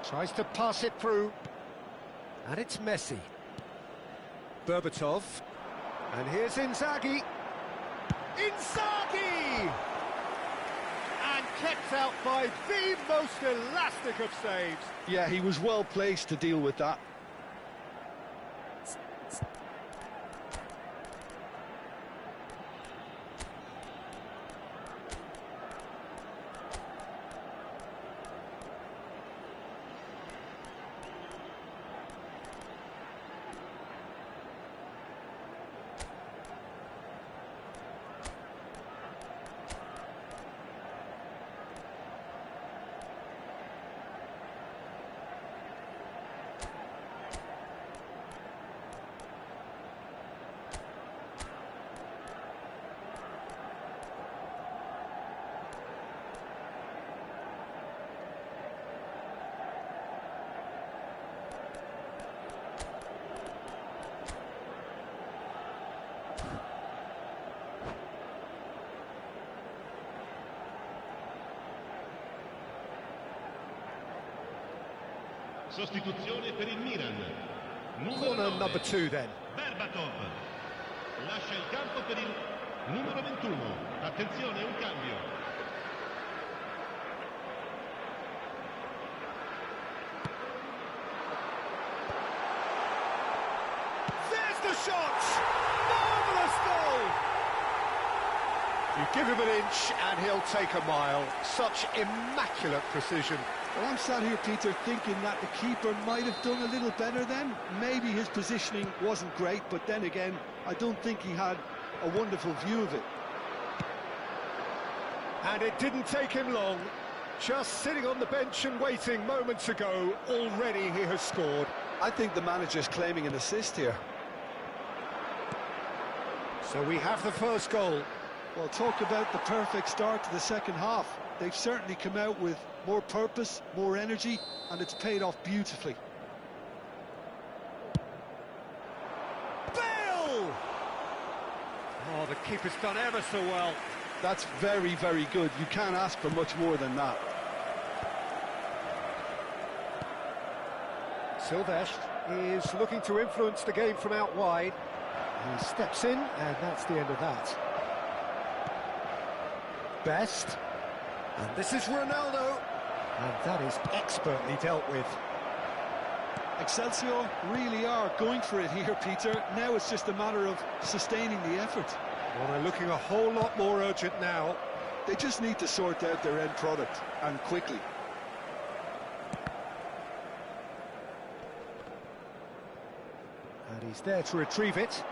Tries to pass it through. And it's Messi. Berbatov. And here's Inzaghi. Inzaghi! And kept out by the most elastic of saves. Yeah, he was well placed to deal with that. Sostituzione per il Milan. Corner number 2 then. Berbatov. Lascia il campo per il numero 21. Attenzione, un cambio. There's the shot! Marvellous goal! You give him an inch and he'll take a mile. Such immaculate precision. Well, I'm sat here, Peter, thinking that the keeper might have done a little better then. Maybe his positioning wasn't great, but then again, I don't think he had a wonderful view of it. And it didn't take him long. Just sitting on the bench and waiting moments ago, already he has scored. I think the manager's claiming an assist here. So we have the first goal. Well, talk about the perfect start to the second half. They've certainly come out with more purpose, more energy, and it's paid off beautifully. Bale! Oh, the keeper's done ever so well. That's very, very good. You can't ask for much more than that. Silvestre is looking to influence the game from out wide. He steps in, and that's the end of that. Best. And this is Ronaldo. And that is expertly dealt with. Excelsior really are going for it here, Peter. Now it's just a matter of sustaining the effort. Well, they're looking a whole lot more urgent now. They just need to sort out their end product, and quickly. And he's there to retrieve it.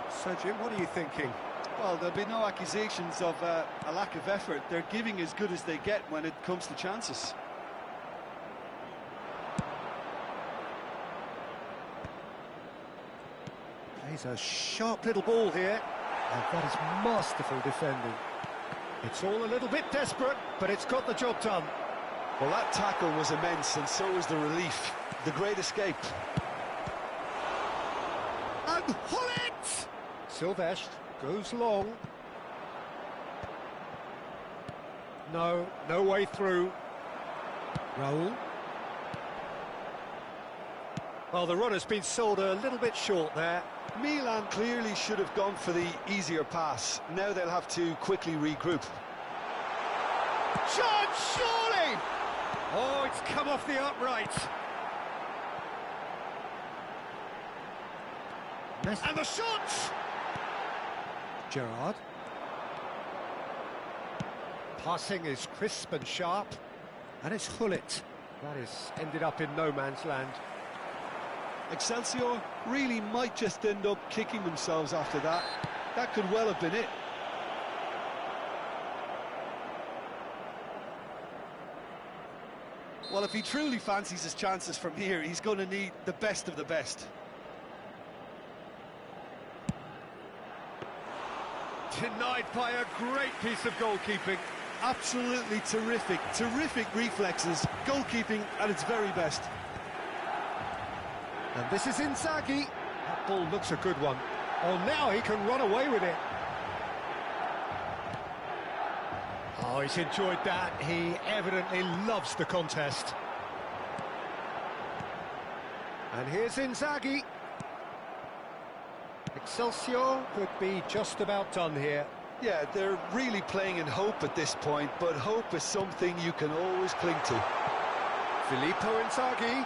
So, Jim, what are you thinking? Well, there'll be no accusations of a lack of effort. They're giving as good as they get when it comes to chances. Plays a sharp little ball here, and that is masterful defending. It's all a little bit desperate, but it's got the job done. Well, that tackle was immense, and so was the relief. The great escape. And Hullet! Silvestre goes long. No way through. Raul. Well, the runner's been sold a little bit short there. Milan clearly should have gone for the easier pass. Now they'll have to quickly regroup. Chance, surely! Oh, it's come off the upright. And the shot! Gerrard. Passing is crisp and sharp. And it's Hullet. That is ended up in no man's land. Excelsior really might just end up kicking themselves after that. That could well have been it. Well, if he truly fancies his chances from here, he's going to need the best of the best. Denied by a great piece of goalkeeping. Absolutely terrific, terrific reflexes. Goalkeeping at its very best. And this is Inzaghi. That ball looks a good one. Oh, now he can run away with it. Oh, he's enjoyed that. He evidently loves the contest. And here's Inzaghi. Excelsior could be just about done here. Yeah, they're really playing in hope at this point, but hope is something you can always cling to. Filippo Inzaghi.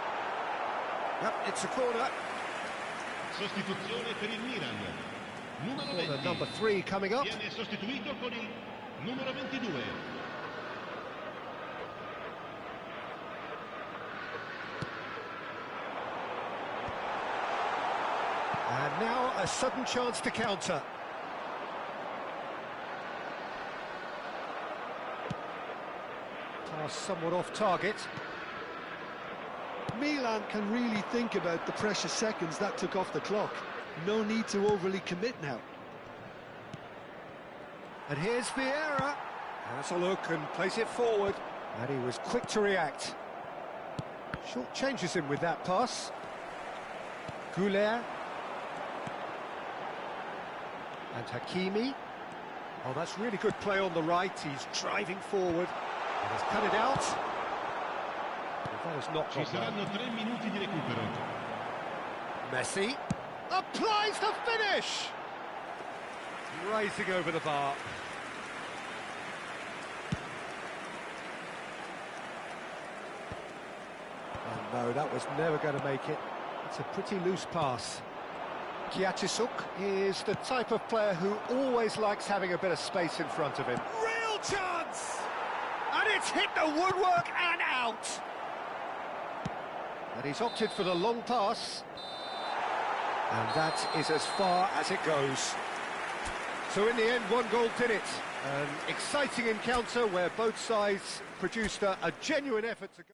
Yep, it's a corner. Sostituzione per il Milan. Numero 20. Number 3 coming up. Viene sostituito con il numero 22. And now a sudden chance to counter. Pass somewhat off target. Milan can really think about the precious seconds that took off the clock. No need to overly commit now. And here's Vieira. Has a look and plays it forward. And he was quick to react. Short changes him with that pass. Goulet. And Hakimi. Oh, that's really good play on the right. He's driving forward. And he's cut it out. That is not Ci saranno 3 minuti di recupero. Messi applies the finish! Rising over the bar. Oh no, that was never going to make it. It's a pretty loose pass. Kiachisuk is the type of player who always likes having a bit of space in front of him. Real chance! And it's hit the woodwork and out! And he's opted for the long pass. And that is as far as it goes. So in the end, 1 goal did it. An exciting encounter where both sides produced a genuine effort to go.